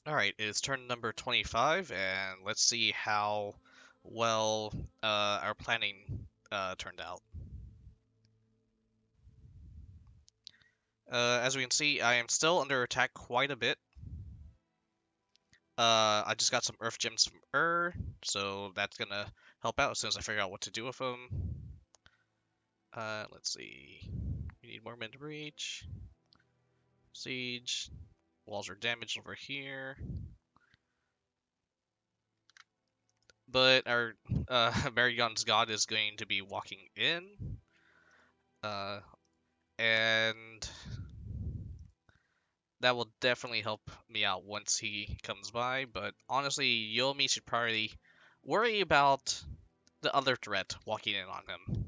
Alright, it's turn number 25, and let's see how well our planning turned out. As we can see, I am still under attack quite a bit. I just got some Earth Gems from Ur, so that's gonna help out as soon as I figure out what to do with them. Let's see. We need more men to breach. Siege. Walls are damaged over here. But our Marigon's god is going to be walking in. Uh, and that will definitely help me out once he comes by. But honestly, Yomi should probably worry about the other threat walking in on him.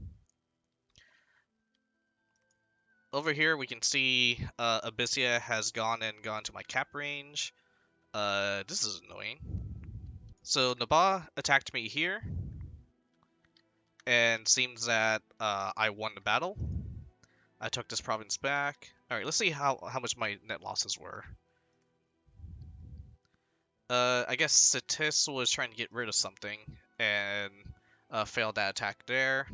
Over here, we can see Abysia has gone to my cap range. This is annoying. So Naba attacked me here, and seems that I won the battle. I took this province back. All right, let's see how much my net losses were. I guess Ctis was trying to get rid of something and failed that attack there.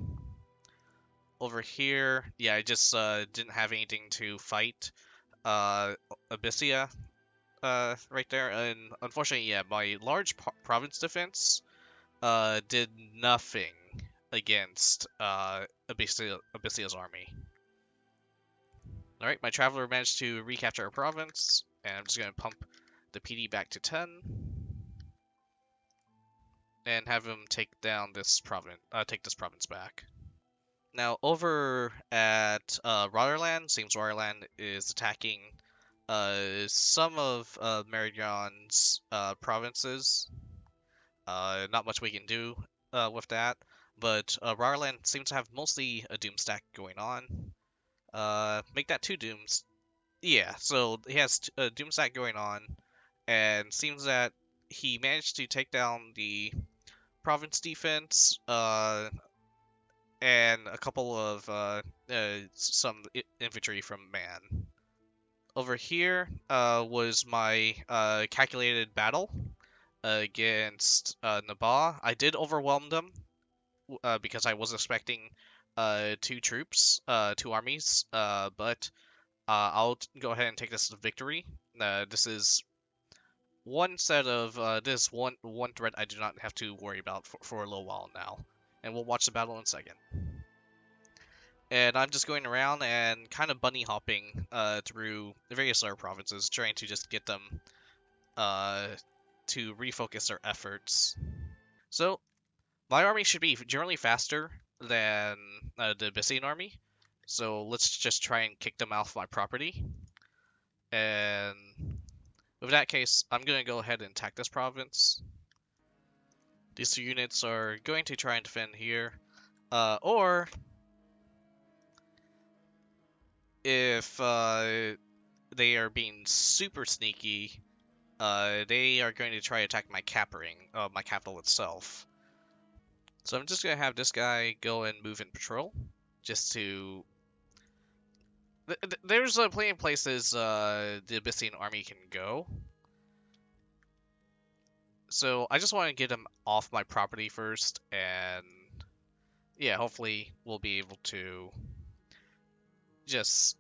Over here, yeah, I just didn't have anything to fight Abysia right there, and unfortunately, yeah, my large province defense did nothing against Abyssia's army. Alright, my traveler managed to recapture a province, and I'm just going to pump the PD back to 10. And have him take down this province, take this province back. Now, over at Rotterland, seems Rotterland is attacking some of Marignon's provinces. Not much we can do with that, but Rotterland seems to have mostly a Doom stack going on. Make that 2 Dooms. Yeah, so he has a Doom stack going on, and seems that he managed to take down the province defense, and a couple of some infantry from Man. Over here was my calculated battle against Nabah. I did overwhelm them because I was expecting 2 troops, 2 armies, but I'll go ahead and take this as a victory. This is one set of this one threat I do not have to worry about for a little while now, and we'll watch the battle in a second. And I'm just going around and kind of bunny hopping through the various other provinces, trying to just get them to refocus their efforts. So my army should be generally faster than the Abyssian army, so let's just try and kick them off my property. And with that case, I'm going to go ahead and attack this province. These 2 units are going to try and defend here, or if they are being super sneaky, they are going to try to attack my my capital itself. So I'm just going to have this guy go and move in patrol, just to... There's plenty of places the Abyssian army can go. So I just want to get him off my property first, and yeah, hopefully we'll be able to just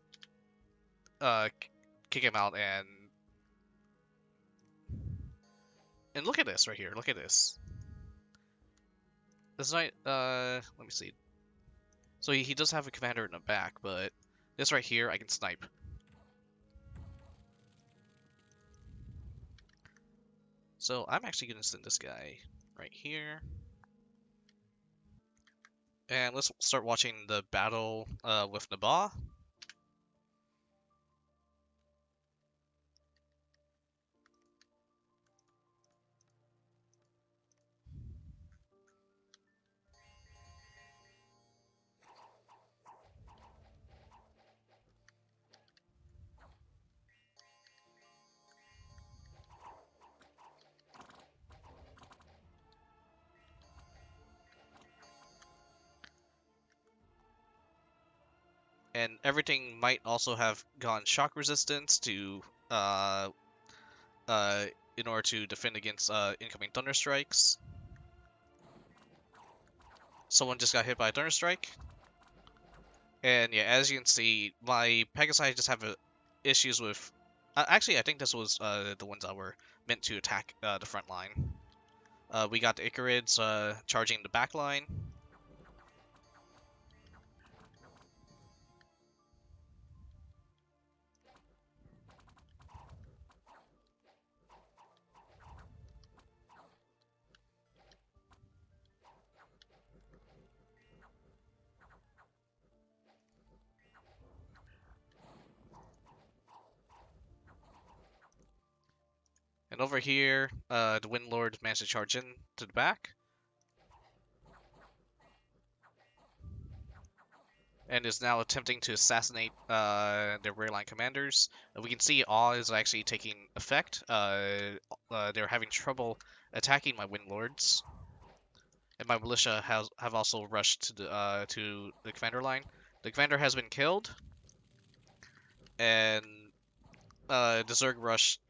kick him out. And look at this right here. Look at this. This night, let me see. So he does have a commander in the back, but this right here, I can snipe. So I'm actually going to send this guy right here. And let's start watching the battle with Nabah. And everything might also have gone shock resistance to in order to defend against incoming thunder strikes. Someone just got hit by a thunder strike. And yeah, as you can see, my Pegasi just have issues with... actually, I think this was the ones that were meant to attack the front line. We got the Icarids charging the back line. And over here, the Windlord managed to charge in to the back. And is now attempting to assassinate their rear-line commanders. We can see awe is actually taking effect. They're having trouble attacking my Windlords. And my militia have also rushed to the commander line. The commander has been killed. And the Zerg rush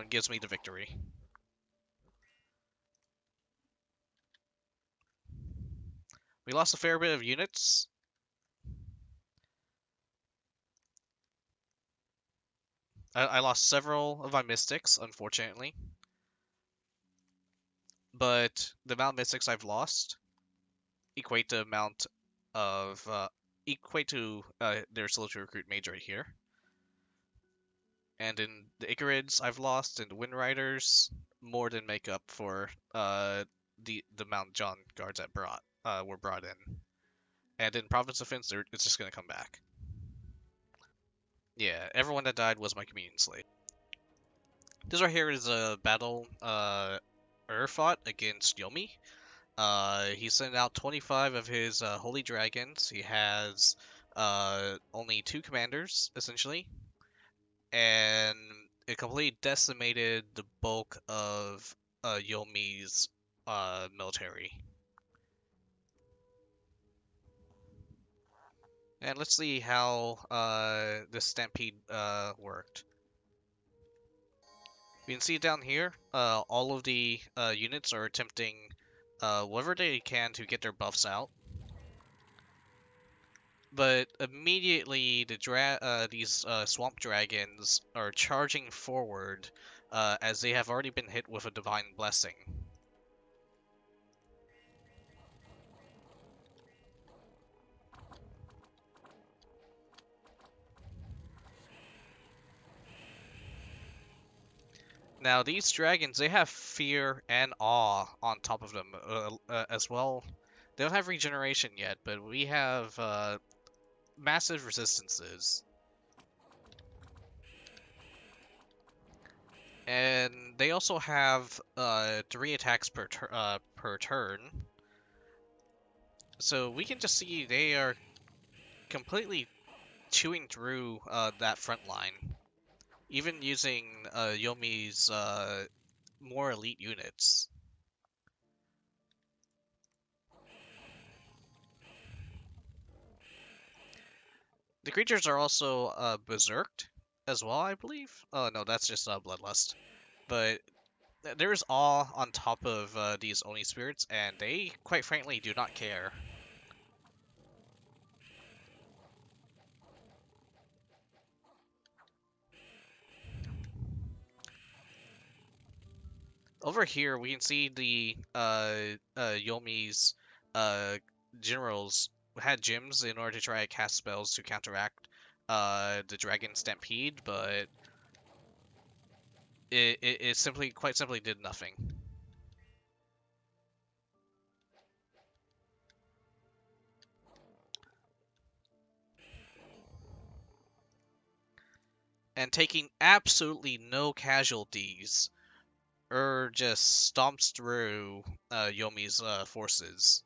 gives me the victory. We lost a fair bit of units. I lost several of my mystics, unfortunately. But the amount of mystics I've lost equate to amount of equate to their Soldier Recruit mage right here. And in the Icarids I've lost and the Wind Riders more than make up for the Mount John guards that were brought in. And in Province of Finns, it's just gonna come back. Yeah, everyone that died was my communion slave. This right here is a battle Ur fought against Yomi. He sent out 25 of his holy dragons. He has only 2 commanders, essentially. And it completely decimated the bulk of Yomi's military. And let's see how this stampede worked. You can see down here, all of the units are attempting whatever they can to get their buffs out. But immediately, these swamp dragons are charging forward as they have already been hit with a divine blessing. Now, these dragons, they have fear and awe on top of them as well. They don't have regeneration yet, but we have massive resistances. And they also have 3 attacks per turn. So we can just see they are completely chewing through that front line. Even using Yomi's more elite units. The creatures are also berserked as well, I believe. Oh no, that's just bloodlust. But there is awe on top of these Oni spirits, and they, quite frankly, do not care. Over here, we can see the Yomi's generals had gems in order to try to cast spells to counteract the Dragon Stampede, but it simply, quite simply, did nothing. And taking absolutely no casualties, just stomps through Yomi's forces.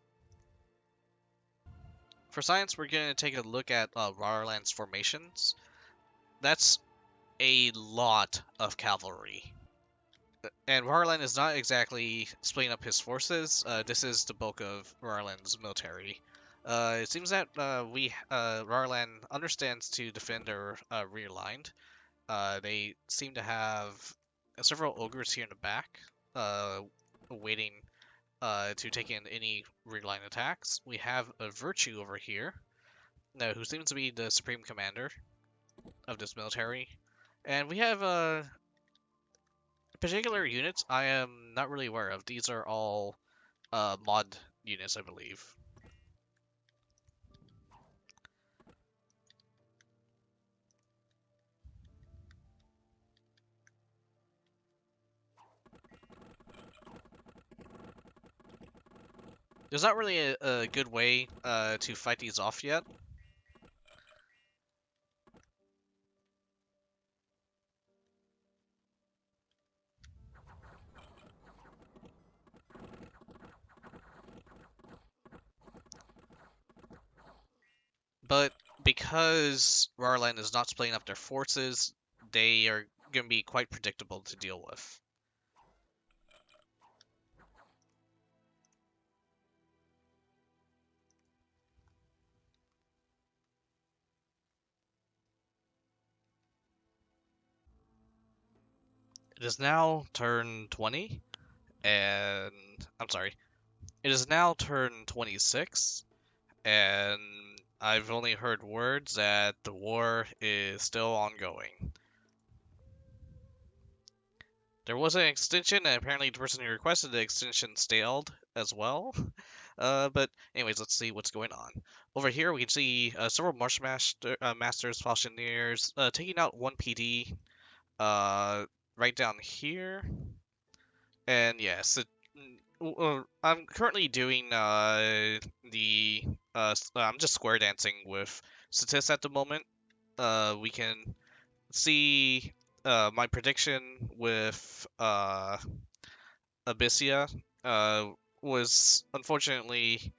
For science, we're going to take a look at Rotterland's formations. That's a lot of cavalry. And Rotterland is not exactly splitting up his forces. This is the bulk of Rotterland's military. It seems that Rotterland understands to defend their rear line. They seem to have several ogres here in the back, waiting to take in any rear line attacks. We have a Virtue over here, who seems to be the supreme commander of this military. And we have particular units I am not really aware of. These are all mod units, I believe. There's not really a good way to fight these off yet. But because Rotterland is not splitting up their forces, they are going to be quite predictable to deal with. It is now turn 20, and I'm sorry, it is now turn 26, and I've only heard words that the war is still ongoing. There was an extension, and apparently the person who requested the extension stalled as well. But anyways, let's see what's going on. Over here, we can see several Masters, Falchineers, taking out one PD right down here. And yes, I'm currently doing I'm just square dancing with Ctis at the moment. We can see my prediction with Abysia was unfortunately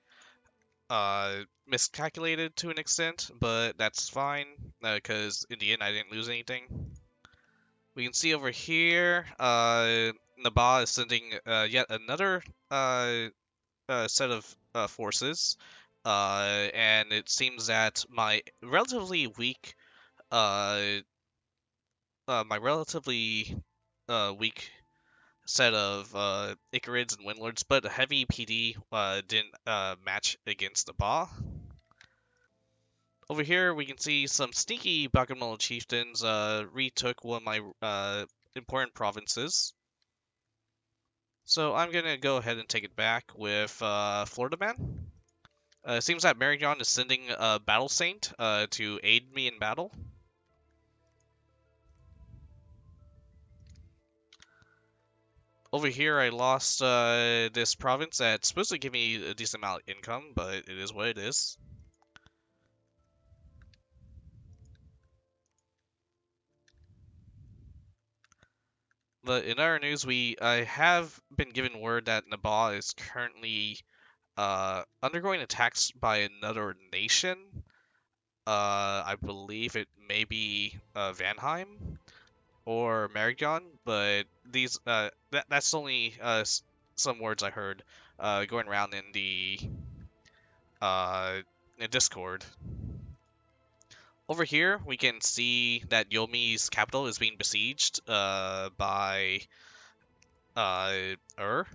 miscalculated to an extent, but that's fine because in the end I didn't lose anything. We can see over here, Naba is sending yet another set of forces, and it seems that my relatively weak, uh, set of Icarids and Windlords, but a heavy PD didn't match against the Ba. Over here, we can see some sneaky Boogaloo chieftains retook one of my important provinces. So I'm gonna go ahead and take it back with FloridaMen. It seems that Marignon is sending a Battle Saint to aid me in battle. Over here, I lost this province that's supposed to give me a decent amount of income, but it is what it is. But in other news, I have been given word that Nabal is currently undergoing attacks by another nation. I believe it may be Vanheim or Marignon, but these that's only some words I heard going around in the in Discord. Over here, we can see that Yomi's capital is being besieged by Ur.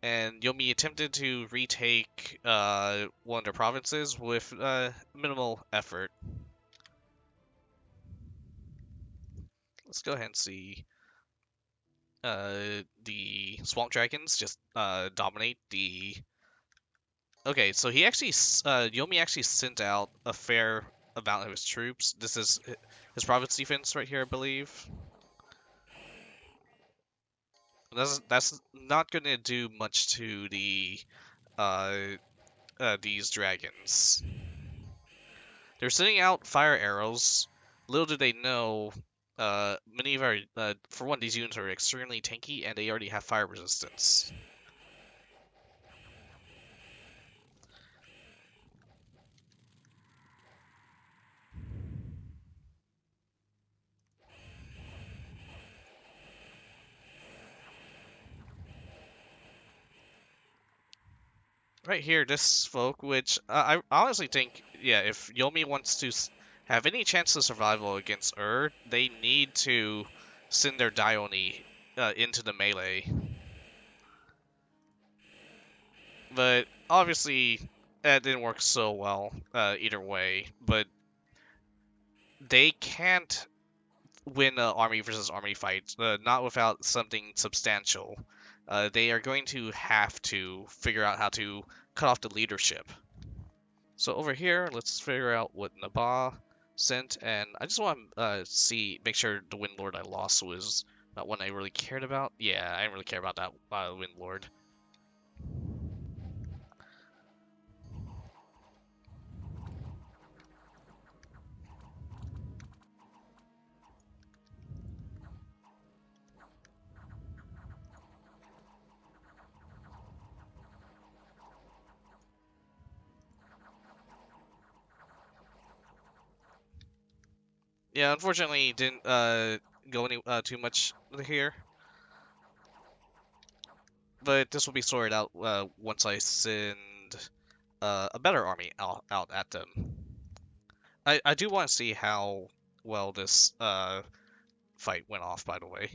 And Yomi attempted to retake one of their provinces with minimal effort. Let's go ahead and see. The Swamp Dragons just dominate the... Okay, so he actually, Yomi actually sent out a fair amount of his troops. This is his province defense right here, I believe. That's not going to do much to the these dragons. They're sending out fire arrows. Little do they know, many of our, for one, these units are extremely tanky and they already have fire resistance. Right here, this folk, which I honestly think, yeah, if Yomi wants to have any chance of survival against Ur, they need to send their Dione into the melee. But obviously, that didn't work so well either way. But they can't win an army versus army fight, not without something substantial. They are going to have to figure out how to cut off the leadership. So over here, let's figure out what Nabah sent, and I just want to make sure the Wind Lord I lost was not one I really cared about. Yeah, I didn't really care about that Wind Lord. Yeah, unfortunately, didn't go any too much here, but this will be sorted out once I send a better army out at them. I do want to see how well this fight went off, by the way.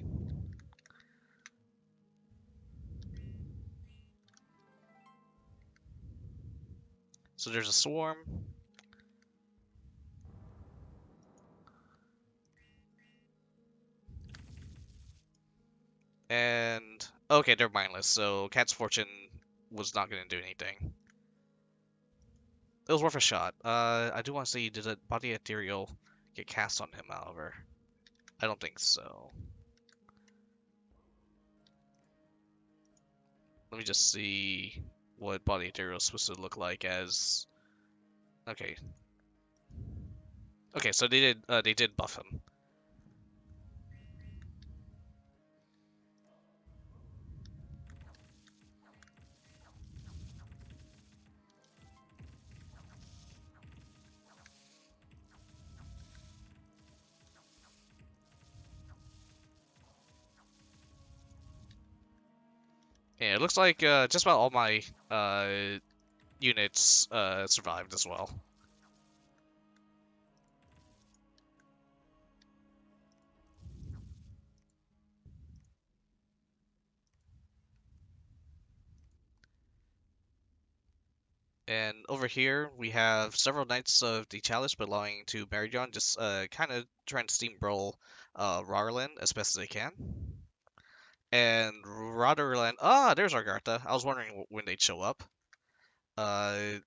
So there's a swarm. And okay, they're mindless, so Cat's Fortune was not going to do anything. It was worth a shot. I do want to see, did a body ethereal get cast on him, however? I don't think so. Let me just see what body ethereal is supposed to look like as. Okay. Okay, so they did buff him. Yeah, it looks like just about all my units survived as well. And over here, we have several Knights of the Chalice belonging to Marignon, just kind of trying to steamroll Rotterland as best as they can. And Rotterland, there's Argartha. I was wondering when they'd show up. Rotterland,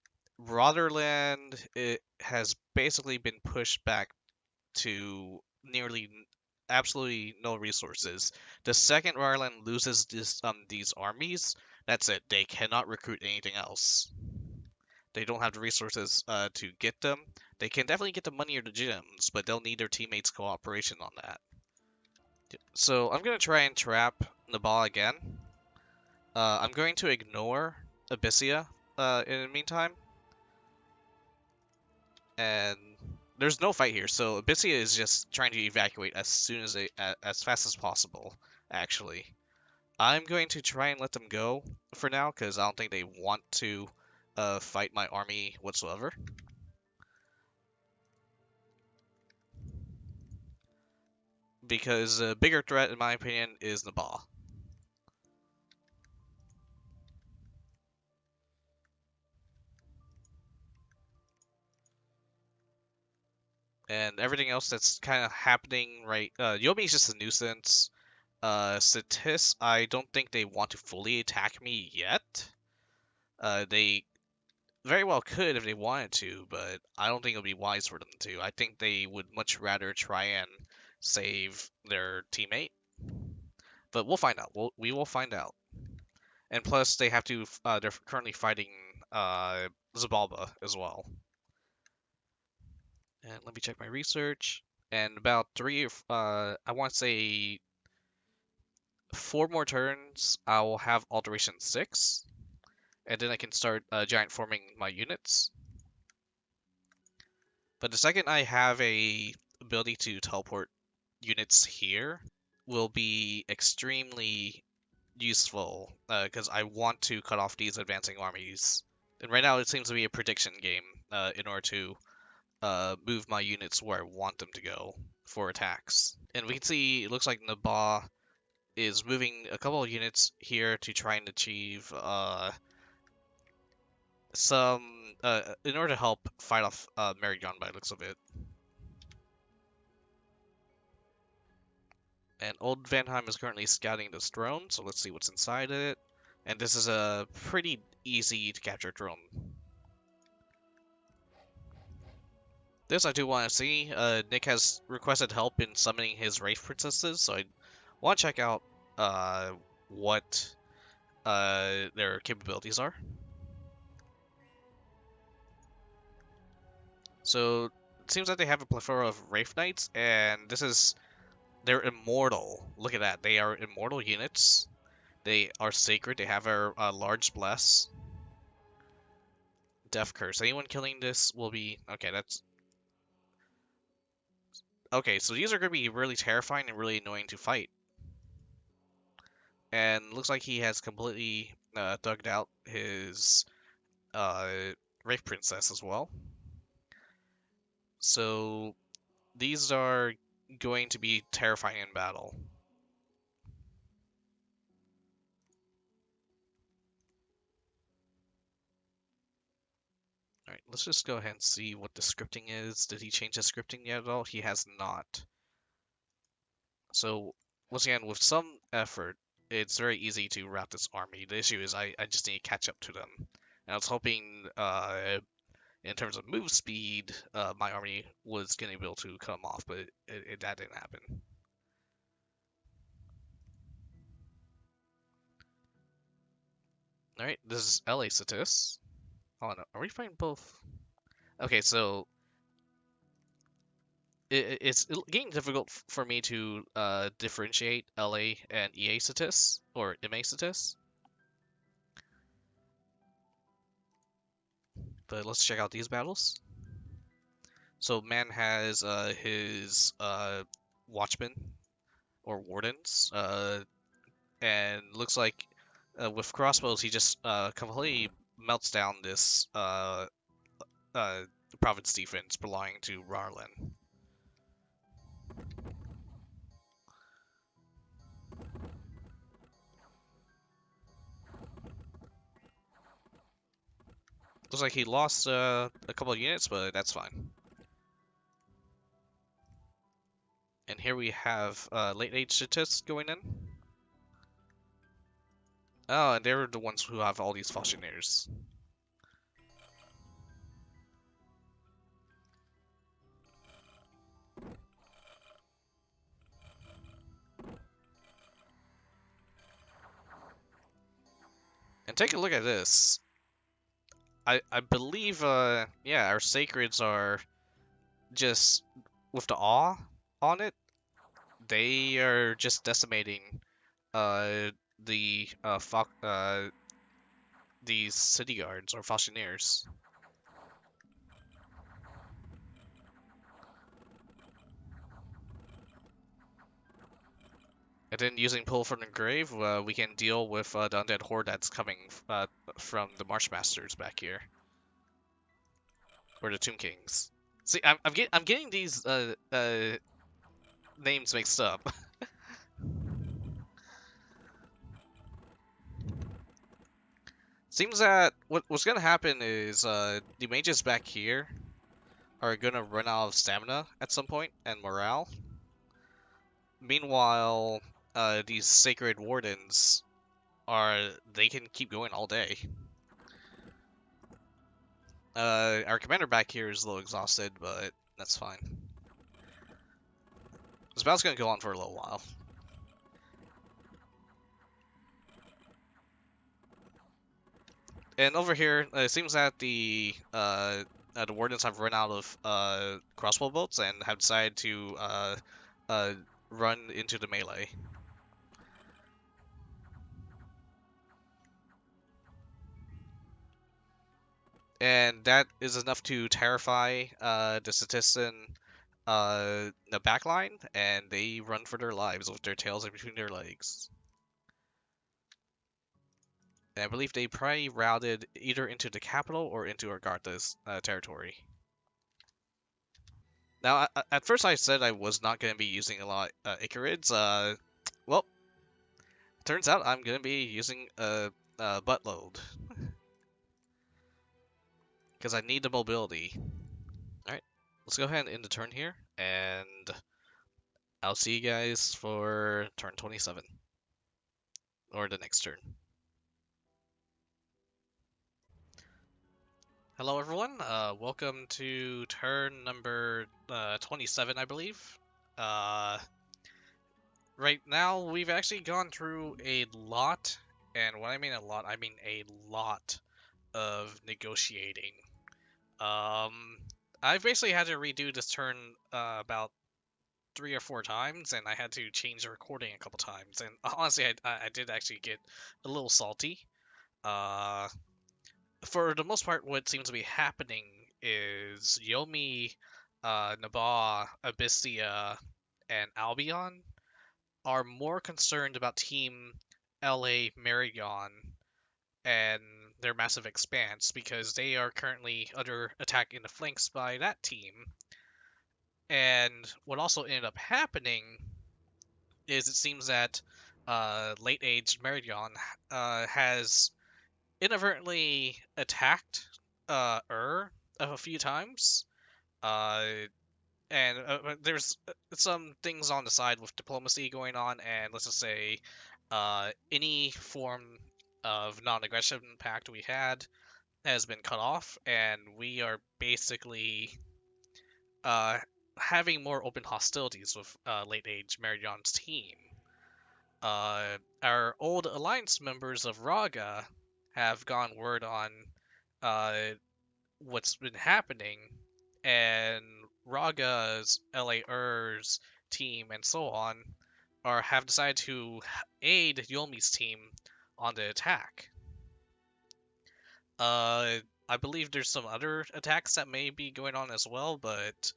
it has basically been pushed back to nearly absolutely no resources. The second Rotterland loses these armies, that's it. They cannot recruit anything else. They don't have the resources to get them. They can definitely get the money or the gems, but they'll need their teammates' cooperation on that. So I'm going to try and trap Nabal again. I'm going to ignore Abysia in the meantime. And there's no fight here, so Abysia is just trying to evacuate as soon as as fast as possible, actually. I'm going to try and let them go for now, because I don't think they want to fight my army whatsoever. Because the bigger threat, in my opinion, is Nabal. And everything else that's kind of happening, right? Yomi is just a nuisance. Ctis, I don't think they want to fully attack me yet. They very well could if they wanted to, but I don't think it would be wise for them to. I think they would much rather try and save their teammate. But we'll find out. We will find out. And plus, they have to. They're currently fighting Zabalba as well. And let me check my research. And about I want to say 4 more turns, I will have Alteration 6. And then I can start giant forming my units. But the second I have a ability to teleport units here will be extremely useful because I want to cut off these advancing armies. And right now it seems to be a prediction game in order to move my units where I want them to go. for attacks. And we can see it looks like Naba is moving a couple of units here to try and achieve some in order to help fight off Marignon by the looks of it. And Old Vanheim is currently scouting this drone, so let's see what's inside it. And this is a pretty easy to capture drone. This I do want to see. Nick has requested help in summoning his Wraith Princesses, so I want to check out what their capabilities are. So it seems like they have a plethora of Wraith Knights, and they're immortal. Look at that. They are immortal units. They are sacred. They have a large bless. Death Curse. Anyone killing this will be... Okay, that's... Okay, so these are going to be really terrifying and really annoying to fight. And looks like he has completely dug out his Wraith Princess as well. So these are going to be terrifying in battle. Alright, let's just go ahead and see what the scripting is. Did he change the scripting yet at all? He has not. So, once again, with some effort, it's very easy to route this army. The issue is I just need to catch up to them. And I was hoping, in terms of move speed, my army was going to be able to come off, but that didn't happen. Alright, this is LA Ctis. Oh no, are we fighting both? Okay, so it's getting difficult for me to differentiate LA and EA Ctis, or MA Ctis. But let's check out these battles. So man has his watchmen or wardens, and looks like with crossbows he just completely melts down this province defense belonging to Rotterland. Looks like he lost a couple of units, but that's fine. And here we have late age statists going in. Oh, and they're the ones who have all these Fauchinaires. And take a look at this. I believe, yeah, our Sacreds are just, with the awe on it, they are just decimating, the, these city guards, or Fauchinaires. And then using Pull from the Grave, we can deal with the undead horde that's coming from the Marshmasters back here. Or the Tomb Kings. See, I'm getting these names mixed up. Seems that what's gonna happen is the mages back here are gonna run out of stamina at some point and morale. Meanwhile, these sacred wardens they can keep going all day. Our commander back here is a little exhausted, but that's fine. This battle's gonna go on for a little while. And over here, it seems that the wardens have run out of crossbow bolts and have decided to run into the melee. And that is enough to terrify the Ctisian the backline, and they run for their lives with their tails in between their legs. And I believe they probably routed either into the capital or into Agartha's territory. Now, at first I said I was not going to be using a lot Icarids. Well, turns out I'm going to be using a buttload. Because I need the mobility. Alright, let's go ahead and end the turn here, and I'll see you guys for turn 27. Or the next turn. Hello everyone, welcome to turn number 27, I believe. Right now, we've actually gone through a lot, and when I mean a lot, I mean a lot of negotiating. I've basically had to redo this turn about 3 or 4 times, and I had to change the recording a couple times, and honestly, I did actually get a little salty. Uh, for the most part, what seems to be happening is Yomi, Naba, Abysia, and Albion are more concerned about Team LA Marignon and their massive expanse because they are currently under attack in the flanks by that team. And what also ended up happening is it seems that late age Marignon has inadvertently attacked Ur a few times. Uh, and there's some things on the side with diplomacy going on, and let's just say any form of non-aggression pact we had has been cut off, and we are basically uh, having more open hostilities with late age Marignon's team. Our old alliance members of Raga have gone word on uh, what's been happening, and Raga's LA Ur's team and so on have decided to aid Yomi's team on the attack. I believe there's some other attacks that may be going on as well, but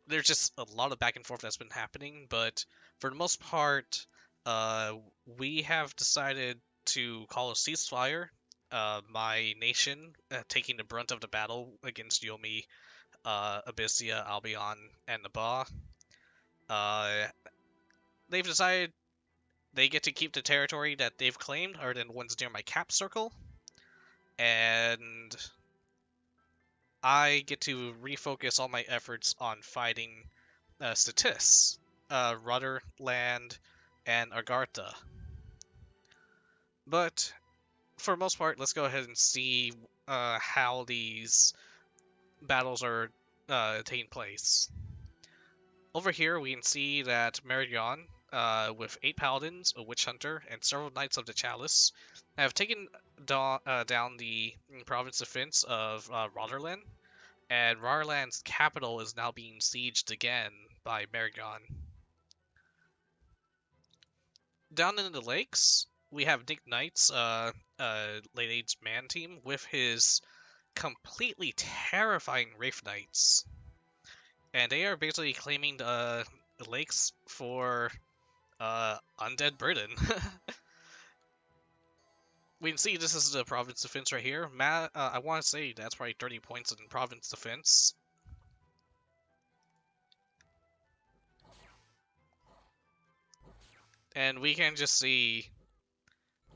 there's just a lot of back and forth that's been happening. But for the most part, uh, we have decided to call a ceasefire. My nation taking the brunt of the battle against Yomi, Abysia, Albion, and Naba. They've decided they get to keep the territory that they've claimed, or the ones near my cap circle, and I get to refocus all my efforts on fighting Ctis, Rotterland, and Agartha. But for the most part, let's go ahead and see how these battles are taking place. Over here, we can see that Marignon, with 8 paladins, a witch hunter, and several knights of the chalice, have taken down the province defense of Rotterland, and Rotterland's capital is now being sieged again by Marignon. Down in the lakes, we have Nick Knight's late age man team with his completely terrifying Wraith Knights. And they are basically claiming the lakes for Undead Britain. We can see this is the province defense right here. I want to say that's probably 30 points in province defense. And we can just see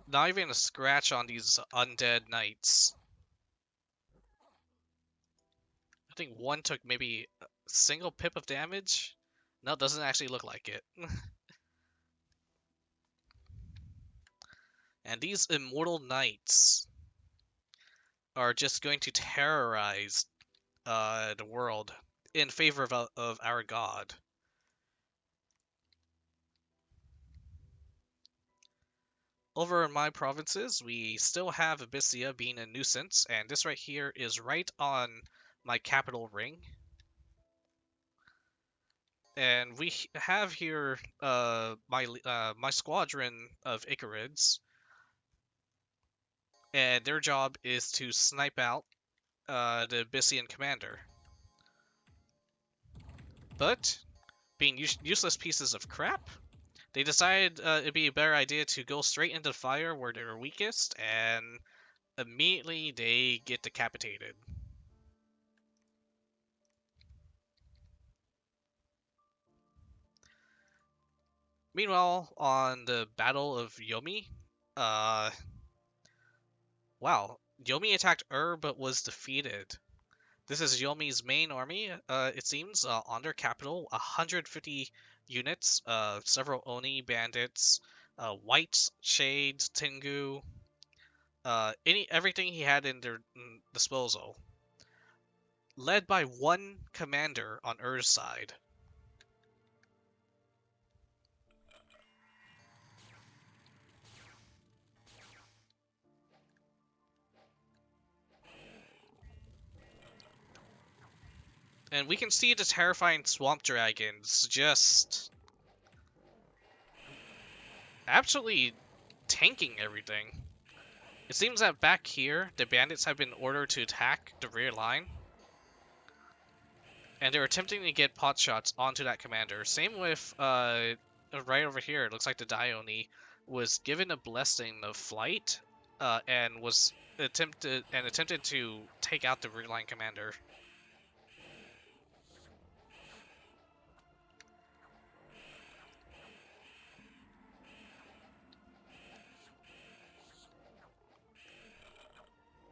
not even a scratch on these undead knights. I think one took maybe a single pip of damage. No, it doesn't actually look like it. And these immortal knights are just going to terrorize the world in favor of our god. Over in my provinces, we still have Abysia being a nuisance, and this right here is right on my capital ring. And we have here my squadron of Icarids, and their job is to snipe out the Abyssian commander. But, being useless pieces of crap, they decided it'd be a better idea to go straight into the fire where they're weakest, and immediately they get decapitated. Meanwhile, on the Battle of Yomi, uh, wow, Yomi attacked Ur but was defeated. This is Yomi's main army, it seems, on their capital, 150 units, several Oni bandits, White, Shades, Tengu, everything he had in their disposal, led by one commander on Ur's side. And we can see the terrifying swamp dragons just absolutely tanking everything. It seems that back here, the bandits have been ordered to attack the rear line, and they're attempting to get pot shots onto that commander. Same with right over here. It looks like the Dione was given a blessing of flight, and was attempted to take out the rear line commander.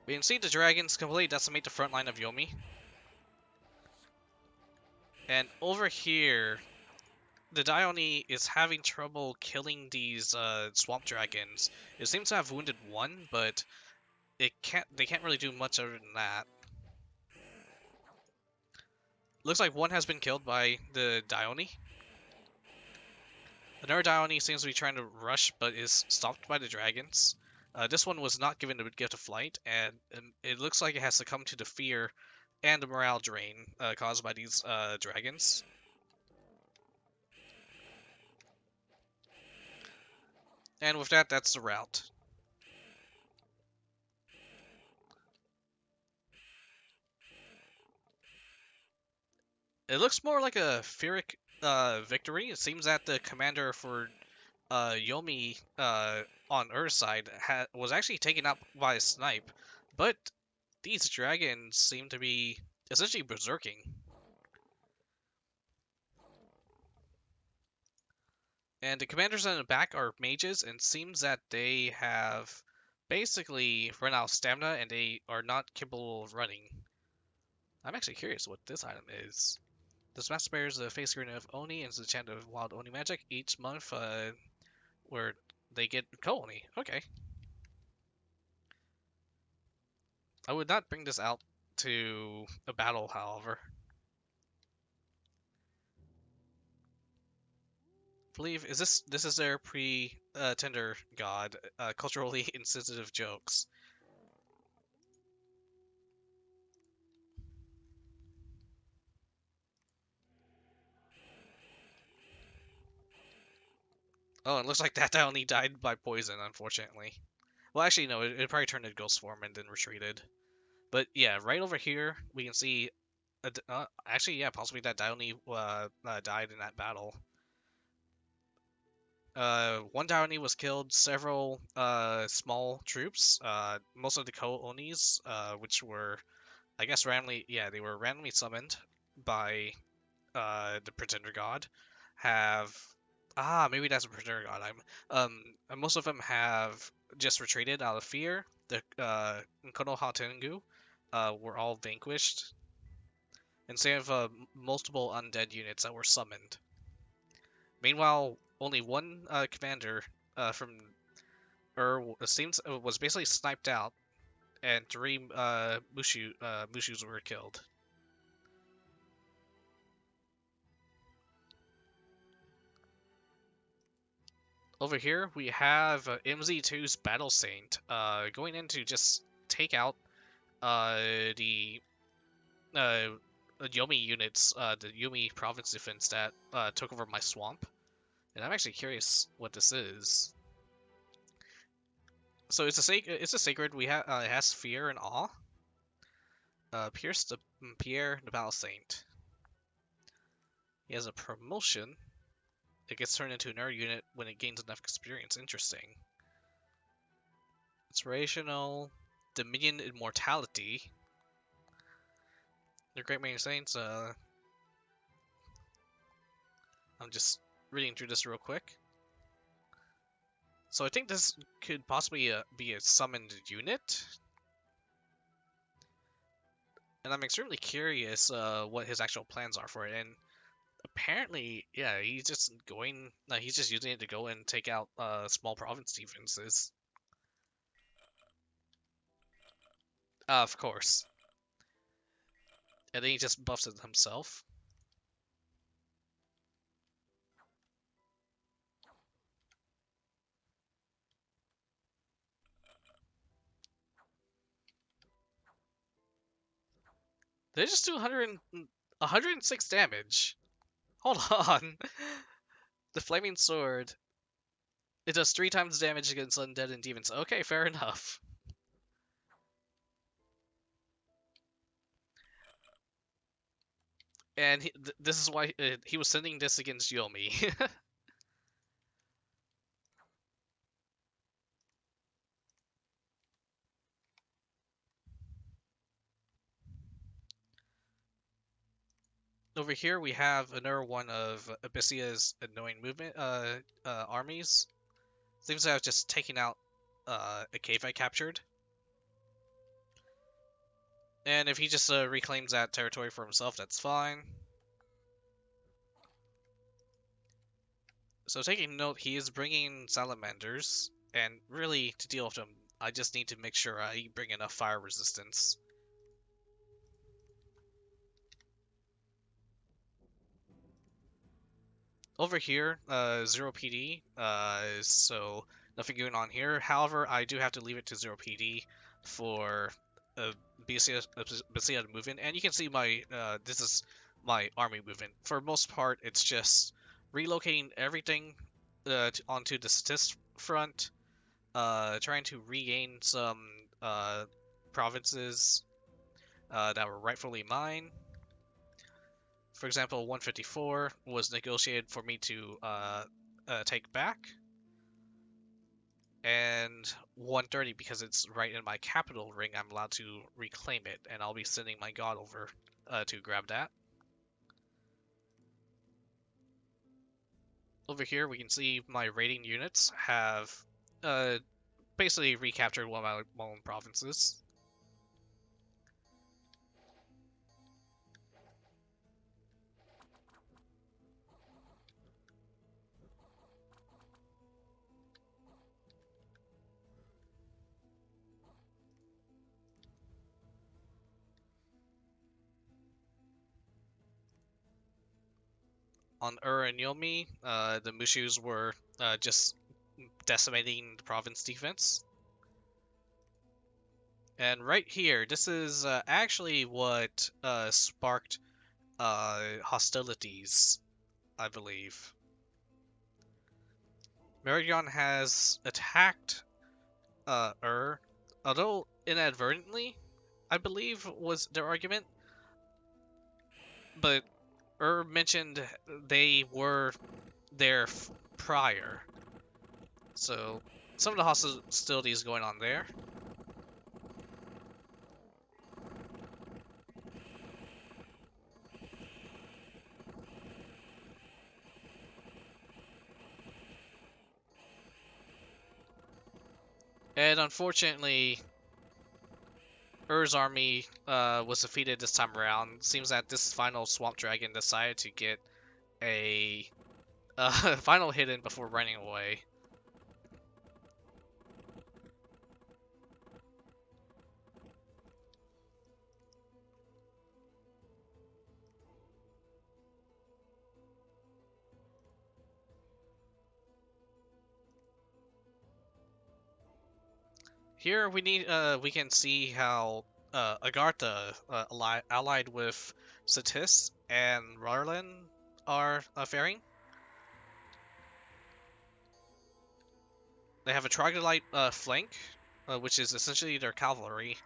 We can see the dragons completely decimate the front line of Yomi. And over here, the Dione is having trouble killing these swamp dragons. It seems to have wounded one, but they can't really do much other than that. Looks like one has been killed by the Dione. Another Dione seems to be trying to rush, but is stopped by the dragons. This one was not given the gift of flight, and it looks like it has succumbed to the fear and the morale drain caused by these dragons. And with that, that's the route. It looks more like a Pyrrhic victory. It seems that the commander for Yomi on Earth's side was actually taken out by a snipe, but these dragons seem to be essentially berserking. And the commanders in the back are mages, and seems that they have basically run out of stamina and they are not capable of running. I'm actually curious what this item is. This master bears the face grin of Oni and is a chant of wild Oni magic each month, where they get co-Oni. Okay. I would not bring this out to a battle, however. I believe this is their pre-tender god, culturally insensitive jokes. Oh, it looks like that only died by poison, unfortunately. Well, actually, no, it probably turned into ghost form and then retreated. But yeah, right over here, we can see. Actually, yeah, possibly that Dione died in that battle. One Dione was killed, several small troops, most of the Ko-Onis, which were, I guess, they were randomly summoned by the Pretender God, have maybe that's a Pretender God. Most of them have just retreated out of fear. The Konoha Tengu were all vanquished, and same of multiple undead units that were summoned. Meanwhile, only one commander from seems was basically sniped out, and three Mushus were killed. Over here, we have MZ2's Battle Saint going in to just take out the Yomi units, the Yomi province defense that took over my swamp. And I'm actually curious what this is. So it's a sacred. It has fear and awe. Pierre the Battle Saint. He has a promotion. It gets turned into another unit when it gains enough experience. Interesting. Inspirational. Dominion Immortality. The Great Many Saints. I'm just reading through this real quick. So I think this could possibly be a summoned unit. And I'm extremely curious what his actual plans are for it. And apparently, yeah, he's just going. He's just using it to go and take out small province defenses. Of course. And then he just buffs it himself. They just do 106 damage. Hold on. The Flaming Sword. It does 3 times damage against undead and demons. Okay, fair enough. And this is why he was sending this against Yomi. Over here we have another one of Abyssia's annoying movement armies. Seems to have just taken out a cave I captured. And if he just reclaims that territory for himself, that's fine. So taking note, he is bringing salamanders, and really, to deal with them, I just need to make sure I bring enough fire resistance. Over here, 0 PD, so nothing going on here. However, I do have to leave it to 0 PD for Abysia to move in, and you can see my, this is my army movement. For most part, it's just relocating everything onto the Ctis front, trying to regain some provinces that were rightfully mine. For example, 154 was negotiated for me to take back, and 130, because it's right in my capital ring, I'm allowed to reclaim it, and I'll be sending my god over to grab that. Over here, we can see my raiding units have basically recaptured one of my own provinces. On Ur and Yomi, the Mushus were just decimating the province defense. And right here, this is actually what sparked hostilities, I believe. Marignon has attacked Ur, although inadvertently, I believe was their argument. But Ur mentioned they were there prior. So some of the hostilities going on there. And unfortunately, Ur's army was defeated this time around. Seems that this final Swamp Dragon decided to get a final hit in before running away. Here we can see how Agartha allied with Ctis and Rotterland are faring. They have a troglodyte flank, which is essentially their cavalry.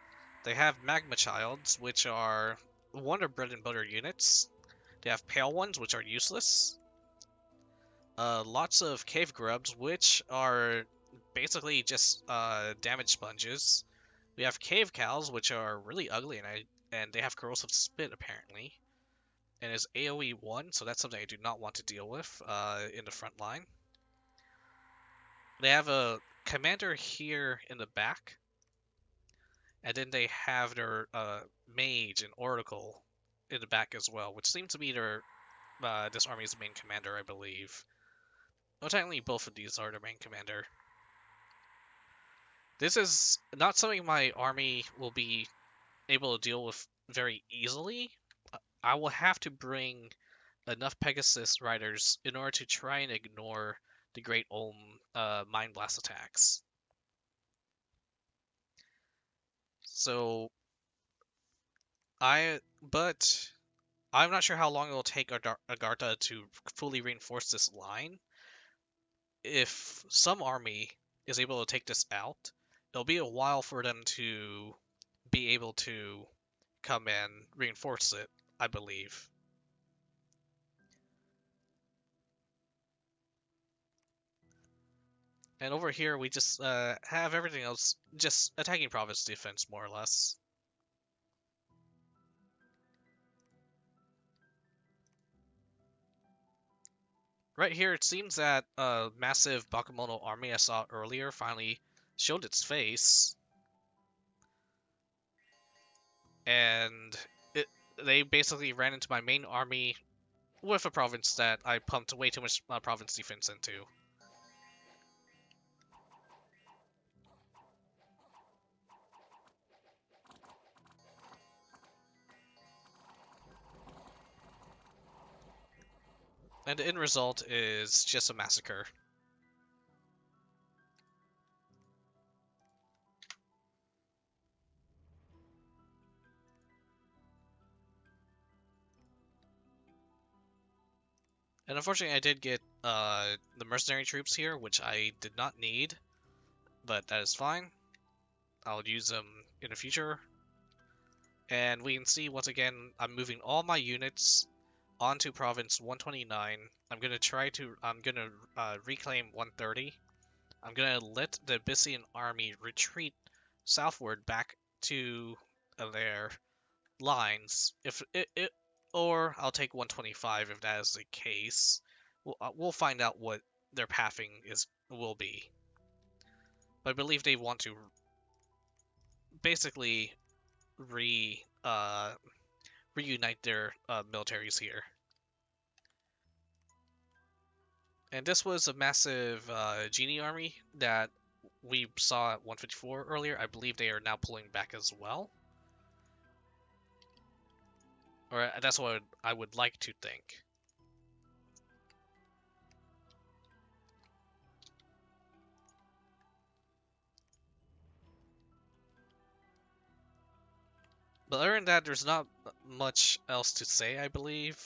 They have magma childs, which are one of bread and butter units. They have pale ones, which are useless. Lots of cave grubs, which are basically just damage sponges. We have cave cows, which are really ugly, and they have corrosive spit apparently. And it's AoE 1, so that's something I do not want to deal with in the front line. They have a commander here in the back, and then they have their mage and oracle in the back as well, which seems to be their this army's main commander, I believe. Well, technically, both of these are their main commander. This is not something my army will be able to deal with very easily. I will have to bring enough Pegasus riders in order to try and ignore the Great Olm Mind Blast attacks. So, but I'm not sure how long it will take Agartha to fully reinforce this line. If some army is able to take this out, it'll be a while for them to be able to come and reinforce it, I believe. And over here, we just have everything else just attacking province defense, more or less. Right here, it seems that a massive Bakemono army I saw earlier finally showed its face. And they basically ran into my main army with a province that I pumped way too much province defense into. And the end result is just a massacre. And unfortunately, I did get the mercenary troops here, which I did not need, but that is fine. I'll use them in the future. And we can see, once again, I'm moving all my units onto province 129. I'm going to reclaim 130. I'm going to let the Abyssian army retreat southward back to their lines. Or I'll take 125 if that is the case. We'll find out what their pathing will be. But I believe they want to basically reunite their militaries here. And this was a massive genie army that we saw at 154 earlier. I believe they are now pulling back as well. Or that's what I would like to think. But other than that, there's not much else to say, I believe.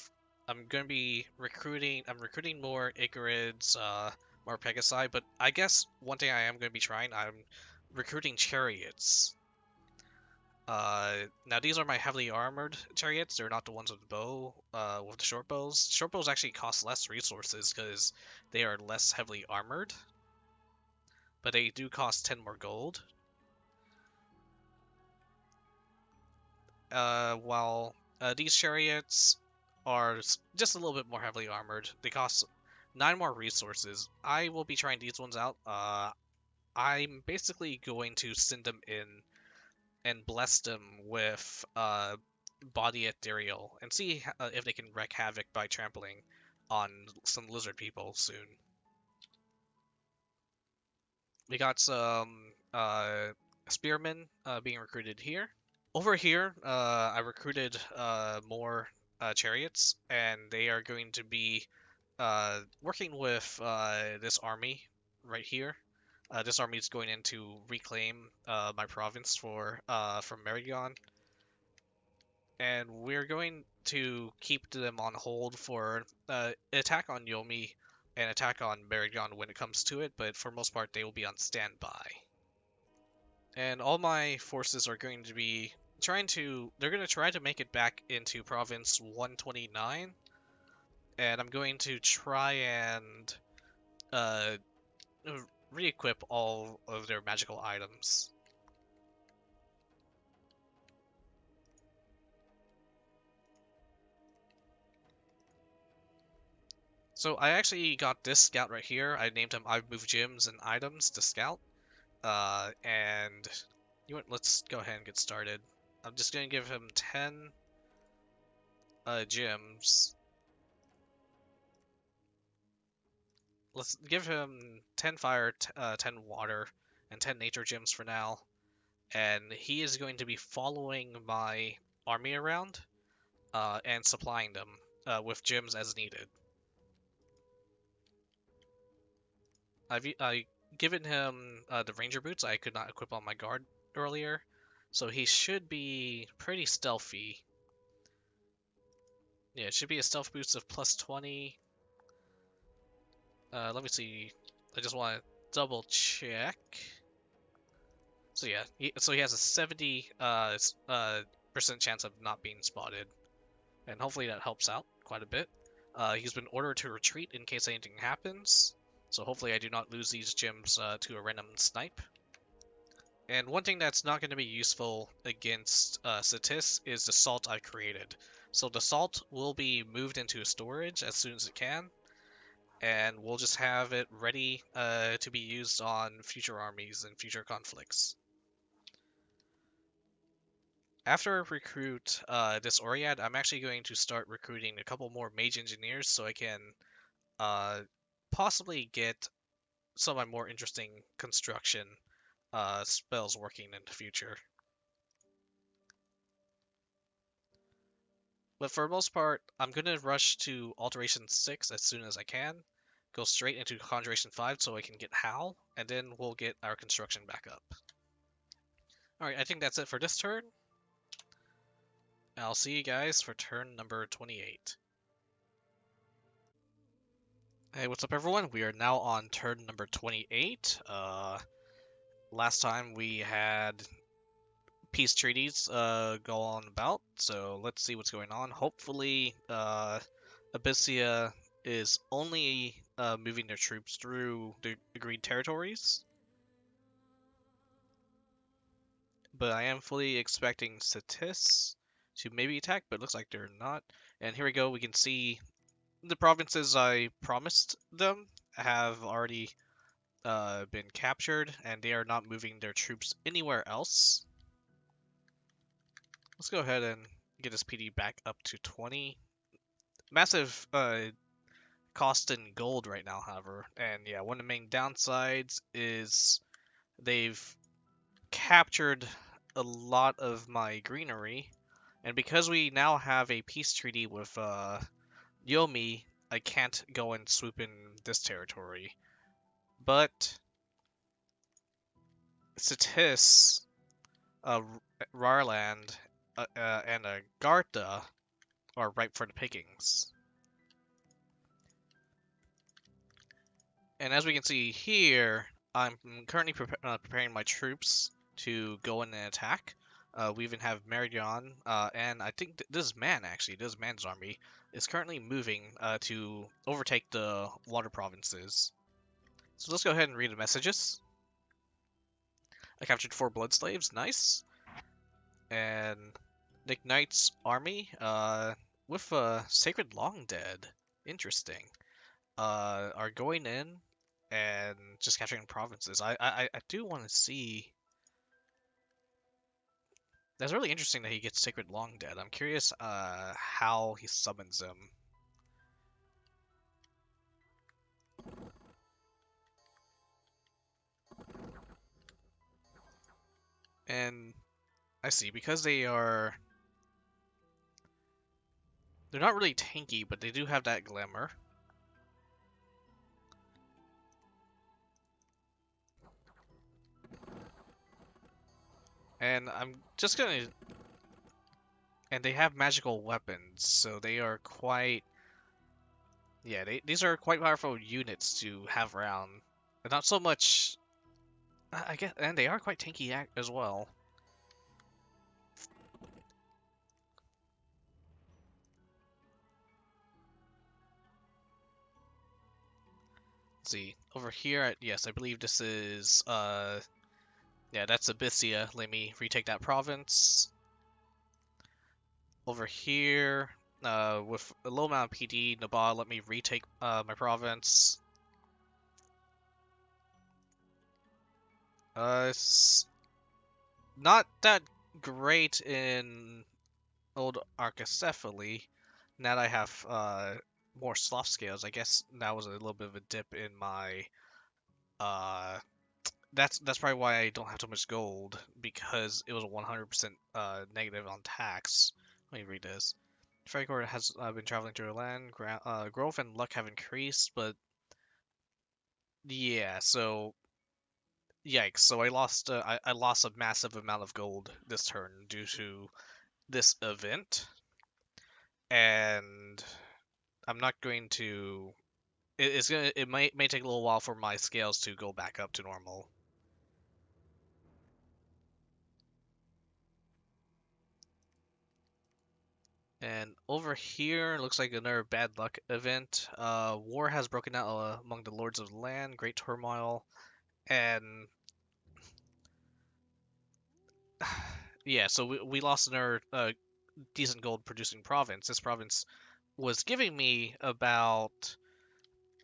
I'm going to be recruiting more Icarids, more Pegasi, but I guess one thing I am going to be trying, I'm recruiting chariots. Now these are my heavily armored chariots. They're not the ones with the bow, with the short bows. Short bows actually cost less resources because they are less heavily armored, but they do cost 10 more gold. While these chariots are just a little bit more heavily armored. They cost 9 more resources. I will be trying these ones out. I'm basically going to send them in and bless them with body ethereal and see if they can wreak havoc by trampling on some lizard people soon. We got some spearmen being recruited here. Over here, I recruited more chariots, and they are going to be working with this army right here. This army is going in to reclaim my province from Marignon, and we're going to keep them on hold for attack on Yomi and attack on Marignon when it comes to it, but for most part they will be on standby. And all my forces are going to be they're going to try to make it back into province 129, and I'm going to try and re-equip all of their magical items. So I actually got this scout right here. I named him I Move Gems and Items to Scout. And you know what, let's go ahead and get started. I'm just gonna give him 10 gems. Let's give him 10 fire, 10 water, and 10 nature gems for now. And he is going to be following my army around and supplying them with gems as needed. I given him the ranger boots I could not equip on my guard earlier, so he should be pretty stealthy. Yeah, it should be a stealth boost of plus 20. Let me see. I just want to double check. So yeah, he has a 70 percent chance of not being spotted, and hopefully that helps out quite a bit. He's been ordered to retreat in case anything happens, so hopefully I do not lose these gems to a random snipe. And one thing that's not going to be useful against Ctis is the salt I created. So the salt will be moved into storage as soon as it can, and we'll just have it ready to be used on future armies and future conflicts. After I recruit this Oread, I'm actually going to start recruiting a couple more mage engineers so I can possibly get some of my more interesting construction spells working in the future. But for the most part, I'm going to rush to Alteration 6 as soon as I can, go straight into Conjuration 5 so I can get Howl, and then we'll get our construction back up. Alright, I think that's it for this turn. I'll see you guys for turn number 28. Hey, what's up everyone? We are now on turn number 28. Last time we had peace treaties go on about, so let's see what's going on. Hopefully, Abysia is only moving their troops through the agreed territories. But I am fully expecting Ctis to maybe attack, but it looks like they're not. And here we go, we can see the provinces I promised them have already been captured, and they are not moving their troops anywhere else. Let's go ahead and get this PD back up to 20. Massive cost in gold right now, however. And yeah, one of the main downsides is they've captured a lot of my greenery. And because we now have a peace treaty with Yomi, I can't go and swoop in this territory. But Ctis, Rotterland, and Gartha are ripe for the pickings. And as we can see here, I'm currently preparing my troops to go in and attack. We even have Marignon, and I think this is Man, actually. This is Man's army is currently moving to overtake the water provinces. So let's go ahead and read the messages. I captured 4 blood slaves, nice. And Nick Knight's army with a Sacred Long Dead, interesting, are going in and just capturing provinces. I do want to see. That's really interesting that he gets Sacred Long Dead. I'm curious how he summons them. And I see, because they're not really tanky, but they do have that glamour. And I'm just gonna... And they have magical weapons, so they are quite... Yeah, these are quite powerful units to have around. But not so much... I guess, and they are quite tanky as well. Let's see, over here, yes, I believe this is, yeah, that's Abysia. Let me retake that province. Over here, with a low amount of PD, Nabal let me retake my province. It's not that great in old Arcoscephale. Now that I have more sloth scales, I guess that was a little bit of a dip in my uh that's probably why I don't have too much gold, because it was a 100% negative on tax. Let me read this. Fragor has been traveling through the land. Growth and luck have increased, but yeah, so yikes. So I lost a massive amount of gold this turn due to this event, and I'm not going to. It may take a little while for my scales to go back up to normal. And over here, looks like another bad luck event. War has broken out among the lords of the land. Great turmoil, and yeah, so we lost another decent gold producing province. This province was giving me about,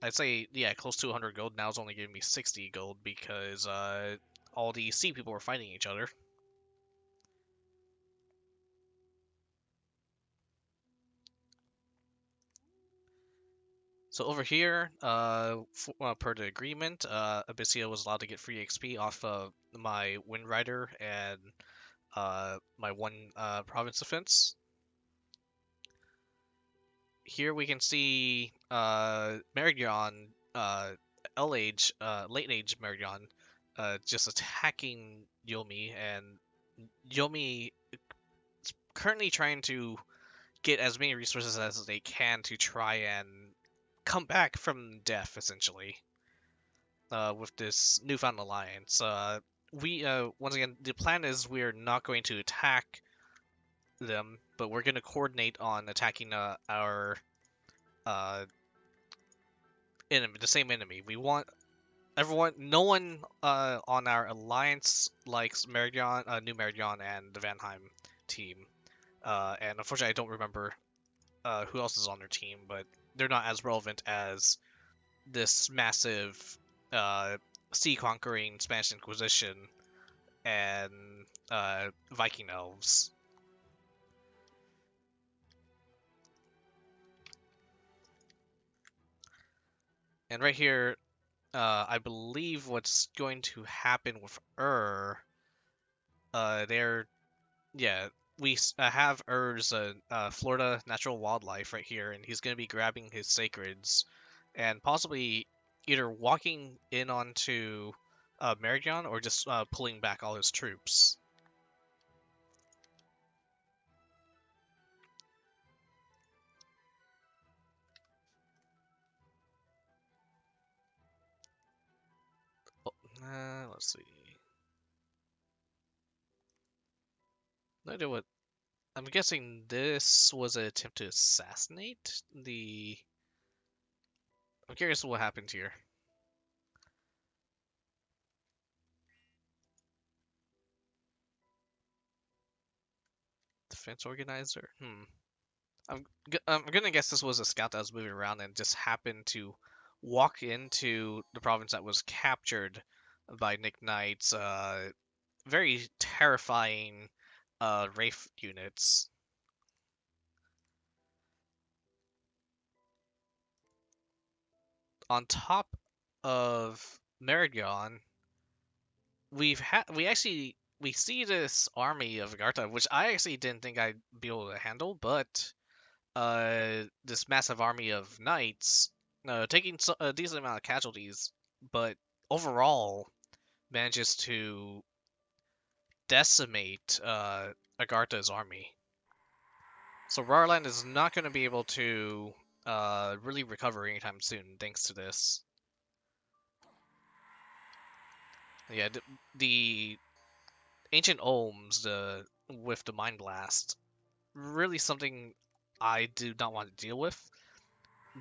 I'd say, yeah, close to 100 gold. Now it's only giving me 60 gold because all the sea people were fighting each other. So over here, per the agreement, Abysia was allowed to get free XP off of my Wind Rider and my one province defense. Here we can see Marignon, late age Marignon, just attacking Yomi, and Yomi is currently trying to get as many resources as they can to try and come back from death, essentially, with this newfound alliance. We once again, the plan is we're not going to attack them, but we're going to coordinate on attacking our uh, enemy, the same enemy. We want everyone, no one on our alliance likes Marignon, New Marignon, and the Vanheim team. And unfortunately, I don't remember who else is on their team, but they're not as relevant as this massive sea conquering Spanish Inquisition and Viking elves. And right here, I believe what's going to happen with Ur, they're, yeah, we have Ur's Florida natural wildlife right here, and he's going to be grabbing his sacreds and possibly either walking in onto Marignon or just pulling back all his troops. Let's see. No idea what. I'm guessing this was an attempt to assassinate the. I'm curious what happened here. Defense organizer? I'm gonna guess this was a scout that was moving around and just happened to walk into the province that was captured by Nick Knight's very terrifying Wraith units. On top of Marignon, we see this army of Agartha, which I actually didn't think I'd be able to handle, but this massive army of knights, taking a decent amount of casualties, but overall manages to decimate Agartha's army. So Rotterland is not going to be able to really recover anytime soon, thanks to this. Yeah, the ancient Ohms, with the Mind Blast, really something I do not want to deal with.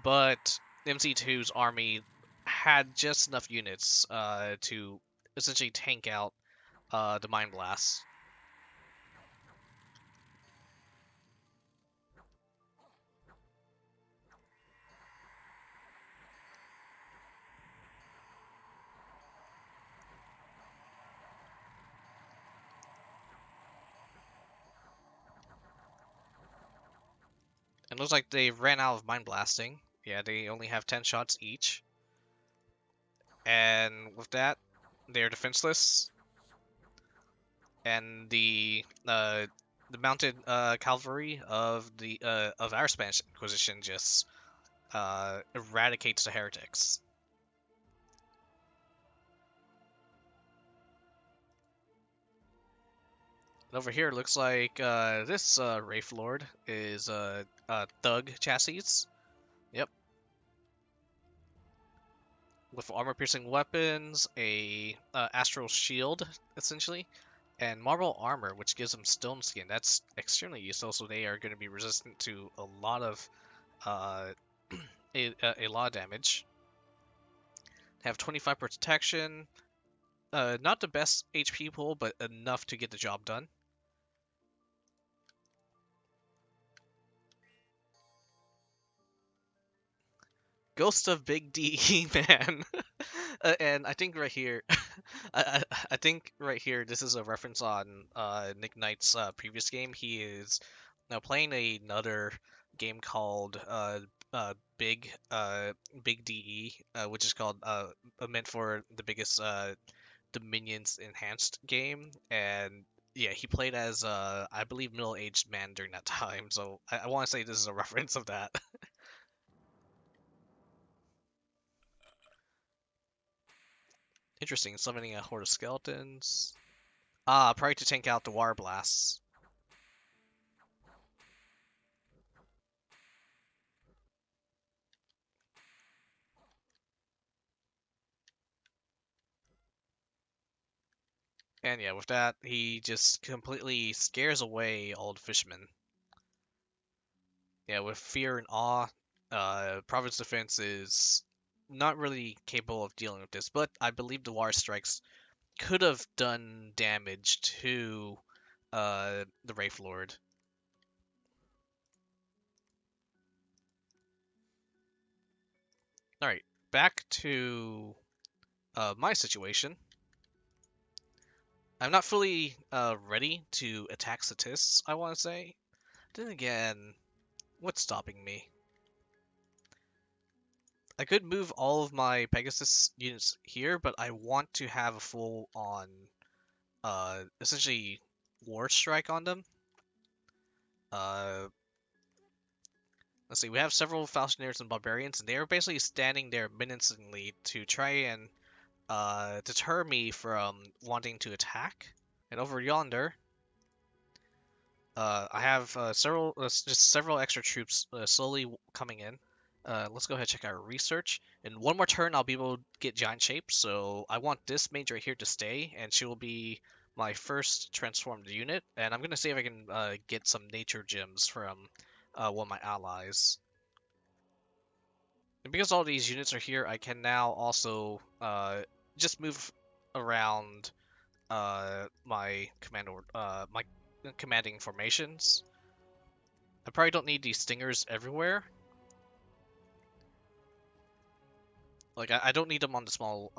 But MC2's army had just enough units to essentially tank out the Mind Blast. It looks like they ran out of mine blasting. Yeah, they only have 10 shots each. And with that, they're defenseless. And the mounted cavalry of our Spanish Inquisition just eradicates the heretics. And over here, it looks like this Wraith Lord is Thug chassis. Yep. With armor-piercing weapons, a astral shield, essentially, and marble armor, which gives them stone skin. That's extremely useful, so they are going to be resistant to a lot of uh, a lot of damage. They have 25 protection. Not the best HP pool, but enough to get the job done. Ghost of Big D, man. And I think right here, I think right here, this is a reference on Nick Knight's previous game. He is now playing another game called Big DE, which is called meant for the biggest Dominions enhanced game, and yeah, he played as I believe middle-aged man during that time. So I want to say this is a reference of that. Interesting, summoning a horde of skeletons. Ah, probably to tank out the water blasts. And yeah, with that, he just completely scares away old fishermen. Yeah, with fear and awe, Province Defense is not really capable of dealing with this, but I believe the water strikes could have done damage to the Wraith Lord. Alright, back to my situation. I'm not fully ready to attack Ctis, I want to say. Then again, what's stopping me? I could move all of my Pegasus units here, but I want to have a full-on, essentially, war strike on them. Let's see, we have several Falconeers and Barbarians, and they are basically standing there menacingly to try and deter me from wanting to attack. And over yonder, I have just several extra troops slowly coming in. Let's go ahead and check our research. In one more turn, I'll be able to get giant shape, so I want this mage right here to stay, and she will be my first transformed unit. And I'm going to see if I can get some nature gems from one of my allies. And because all these units are here, I can now also just move around my commanding formations. I probably don't need these stingers everywhere. Like I don't need them on the small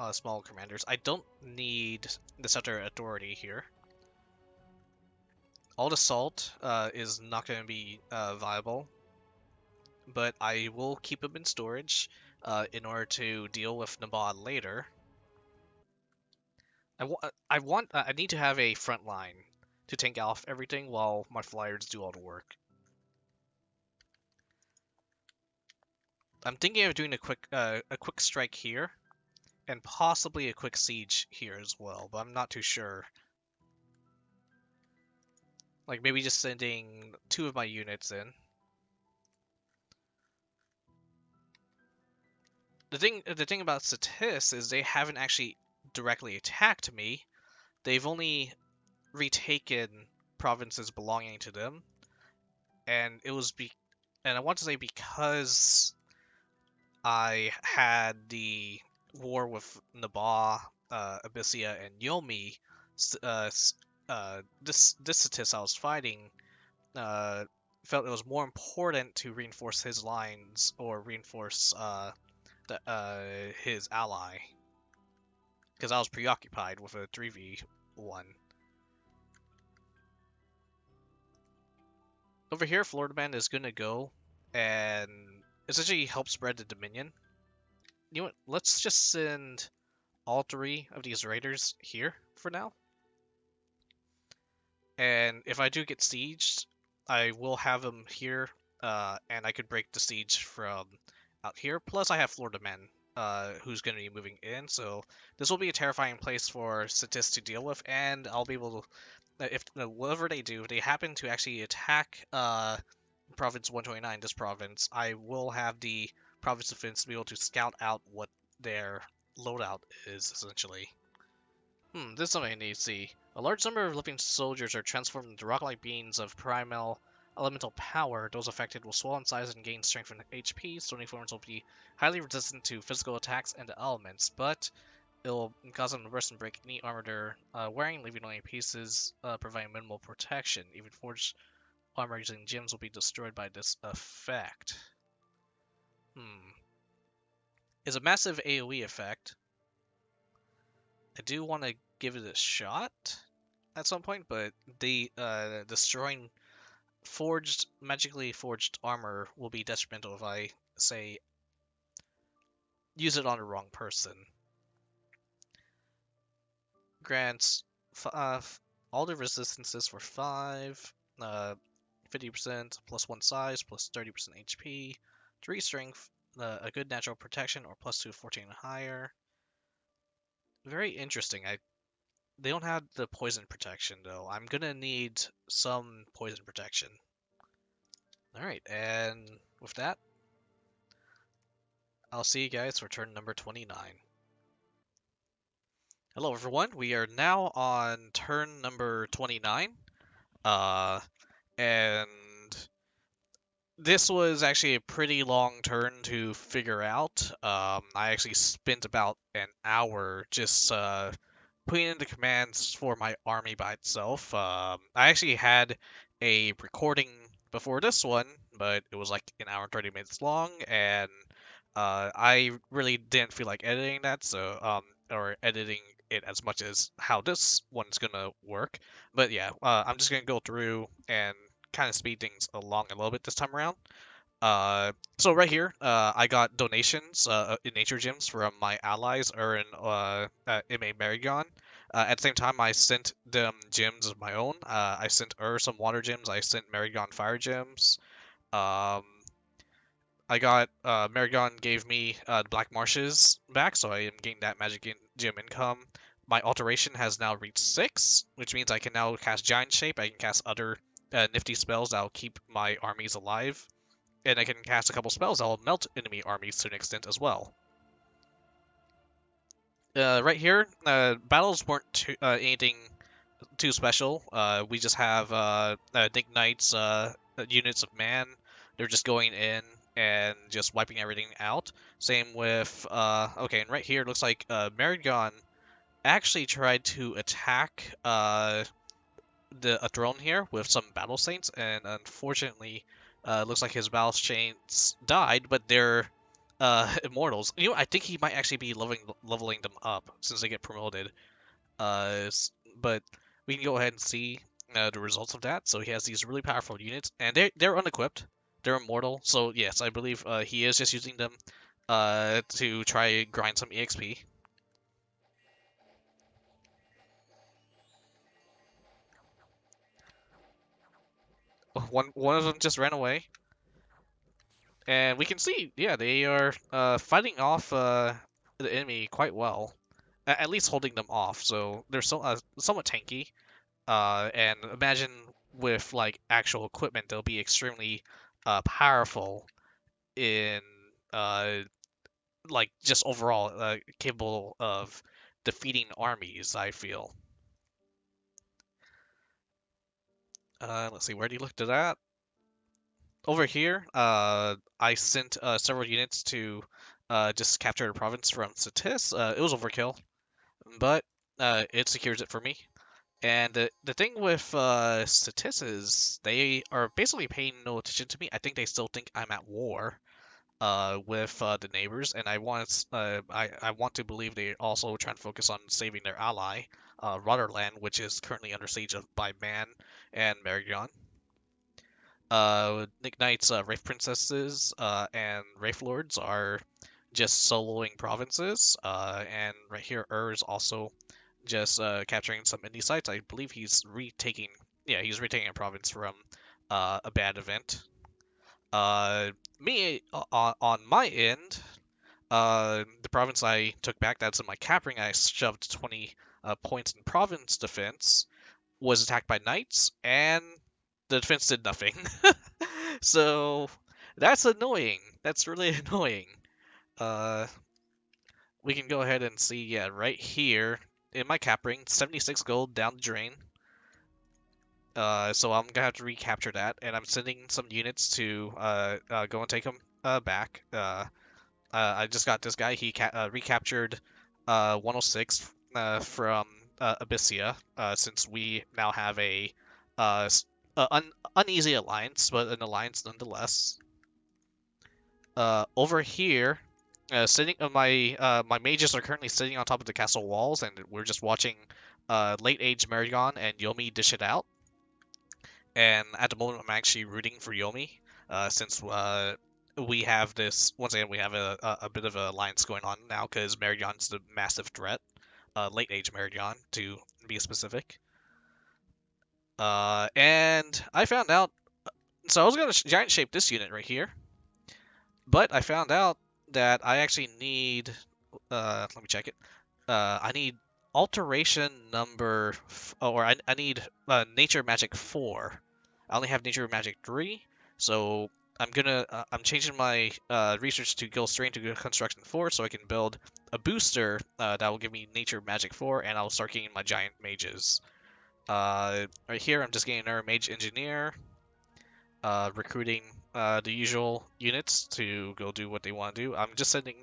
commanders. I don't need the Scepter Authority here. All the salt is not going to be viable, but I will keep them in storage in order to deal with Nabad later. I need to have a front line to tank off everything while my flyers do all the work. I'm thinking of doing a quick strike here, and possibly a quick siege here as well, but I'm not too sure. Like maybe just sending 2 of my units in. The thing about Ctis is they haven't actually directly attacked me. They've only retaken provinces belonging to them, and and I want to say because I had the war with Nabaa, Abysia, and Yomi. This Ctis I was fighting felt it was more important to reinforce his lines or reinforce his ally, because I was preoccupied with a 3v1. Over here, FloridaMen is gonna go and essentially help spread the Dominion. You know what? Let's just send all 3 of these raiders here for now. And if I do get sieged, I will have them here, and I could break the siege from out here. Plus, I have FloridaMen, who's going to be moving in, so this will be a terrifying place for Ctis to deal with, and I'll be able to, if whatever they do, if they happen to actually attack Province 129, this province, I will have the Province Defense to be able to scout out what their loadout is, essentially. This is something I need to see. A large number of living soldiers are transformed into rock-like beings of primal elemental power. Those affected will swell in size and gain strength and HP. Stony forms will be highly resistant to physical attacks and the elements, but it will cause them to burst and break any armor they're wearing, leaving only pieces providing minimal protection. Even forged armor using gems will be destroyed by this effect. It's a massive AoE effect. I do want to give it a shot at some point, but the destroying magically forged armor will be detrimental if I, say, use it on the wrong person. Grants all the resistances for 5, 50% plus 1 size, plus 30% HP, 3 strength, a good natural protection, or plus 2 14 and higher. Very interesting. They don't have the poison protection, though. I'm gonna need some poison protection. Alright, and with that, I'll see you guys for turn number 29. Hello everyone, we are now on turn number 29. And this was actually a pretty long turn to figure out. I actually spent about an hour just putting in the commands for my army by itself. I actually had a recording before this one, but it was like an hour and 30 minutes long, and I really didn't feel like editing that, so or editing it as much as how this one's gonna work. But yeah, I'm just gonna go through and kind of speed things along a little bit this time around. So right here, I got donations in nature gems from my allies Ur and Marignon. At the same time, I sent them gems of my own. I sent Ur some water gems. I sent Marignon fire gems. Um, I got Marignon gave me the Black Marshes back, so I am getting that gem income. My alteration has now reached 6, which means I can now cast Giant Shape. I can cast other nifty spells that'll keep my armies alive. And I can cast a couple spells that'll melt enemy armies to an extent as well. Right here, battles weren't anything too special. We just have Nick Knight's units of man. They're just going in and just wiping everything out. Same with, okay, and right here it looks like Marignon actually tried to attack a throne here with some battle saints, and unfortunately, looks like his battle saints died, but they're immortals. You know, I think he might actually be leveling them up since they get promoted. But we can go ahead and see the results of that. So he has these really powerful units, and they're unequipped. They're immortal. So yes, I believe he is just using them to try and grind some EXP. One of them just ran away. And we can see, yeah, they are fighting off the enemy quite well. At least holding them off, so they're somewhat tanky. And imagine with like actual equipment, they'll be extremely powerful in like just overall capable of defeating armies, I feel. Let's see, where do you look to that? Over here, I sent several units to just capture a province from Ctis. It was overkill, but it secures it for me. And the thing with Ctis is they are basically paying no attention to me. I think they still think I'm at war with the neighbors, and I want to believe they also trying to focus on saving their ally, Rotterland, which is currently under siege by Man and Marignon. Nick Knight's Wraith Princesses and Wraith Lords are just soloing provinces, and right here Ur is also just capturing some indie sites. I believe he's retaking, yeah, he's retaking a province from a bad event. Me on my end, the province I took back that's in my cap ring, I shoved 20 points in province defense, was attacked by knights, and the defense did nothing. So that's annoying. That's really annoying. Uh, we can go ahead and see, yeah, right here in my cap ring, 76 gold down the drain. So I'm gonna have to recapture that, and I'm sending some units to go and take them back. I just got this guy. He recaptured 106 from Abysia, since we now have a uneasy alliance, but an alliance nonetheless. Over here, sitting my mages are currently sitting on top of the castle walls, and we're just watching late age Marignon and Yomi dish it out. And at the moment, I'm actually rooting for Yomi, since we have this once again. We have a bit of an alliance going on now because Marignon's the massive threat, late age Marignon to be specific. And I found out, so I was gonna giant shape this unit right here, but I found out that I actually need. Let me check it. I need alteration number, or I need nature magic 4. I only have nature magic 3, so I'm changing my research to go straight into construction 4, so I can build a booster that will give me nature magic 4, and I'll start getting my giant mages. Right here, I'm just getting another mage engineer, recruiting the usual units to go do what they want to do. I'm just sending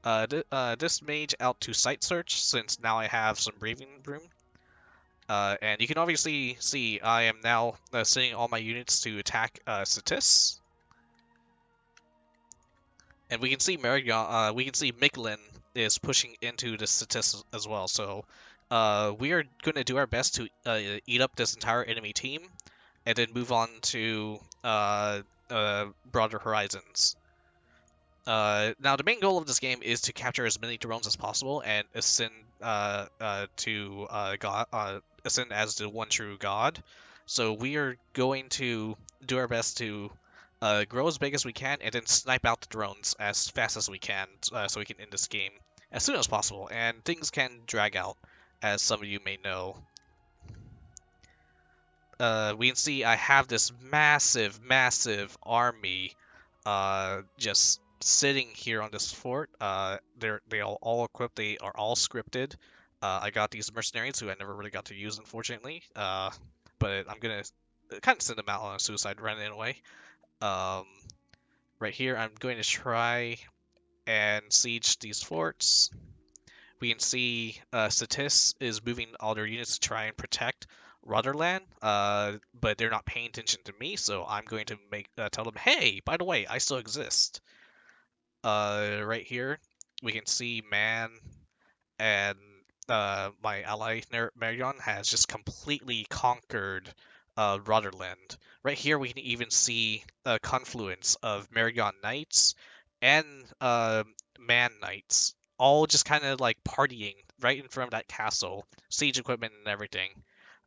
this mage out to site search since now I have some breathing room. And you can obviously see I am now sending all my units to attack Ctis. And we can see we can see Miglin is pushing into the Ctis as well. So we are going to do our best to eat up this entire enemy team, and then move on to broader horizons. Now, the main goal of this game is to capture as many drones as possible and ascend to God, ascend as the one true God. So we are going to do our best to grow as big as we can and then snipe out the drones as fast as we can, so we can end this game as soon as possible. And things can drag out, as some of you may know. We can see I have this massive army just sitting here on this fort. They all equipped. They are all scripted. I got these mercenaries who I never really got to use, unfortunately. But I'm gonna kind of send them out on a suicide run in a way. Right here, I'm going to try and siege these forts. We can see Ctis is moving all their units to try and protect Rotterland, but they're not paying attention to me, so I'm going to tell them, hey, by the way, I still exist. Right here, we can see Man and my ally Marignon has just completely conquered Rotterland. Right here, we can even see a confluence of Marignon Knights and Man Knights, all just kind of like partying right in front of that castle, siege equipment and everything.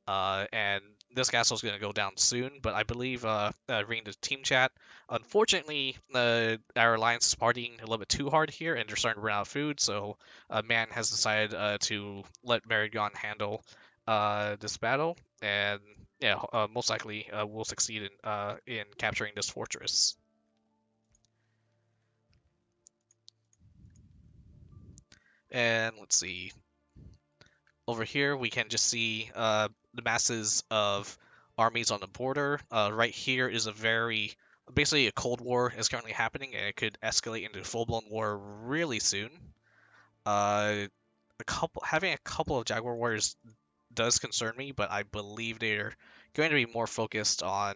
And this castle is going to go down soon, but I believe, reading the team chat, unfortunately, our alliance is partying a little bit too hard here, and they're starting to run out of food, so Man has decided to let Marignon handle this battle, and yeah, most likely will succeed in capturing this fortress. And let's see. Over here, we can just see the masses of armies on the border. Right here is basically a Cold War is currently happening, and it could escalate into full-blown war really soon. Having a couple of Jaguar warriors does concern me, but I believe they're going to be more focused on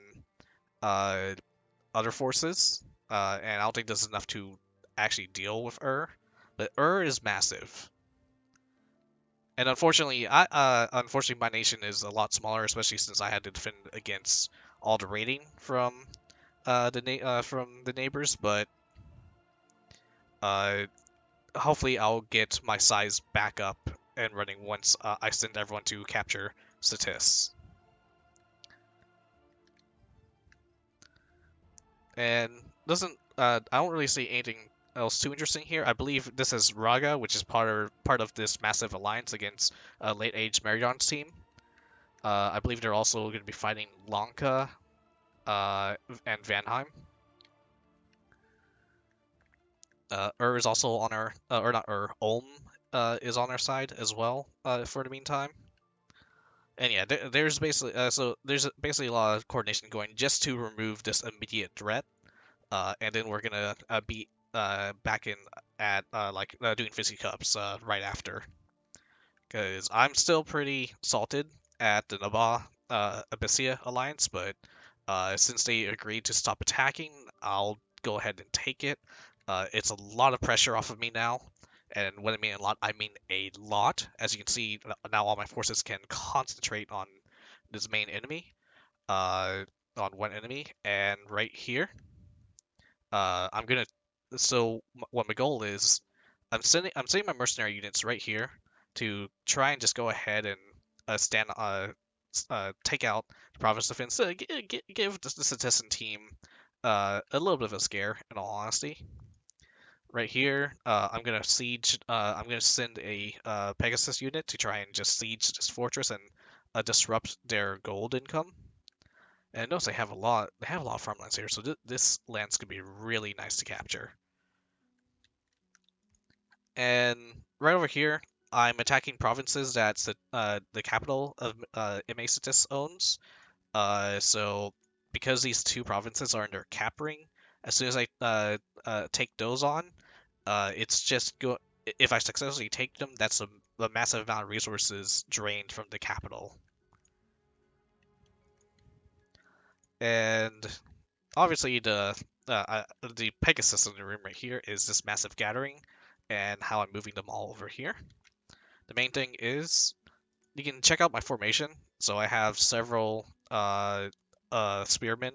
other forces, and I don't think this is enough to actually deal with Ur. But Ur is massive. And unfortunately, unfortunately, my nation is a lot smaller, especially since I had to defend against all the raiding from from the neighbors, but hopefully I'll get my size back up and running once I send everyone to capture Ctis. And I don't really see anything else too interesting here. I believe this is Raga, which is part of this massive alliance against late age Marignon's team. I believe they're also going to be fighting Lanka and Vanheim. Ur is also on our, or not Ur, Ulm is on our side as well for the meantime. And yeah, there's basically there's basically a lot of coordination going just to remove this immediate threat, and then we're gonna be back in at doing Fizzy Cups right after, because I'm still pretty salted at the Naba Abysia alliance, but since they agreed to stop attacking, I'll go ahead and take it. It's a lot of pressure off of me now, and when I mean a lot, I mean a lot. As you can see, now all my forces can concentrate on this main enemy, on one enemy, and right here, I'm gonna. So what my goal is, I'm sending my mercenary units right here to try and just go ahead and take out the province defense. Give the Ctisian team a little bit of a scare, in all honesty. Right here, I'm gonna siege. I'm gonna send a Pegasus unit to try and just siege this fortress and disrupt their gold income. And notice they have a lot. They have a lot of farmlands here, so this land's gonna be really nice to capture. And right over here, I'm attacking provinces that's the capital of Ctis owns. So because these two provinces are under cap ring, as soon as I take those on, it's just go. If I successfully take them, that's a massive amount of resources drained from the capital. And obviously the Pegasus in the room right here is this massive gathering, and how I'm moving them all over here. The main thing is you can check out my formation. So I have several spearmen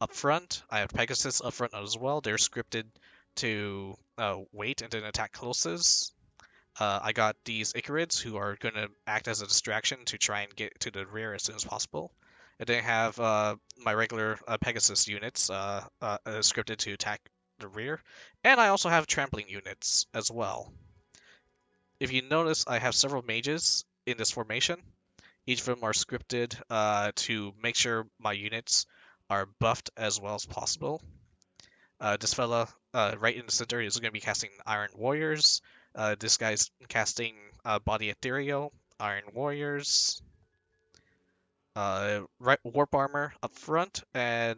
up front. I have Pegasus up front as well. They're scripted to wait and then attack closest. I got these Icarids who are going to act as a distraction to try and get to the rear as soon as possible. And then I have my regular Pegasus units scripted to attack the rear. And I also have trampling units as well. If you notice, I have several mages in this formation. Each of them are scripted to make sure my units are buffed as well as possible. This fella right in the center is going to be casting Iron Warriors. This guy's casting Body Ethereal, Iron Warriors, Warp Armor up front, and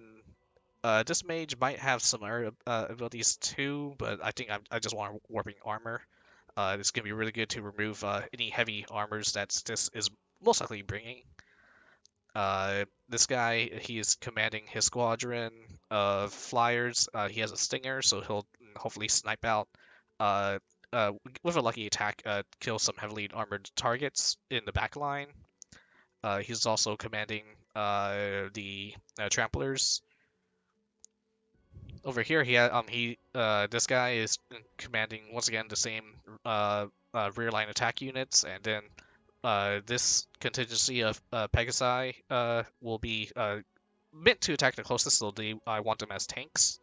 this mage might have some abilities too, but I think I just want Warping Armor. This is going to be really good to remove any heavy armors that this is most likely bringing. This guy, he is commanding his squadron of flyers. He has a stinger, so he'll hopefully snipe out, with a lucky attack, kill some heavily armored targets in the back line. He's also commanding the tramplers. Over here, this guy is commanding once again the same rear line attack units, and then this contingency of Pegasi will be meant to attack the closest, so I want them as tanks.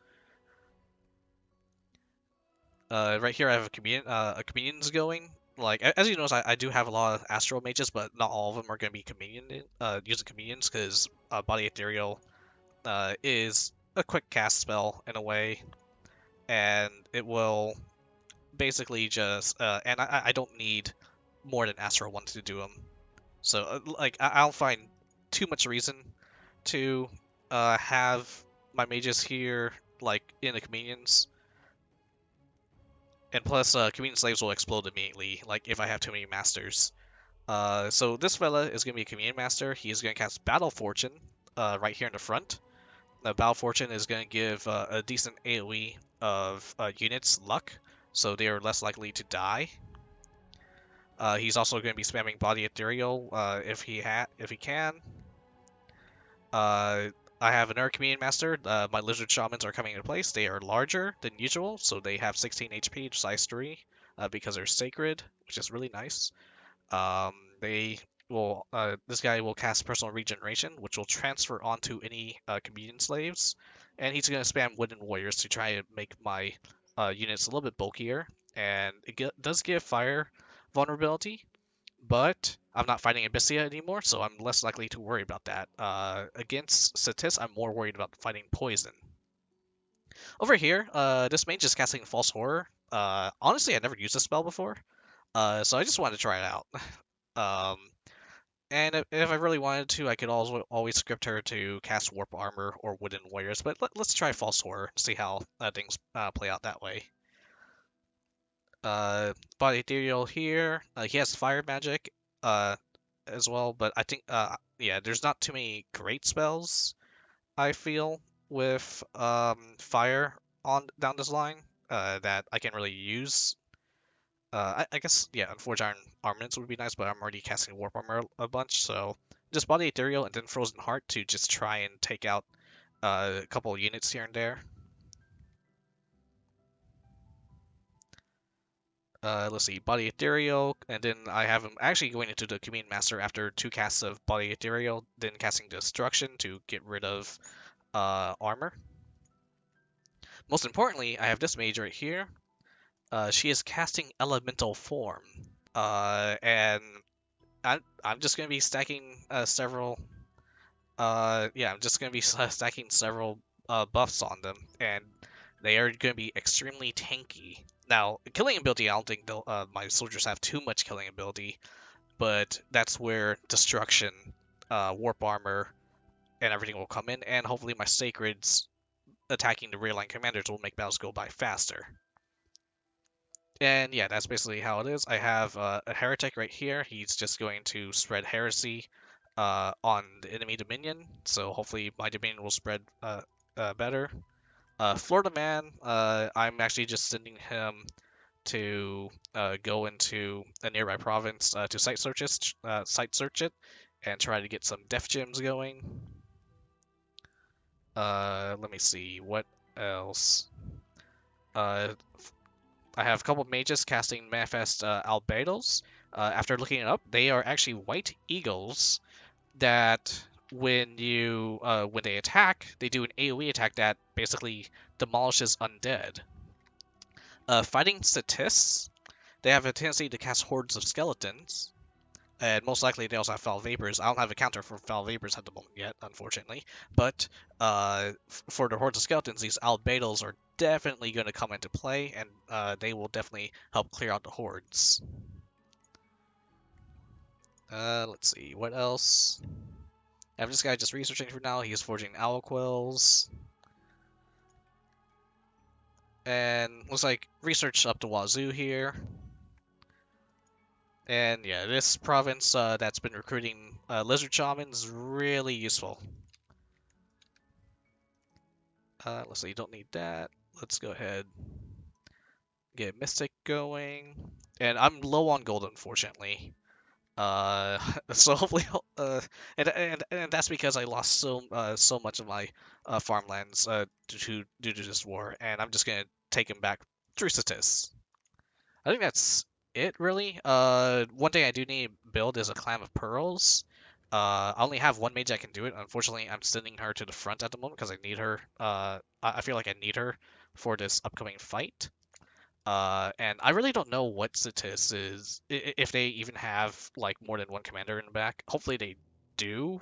Right here, I have a communions going. Like as you notice, I do have a lot of astral mages, but not all of them are going to be using communions because Body Ethereal is a quick cast spell in a way, and it will basically just and I don't need more than Astral 1 to do them. So like I don't find too much reason to have my mages here like in the communions. And plus, communion slaves will explode immediately, like if I have too many masters. So this fella is going to be a communion master. He's going to cast Battle Fortune right here in the front. The Battle Fortune is going to give a decent AoE of units luck, so they are less likely to die. He's also going to be spamming Body Ethereal if he can. I have an Ur Communion Master. My Lizard Shamans are coming into place. They are larger than usual, so they have 16 HP, size 3, because they're sacred, which is really nice. They will. This guy will cast Personal Regeneration, which will transfer onto any Communion slaves, and he's going to spam Wooden Warriors to try and make my units a little bit bulkier. And it does give fire vulnerability, but I'm not fighting Abysia anymore, so I'm less likely to worry about that. Against Ctis, I'm more worried about fighting poison. Over here, this mage is casting False Horror. Honestly, I never used this spell before, so I just wanted to try it out. Um, and if I really wanted to, I could also always script her to cast Warp Armor or Wooden Warriors, but let's try False Horror and see how things play out that way. Body Ethereal here. He has Fire Magic as well, but I think, yeah, there's not too many great spells, I feel, with Fire on down this line that I can really use. I guess, yeah, Unforged Iron Armaments would be nice, but I'm already casting Warp Armor a bunch, so just Body Ethereal and then Frozen Heart to just try and take out a couple of units here and there. Let's see, Body Ethereal, and then I have him actually going into the Communion Master after 2 casts of Body Ethereal, then casting Destruction to get rid of armor. Most importantly, I have this mage right here. She is casting Elemental Form, and I'm just gonna be stacking several. Yeah, I'm just gonna be stacking several buffs on them, and they are gonna be extremely tanky. Now, killing ability, I don't think my soldiers have too much killing ability, but that's where destruction, warp armor, and everything will come in, and hopefully my sacreds attacking the rear line commanders will make battles go by faster. And yeah, that's basically how it is. I have a heretic right here. He's just going to spread heresy on the enemy dominion, so hopefully my dominion will spread better. FloridaMen, I'm actually just sending him to go into a nearby province to site search it, and try to get some def gems going. Let me see what else. I have a couple of mages casting Manifest Albedos. After looking it up, they are actually white eagles that when they attack, they do an AoE attack that basically demolishes undead. Fighting Ctis, they have a tendency to cast hordes of skeletons, and most likely they also have foul vapors. I don't have a counter for foul vapors at the moment yet, unfortunately. But for the hordes of skeletons, these albedos are definitely going to come into play, and they will definitely help clear out the hordes. Let's see, what else? I have this guy just researching for now. He's forging owl quills. And looks like research up to wazoo here. And yeah, this province that's been recruiting lizard shamans is really useful. Let's see, you don't need that. Let's go ahead, get Mystic going. And I'm low on gold, unfortunately. So hopefully, and that's because I lost so much of my farmlands due to this war, and I'm just gonna take him back through Ctis. I think that's it, really. One thing I do need to build is a Clam of Pearls. I only have one mage that can do it. Unfortunately, I'm sending her to the front at the moment because I need her. I feel like I need her for this upcoming fight. And I really don't know what Ctis is, if they even have like more than one commander in the back. Hopefully they do.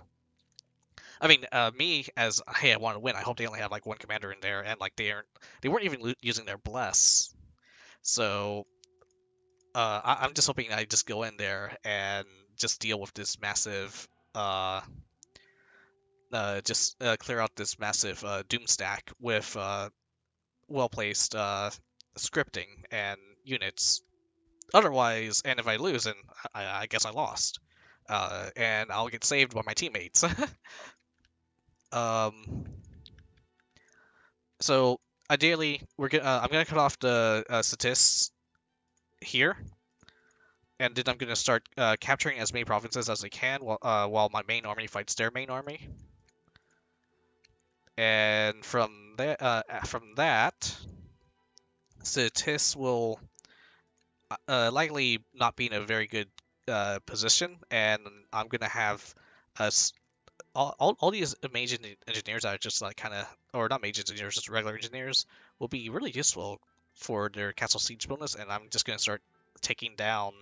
I mean, me as hey, I want to win. I hope they only have like one commander in there, and like they weren't even using their bless. So I'm just hoping I just go in there and just deal with this massive, just clear out this massive doom stack with well-placed scripting and units. Otherwise, and if I lose, then I guess I lost, and I'll get saved by my teammates. So ideally, I'm gonna cut off the statists here, and then I'm gonna start capturing as many provinces as I can while my main army fights their main army. And from that, Ctis will likely not be in a very good position, and I'm gonna have us all these mage engineers that are just like kind of, or not mage engineers, just regular engineers, will be really useful for their castle siege bonus, and I'm just gonna start taking down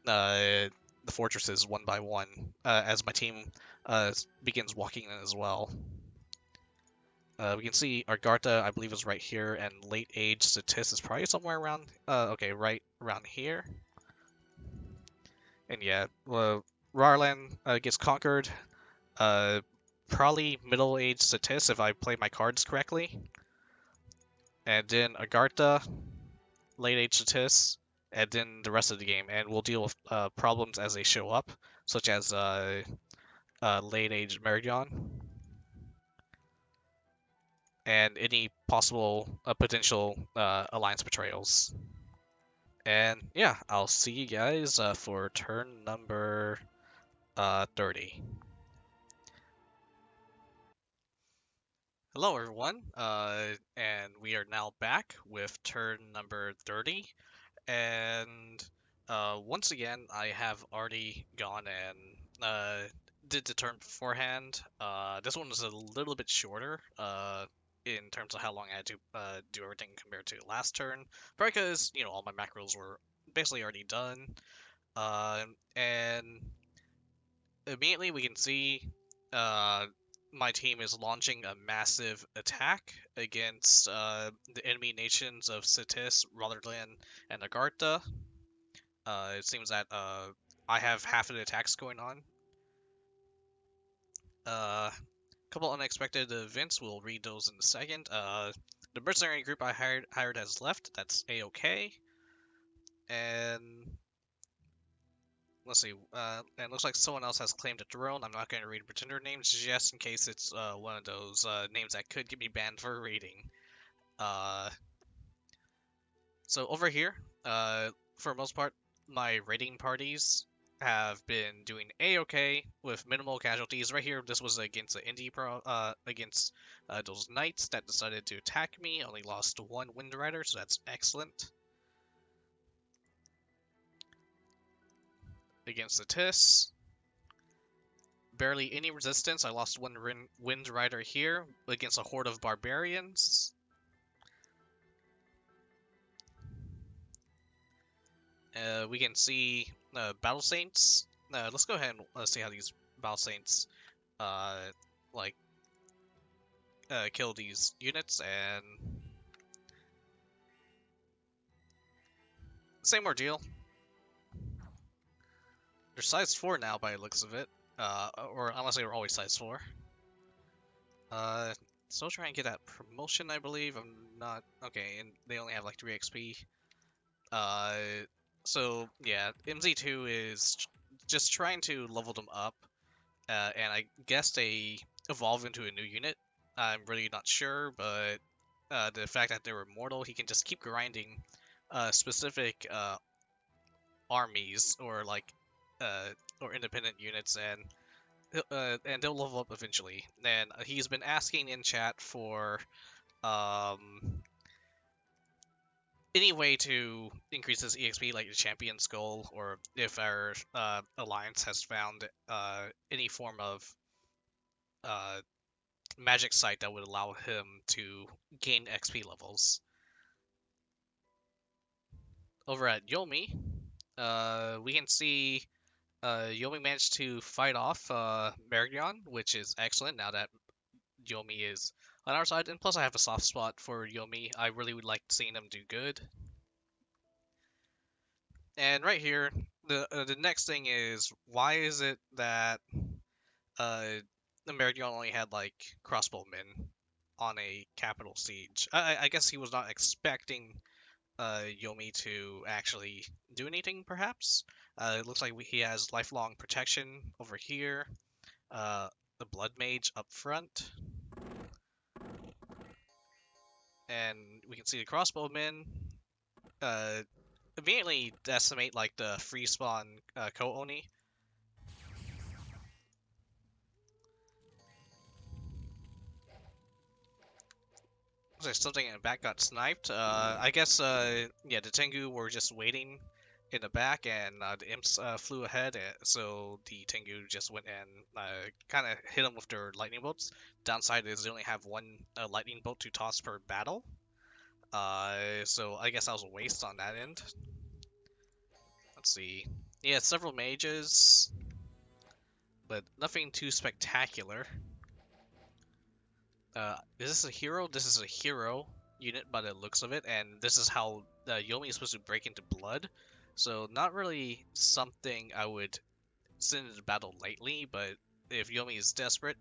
the fortresses one by one as my team begins walking in as well. We can see Argartha, I believe, is right here, and late age Ctis is probably somewhere around, okay, right around here. And yeah, Rotterland gets conquered. Probably middle-aged Ctis if I play my cards correctly. And then Agartha, late-aged Ctis, and then the rest of the game. And we'll deal with problems as they show up, such as late-aged Marignon, and any possible potential alliance betrayals. And yeah, I'll see you guys for turn number 30. Hello everyone, and we are now back with turn number 30, and once again I have already gone and did the turn beforehand. This one was a little bit shorter in terms of how long I had to do everything compared to last turn, probably because, you know, all my macros were basically already done, and immediately we can see uh, my team is launching a massive attack against the enemy nations of Ctis, Rotterland, and Agartha. It seems that I have half of the attacks going on. A couple unexpected events, we'll read those in a second. The mercenary group I hired has left, that's A-okay. And let's see, and it looks like someone else has claimed a throne. I'm not going to read pretender names just in case it's one of those names that could get me banned for reading. So over here, for the most part, my raiding parties have been doing a-okay with minimal casualties. Right here, this was against the indie against those knights that decided to attack me. Only lost one Wind Rider, so that's excellent. Against the Tis, barely any resistance. I lost one Wind Rider here against a horde of barbarians. We can see Battle Saints. Let's go ahead and see how these Battle Saints like kill these units, and same ordeal. They're size 4 now by the looks of it, or unless they were always size 4. Still trying to get that promotion, I believe. I'm not okay, and they only have like 3 XP. So yeah, MZ2 is just trying to level them up, and I guess they evolve into a new unit. I'm really not sure, but the fact that they were mortal, he can just keep grinding specific armies or like or independent units, and they'll level up eventually. And he's been asking in chat for any way to increase his EXP, like the champion skull, or if our alliance has found any form of uh, magic site that would allow him to gain XP levels. Over at Yomi, we can see Yomi managed to fight off Marignon, which is excellent now that Yomi is on our side. And plus, I have a soft spot for Yomi. I really would like seeing him do good. And right here, the next thing is, why is it that the Marignon only had like crossbowmen on a capital siege? I guess he was not expecting Yomi to actually do anything, perhaps. It looks like he has lifelong protection over here. The Blood Mage up front. And we can see the crossbowmen immediately decimate like the free spawn Ko-Oni. like something in the back got sniped. I guess, yeah, the Tengu were just waiting in the back, and the imps flew ahead, so the Tengu just went and kind of hit them with their lightning bolts. Downside is they only have one lightning bolt to toss per battle, so I guess that was a waste on that end. Let's see. Yeah, several mages, but nothing too spectacular. Is this a hero? This is a hero unit by the looks of it, and this is how Yomi is supposed to break into blood. So not really something I would send into battle lightly, but if Yomi is desperate,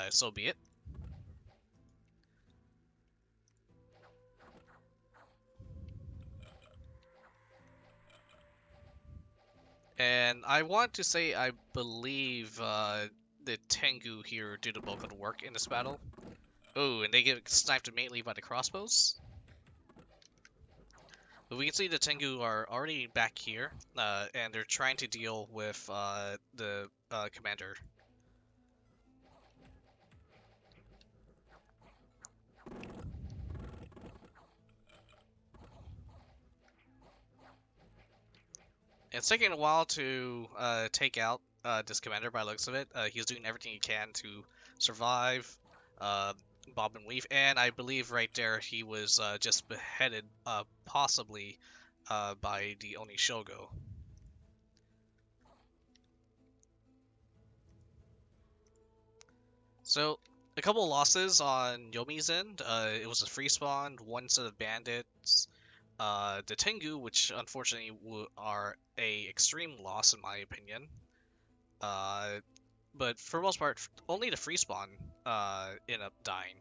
so be it. And I want to say I believe the Tengu here do the bulk of the work in this battle. Oh, and they get sniped immediately by the crossbows. But we can see the Tengu are already back here, and they're trying to deal with the commander. It's taking a while to take out this commander by the looks of it. He's doing everything he can to survive, bob and weave, and I believe right there he was just beheaded, possibly by the Onishogo. So, a couple of losses on Yomi's end. It was a free spawn, one set of bandits, the Tengu, which unfortunately are a extreme loss in my opinion. But for the most part, only the free spawn end up dying,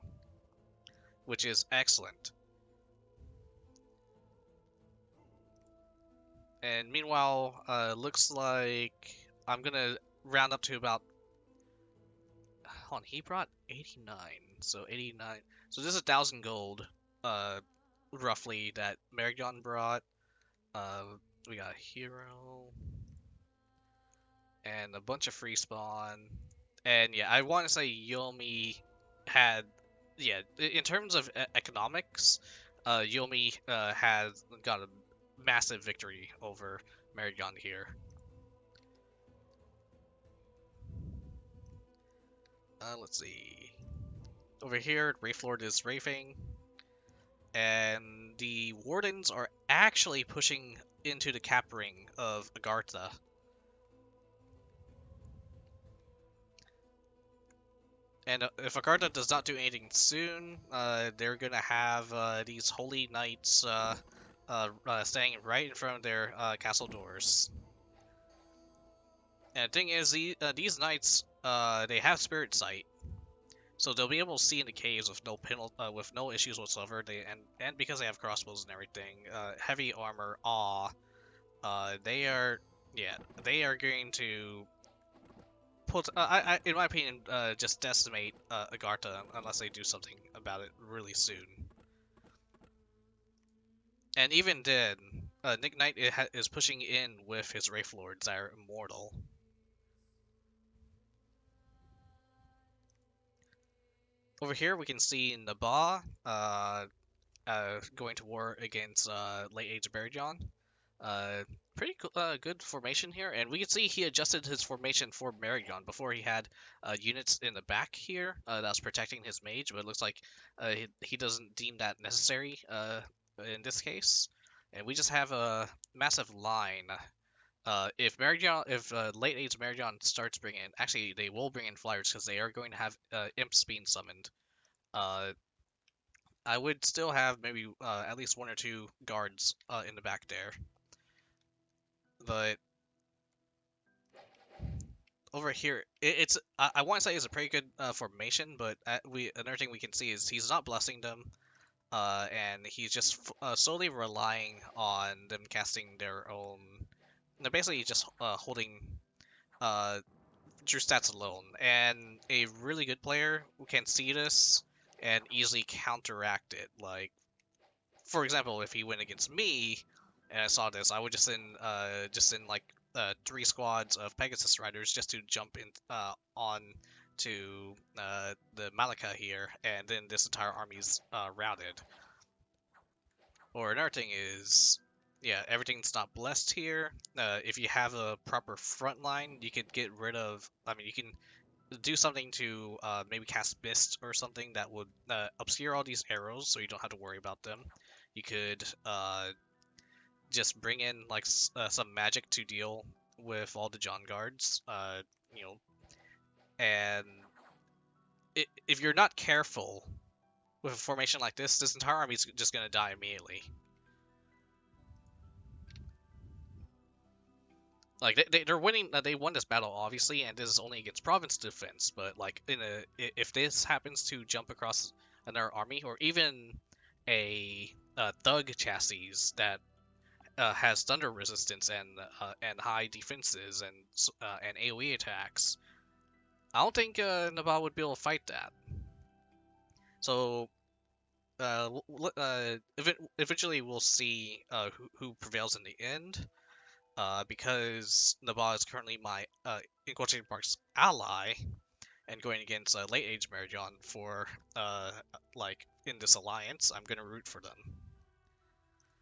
which is excellent. And meanwhile, looks like I'm gonna round up to about. Hold on, he brought 89, so 89. So this is 1,000 gold, roughly that Marignon brought. Uh, we got a hero and a bunch of free spawn. And yeah, I want to say Yomi had, yeah, in terms of economics, Yomi has got a massive victory over Marignon here. Let's see. Over here, Wraithlord is rafing, and the Wardens are actually pushing into the cap ring of Agartha. And if Agartha does not do anything soon, they're gonna have these holy knights standing right in front of their castle doors. And the thing is, these knights, they have spirit sight, so they'll be able to see in the caves with with no issues whatsoever. And because they have crossbows and everything, heavy armor, they are, yeah, they are going to put, in my opinion, just decimate Agartha unless they do something about it really soon. And even then, Nick Knight is pushing in with his Wraithlords that are immortal. Over here, we can see Naba going to war against late age Marignon. Pretty good formation here, and we can see he adjusted his formation for Marignon before he had units in the back here that was protecting his mage, but it looks like he doesn't deem that necessary in this case. And we just have a massive line. If late age Marignon starts bringing, actually they will bring in flyers because they are going to have imps being summoned. Uh, I would still have maybe at least one or two guards in the back there. But over here, it's I want to say it's a pretty good formation, but another thing we can see is he's not blessing them, and he's just solely relying on them casting their own. They're basically just holding Drew stats alone, and a really good player who can see this and easily counteract it. Like, for example, if he went against me and I saw this, I would just send like 3 squads of Pegasus riders just to jump in on to the Malika here, and then this entire army's routed. Or another thing is, yeah, everything's not blessed here. If you have a proper front line, you could get rid of. I mean, you can do something to maybe cast mist or something that would obscure all these arrows, so you don't have to worry about them. You could just bring in like some magic to deal with all the John guards, you know, and if you're not careful with a formation like this entire army's just gonna die immediately. Like they're winning, they won this battle obviously, and this is only against province defense. But like if this happens to jump across another army, or even a thug chassis that has thunder resistance and high defenses and AOE attacks, I don't think Nabal would be able to fight that. So eventually we'll see who prevails in the end. Because Nabal is currently my in quotation marks ally, and going against late age Marignon for like in this alliance, I'm gonna root for them.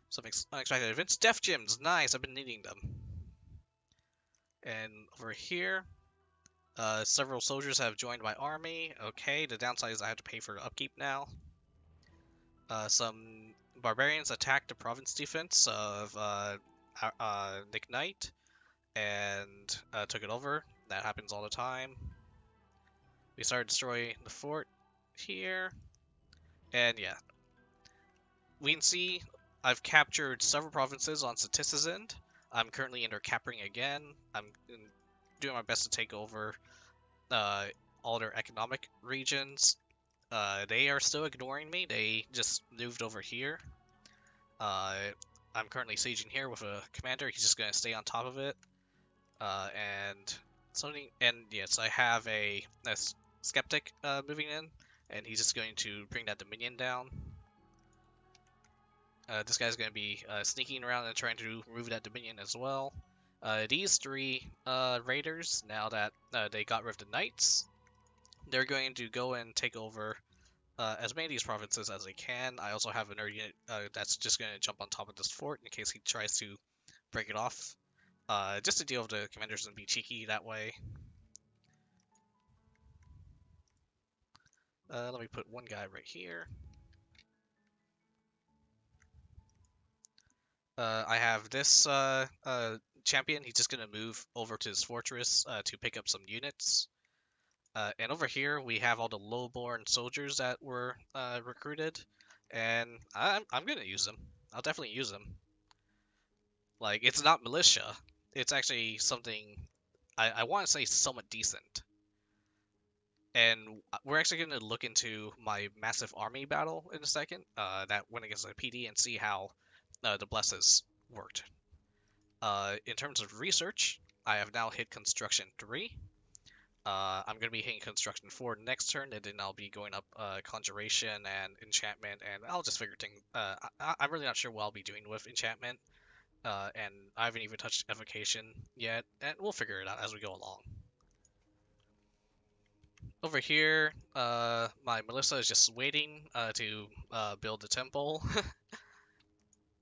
Some unexpected events. Death gems, nice. I've been needing them. And over here, several soldiers have joined my army. Okay, the downside is I have to pay for upkeep now. Some barbarians attacked the province defense of Nick Knight and took it over. That happens all the time. We started destroying the fort here, and yeah, we can see I've captured several provinces on Ctis's end. I'm currently under capping again. I'm doing my best to take over all their economic regions. They are still ignoring me. They just moved over here. I'm currently sieging here with a commander. He's just gonna stay on top of it. And something, and yes, I have a skeptic moving in, and he's just going to bring that Dominion down. This guy's going to be sneaking around and trying to remove that Dominion as well. These three raiders, now that they got rid of the Knights, they're going to go and take over as many of these provinces as they can. I also have another unit that's just going to jump on top of this fort in case he tries to break it off. Just to deal with the commanders and be cheeky that way. Let me put one guy right here. I have this champion. He's just going to move over to his fortress to pick up some units. And over here, we have all the lowborn soldiers that were recruited. And I'm going to use them. I'll definitely use them. Like, it's not militia. It's actually something, I want to say, somewhat decent. And we're actually going to look into my massive army battle in a second. That went against the PD, and see how the blesses worked. In terms of research, I have now hit construction 3. I'm going to be hitting construction 4 next turn, and then I'll be going up conjuration and enchantment, and I'll just figure things. I'm really not sure what I'll be doing with enchantment, and I haven't even touched evocation yet, and we'll figure it out as we go along. Over here, my Melissa is just waiting to build the temple.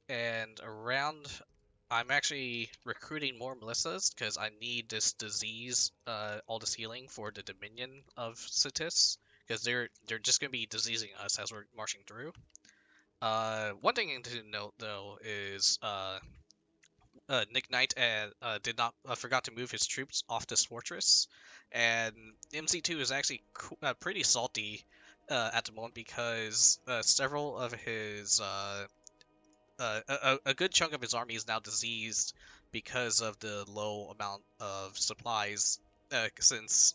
And around, I'm actually recruiting more Melissas because I need this disease, all this healing for the Dominion of Ctis, because they're just going to be diseasing us as we're marching through. One thing to note though is Nick Knight forgot to move his troops off this fortress, and MC2 is actually pretty salty at the moment because several of his a good chunk of his army is now diseased because of the low amount of supplies. Since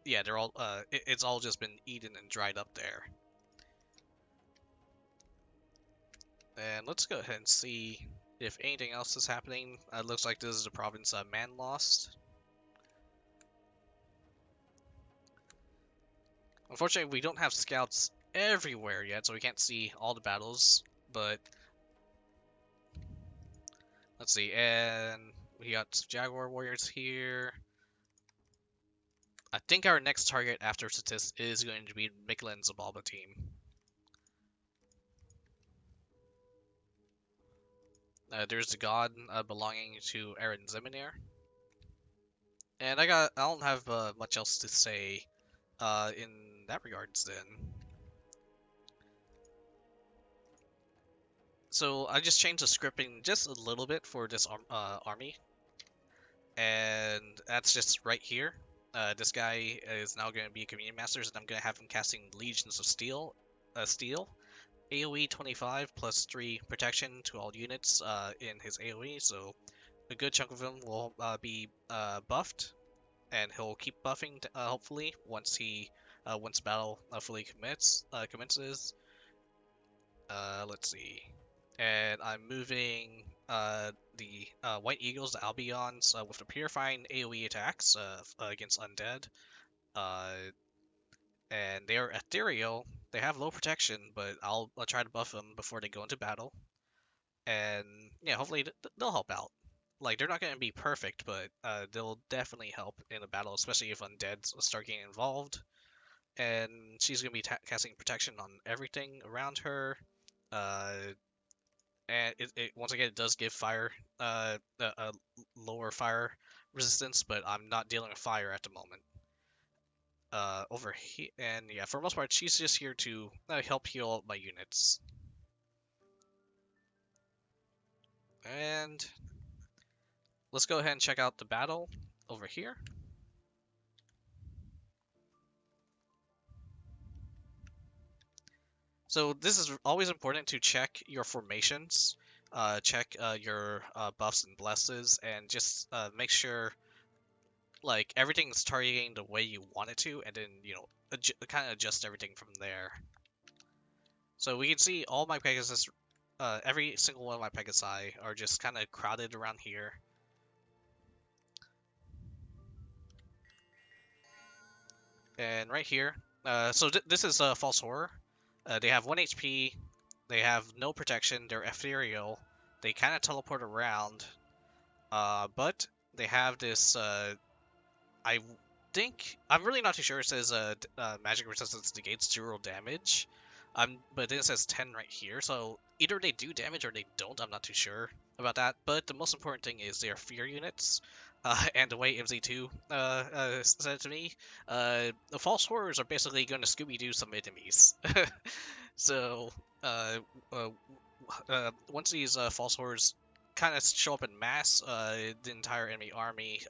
yeah, they're all it's all just been eaten and dried up there. And let's go ahead and see if anything else is happening. It looks like this is the province Man lost. Unfortunately, we don't have scouts everywhere yet, so we can't see all the battles, but let's see. And we got Jaguar warriors here. I think our next target after Ctis is going to be Mikolin's Zabalba team. There's the god belonging to Aaron Zeminir. And I don't have much else to say in that regards then. So I just changed the scripting just a little bit for this army, and that's just right here. This guy is now going to be a Communion Masters, and I'm going to have him casting Legions of Steel, AoE 25 plus 3 protection to all units in his AoE, so a good chunk of him will be buffed, and he'll keep buffing hopefully once battle fully commences. Let's see. And I'm moving the White Eagles, the Albions, with the Purifying AoE attacks against Undead. And they are ethereal. They have low protection, but I'll try to buff them before they go into battle. And yeah, hopefully they'll help out. Like, they're not going to be perfect, but they'll definitely help in a battle, especially if Undeads start getting involved. And she's going to be casting protection on everything around her. And once again, it does give fire, a lower fire resistance, but I'm not dealing with fire at the moment. Over here, and yeah, for the most part, she's just here to help heal my units. And let's go ahead and check out the battle over here. So this is always important to check your formations, check your buffs and blesses, and just make sure like everything's targeting the way you want it to, and then kind of adjust everything from there. So we can see all my Pegasus, every single one of my Pegasi are just kind of crowded around here. And right here, so this is False Horror. They have 1 HP, they have no protection, they're ethereal, they kind of teleport around, but they have this, I think, I'm really not too sure, it says magic resistance negates 0 damage, but then it says 10 right here, so either they do damage or they don't, I'm not too sure about that, but the most important thing is they are fear units, and the way MZ2 said to me, the false horrors are basically going to Scooby-Doo some enemies. So, once these false horrors kind of show up in mass, the entire enemy army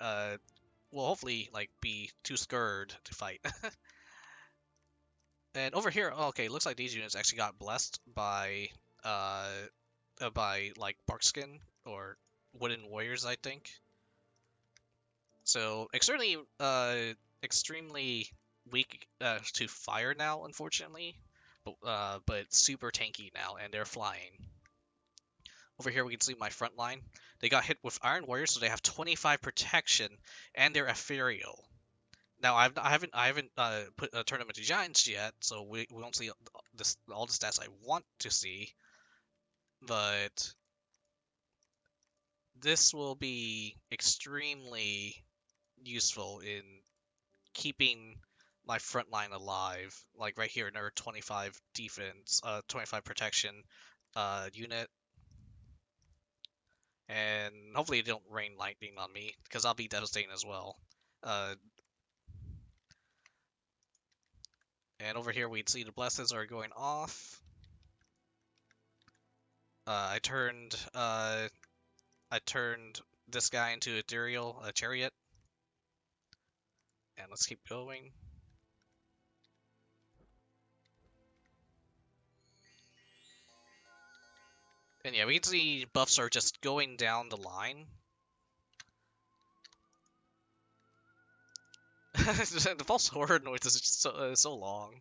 will hopefully like be too scared to fight. And over here, okay, looks like these units actually got blessed by like Barkskin or Wooden Warriors, I think. So extremely weak to fire now, unfortunately, but super tanky now, and they're flying. Over here, we can see my front line. They got hit with Iron Warriors, so they have 25 protection, and they're ethereal. Now I haven't put a tournament to giants yet, so we won't see all the stats I want to see, but this will be extremely useful in keeping my front line alive. Like right here, another 25 defense, 25 protection unit, and hopefully they don't rain lightning on me because I'll be devastating as well. And over here we'd see the blesses are going off. I turned this guy into ethereal chariot, and let's keep going. And yeah, we can see buffs are just going down the line. The false horror noise is just so long.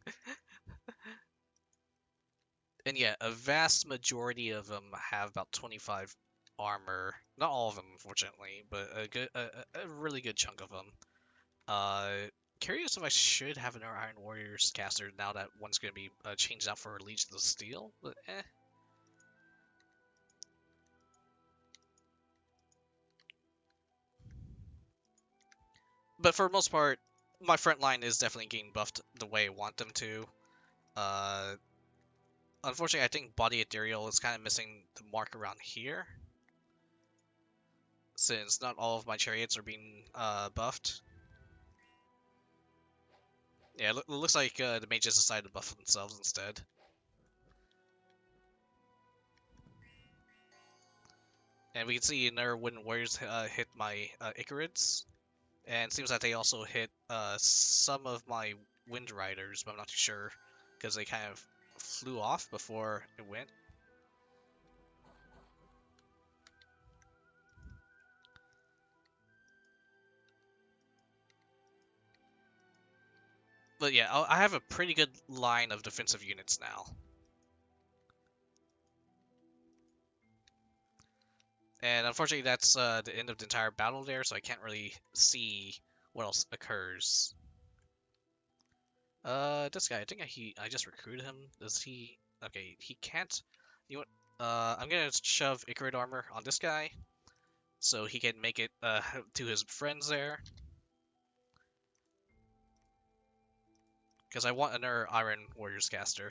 And yeah, a vast majority of them have about 25 armor. Not all of them, unfortunately, but a really good chunk of them. Curious if I should have an Iron Warriors caster now that one's going to be changed out for Legion of Steel, but eh. But for the most part, my front line is definitely getting buffed the way I want them to. Uh, Unfortunately, I think Body Ethereal is kind of missing the mark around here, since not all of my chariots are being buffed. Yeah, it looks like the mages decided to buff themselves instead. And we can see another Wooden Warriors hit my Icarids. And it seems that they also hit some of my Wind Riders, but I'm not too sure, because they kind of flew off before it went. But yeah, I have a pretty good line of defensive units now. And unfortunately, that's the end of the entire battle there, so I can't really see what else occurs. This guy, I think I just recruited him. Does he? Okay, he can't. You know what? I'm gonna shove Icarid armor on this guy, so he can make it to his friends there. Because I want another Iron Warriors caster.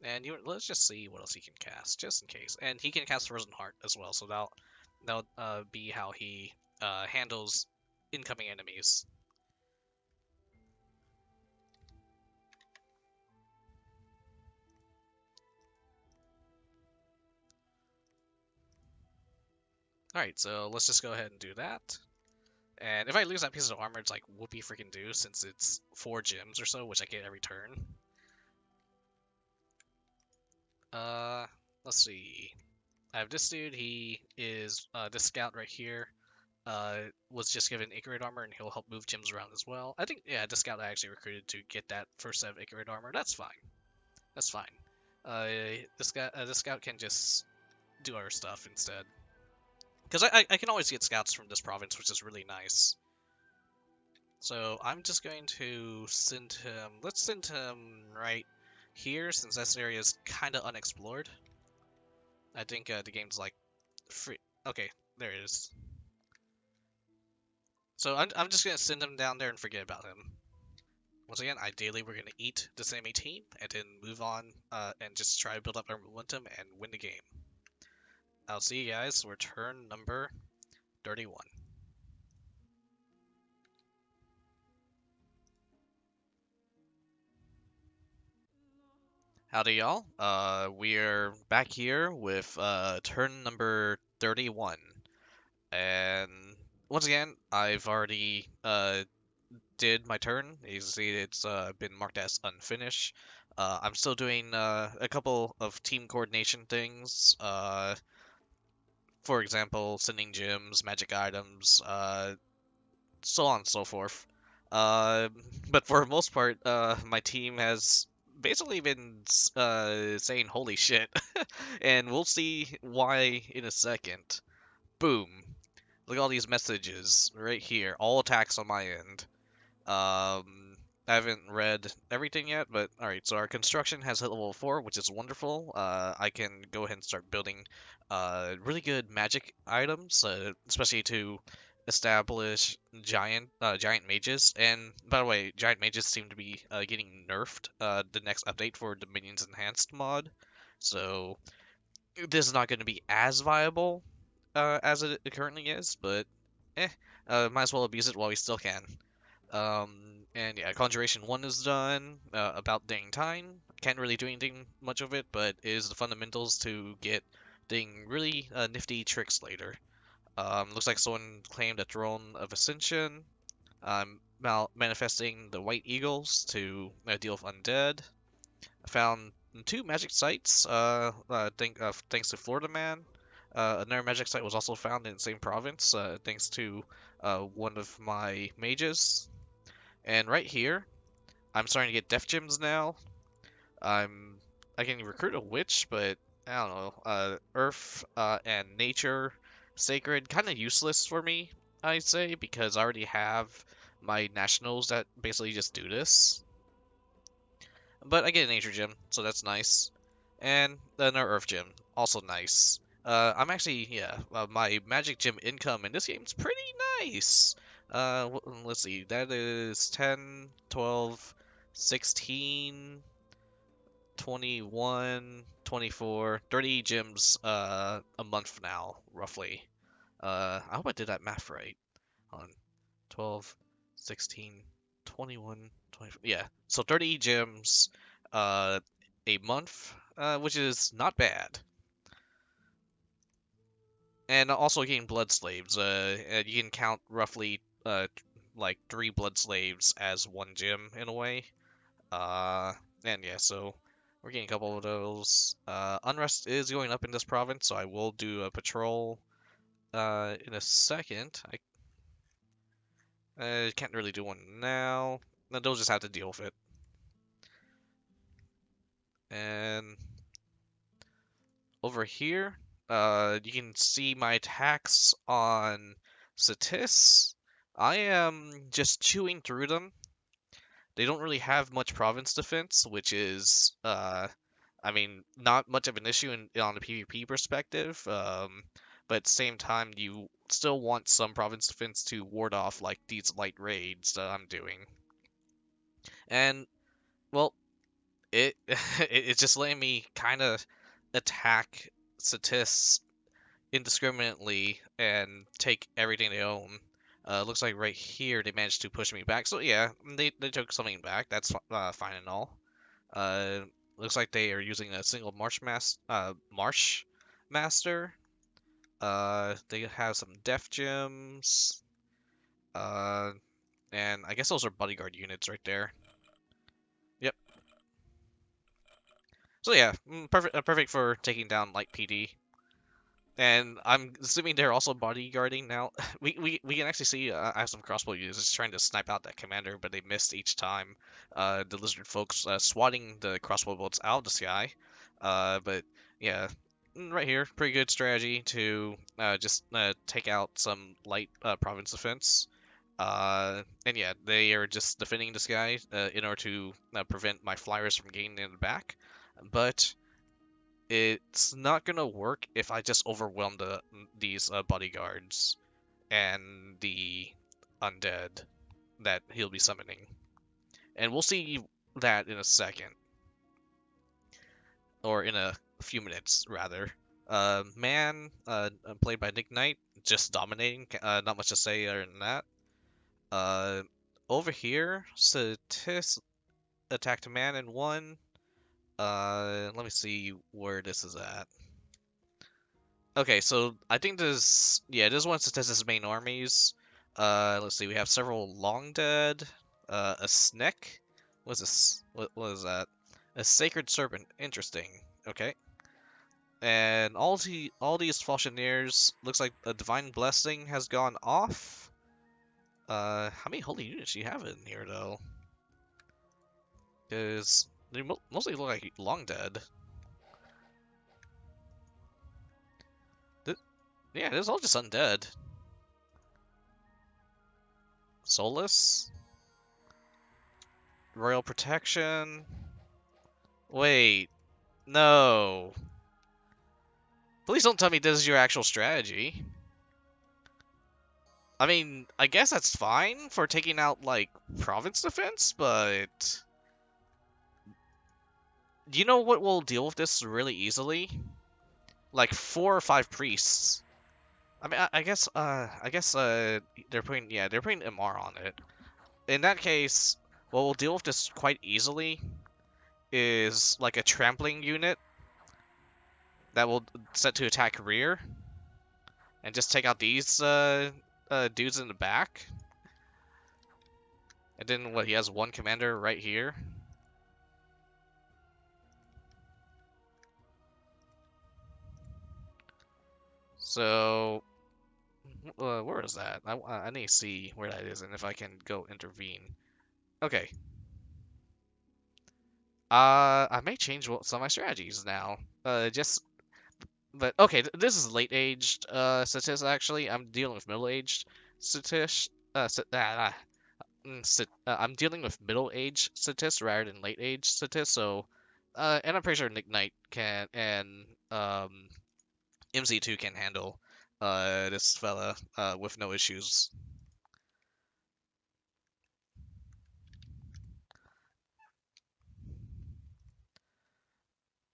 And let's just see what else he can cast, just in case. And he can cast Frozen Heart as well, so that'll be how he handles incoming enemies. Alright, so let's just go ahead and do that. And if I lose that piece of armor, it's like whoopee freaking do, since it's 4 gems or so, which I get every turn. Let's see. I have this dude, he is, this scout right here, was just given Icarid armor, and he'll help move gems around as well. I think, yeah, this scout I actually recruited to get that first set of Icarid armor. That's fine. That's fine. This scout can just do our stuff instead. Because I can always get scouts from this province, which is really nice. So I'm just going to send him... Let's send him right here, since this area is kind of unexplored. I think the game's like... free. Okay, there it is. So I'm just going to send him down there and forget about him. Once again, ideally we're going to eat this enemy team, and then move on and just try to build up our momentum and win the game. I'll see you guys for turn number 31. Howdy, y'all. We're back here with turn number 31. And once again, I've already did my turn. You see it's been marked as unfinished. I'm still doing a couple of team coordination things. For example, sending gems, magic items, so on and so forth. Uh, but for the most part, my team has basically been saying "holy shit," and we'll see why in a second. Boom! Look at all these messages right here. All attacks on my end. I haven't read everything yet, but alright, so our construction has hit level 4, which is wonderful. I can go ahead and start building really good magic items, especially to establish giant mages. And by the way, giant mages seem to be getting nerfed the next update for Dominion's Enhanced mod. So this is not going to be as viable as it currently is, but might as well abuse it while we still can. And yeah, Conjuration 1 is done, about dang time. Can't really do anything much of it, but is the fundamentals to get doing really nifty tricks later. Looks like someone claimed a Throne of Ascension. Manifesting the White Eagles to deal with undead. I found 2 magic sites, thanks to FloridaMen. Another magic site was also found in the same province, thanks to one of my mages. And right here, I'm starting to get death gems now. I can recruit a witch, but I don't know. Earth and nature, sacred, kind of useless for me, I'd say, because I already have my nationals that basically just do this. But I get a nature gem, so that's nice. And another earth gem, also nice. I'm actually, yeah, my magic gem income in this game is pretty nice. Let's see, that is 10, 12, 16, 21, 24, 30 gems, a month now, roughly. I hope I did that math right. On 12, 16, 21, 24, yeah, so 30 gems, a month, which is not bad. And also getting blood slaves. You can count roughly like 3 blood slaves as 1 gem in a way. And yeah, so we're getting a couple of those. Unrest is going up in this province, so I will do a patrol in a second. I can't really do one now. They'll just have to deal with it. And over here, you can see my attacks on Ctis. I am just chewing through them. They don't really have much province defense, which is, I mean, not much of an issue on the PvP perspective. But at the same time, you still want some province defense to ward off like these light raids that I'm doing. And well, it's just letting me kind of attack Ctis indiscriminately and take everything they own. Looks like right here they managed to push me back. So yeah, they took something back. That's fine and all. Uh, Looks like they are using a single marsh master. They have some death gems. Uh, and I guess those are bodyguard units right there. Yep. So yeah, perfect for taking down light PD. And I'm assuming they're also bodyguarding now. We can actually see I have some crossbow users trying to snipe out that commander, but they missed each time. The lizard folks swatting the crossbow bolts out of the sky. But yeah, right here, pretty good strategy to just take out some light province defense. And yeah, they are just defending this guy in order to prevent my flyers from getting in the back. But it's not gonna work if I just overwhelm these bodyguards and the undead that he'll be summoning. And we'll see that in a second. Or in a few minutes, rather. Man, played by Nick Knight, just dominating, not much to say other than that. Uh, Over here, Ctis attacked a man and won. Let me see where this is at. Okay, so I think this, yeah, this one says his main armies. Let's see, we have several long dead, a snake. What's this? What is that? A sacred serpent. Interesting. Okay. And all these Falchineers, looks like a divine blessing has gone off. How many holy units do you have in here though? Because they mostly look like long dead. Yeah, this is all just undead. Soulless? Royal Protection? Wait, no. Please don't tell me this is your actual strategy. I mean, I guess that's fine for taking out, like, province defense, but... You know what will deal with this really easily? Like, 4 or 5 priests. I mean, I guess, they're putting MR on it. In that case, what will deal with this quite easily is, like, a trampling unit that will set to attack rear and just take out these dudes in the back. And then what? He has one commander right here. So where is that? I need to see where that is and if I can go intervene. Okay. I may change some of my strategies now. But okay, this is late-aged Ctis actually. I'm dealing with middle-aged Ctis. I'm dealing with middle-aged Ctis rather than late-aged Ctis. So, and I'm pretty sure Nick Knight can and MZ2 can handle this fella with no issues.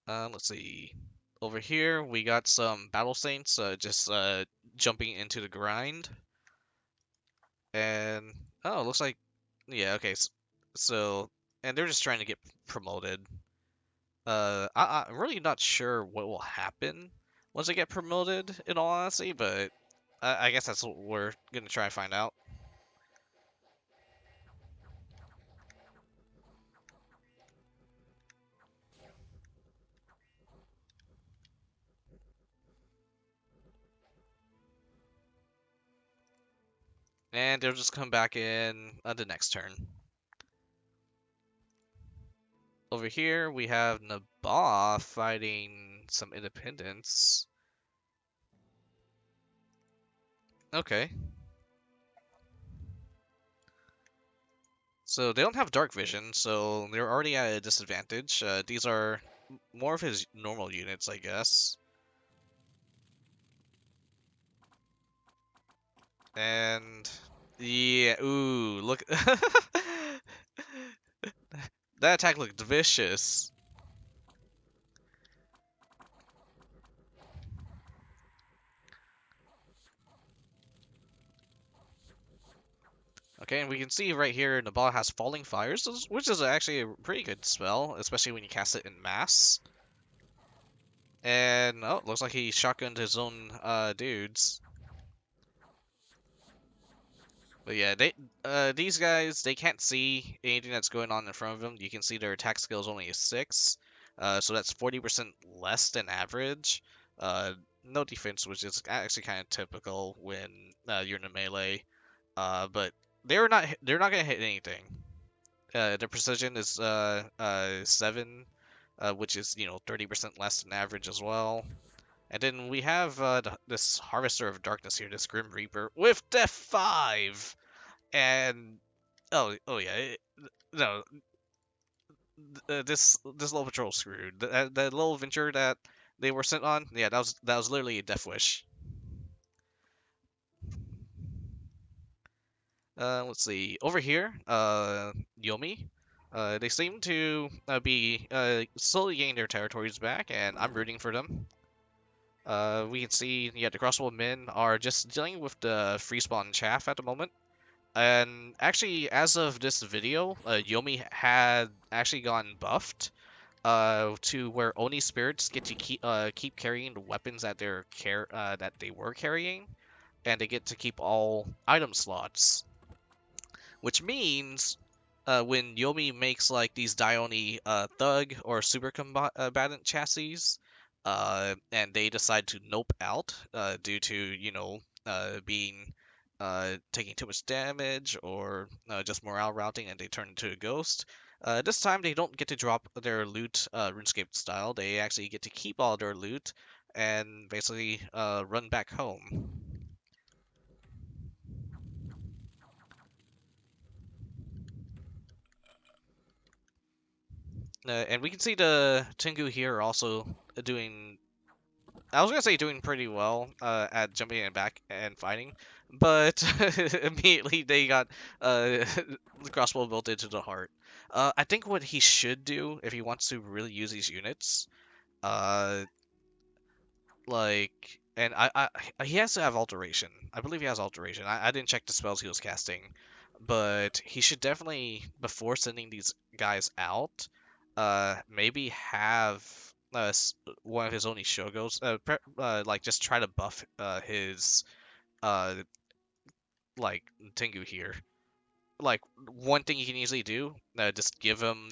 Let's see. Over here, we got some Battle Saints just jumping into the grind. And, oh, looks like, yeah, okay. So, and they're just trying to get promoted. I'm really not sure what will happen once they get promoted, in all honesty, but I guess that's what we're gonna try and find out. And they'll just come back in the next turn. Over here, we have Nabah fighting some independents. Okay. So they don't have dark vision, so they're already at a disadvantage. These are more of his normal units, I guess. And yeah, ooh, look. That attack looked vicious. Okay, and we can see right here Nabal has Falling Fires, which is actually a pretty good spell, especially when you cast it in mass. And, oh, looks like he shotgunned his own dudes. But yeah, these guys, they can't see anything that's going on in front of them. You can see their attack skill is only a 6, so that's 40% less than average. No defense, which is actually kind of typical when you're in a melee. But they're not gonna hit anything. Their precision is 7, which is 30% less than average as well. And then we have this Harvester of Darkness here, this Grim Reaper with Def 5. And oh yeah, no, this little patrol screwed. That little venture that they were sent on, yeah, that was literally a death wish. Let's see. Over here, Yomi, they seem to be slowly gaining their territories back, and I'm rooting for them. We can see, yeah, the crossbow men are just dealing with the free spawn chaff at the moment. And actually, as of this video, Yomi had actually gotten buffed to where Oni spirits get to keep carrying the weapons that that they were carrying, and they get to keep all item slots. Which means when Yomi makes like these Dione thug or super combatant chassis, and they decide to nope out due to being taking too much damage or just morale routing, and they turn into a ghost. This time they don't get to drop their loot RuneScape style. They actually get to keep all their loot and basically run back home. And we can see the Tengu here also doing. I was gonna say doing pretty well at jumping in back and fighting, but immediately they got the crossbow built into the heart. I think what he should do if he wants to really use these units, uh, and he has to have alteration. I believe he has alteration. I didn't check the spells he was casting, but he should definitely, before sending these guys out, maybe have one of his only Shogos, like just try to buff his uh like Tengu here. Like one thing you can easily do, just give him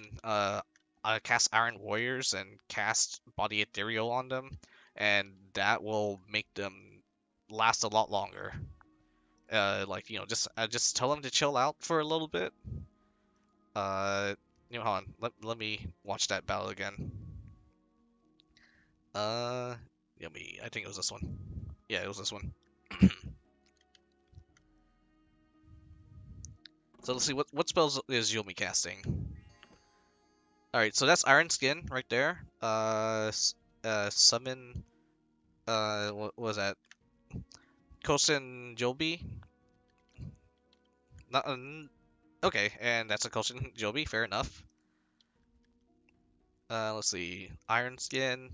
cast Iron Warriors and cast Body Ethereal on them, and that will make them last a lot longer. Like just tell them to chill out for a little bit. Uh, hold on, let me watch that battle again. Uh, Yummy. I think it was this one. Yeah, it was this one. So let's see what spells is Yomi casting. All right, so that's Iron Skin right there. Summon. what was that? Kosen Jobi? Not, okay, and that's a Kosen Jobi, fair enough. Let's see. Iron Skin.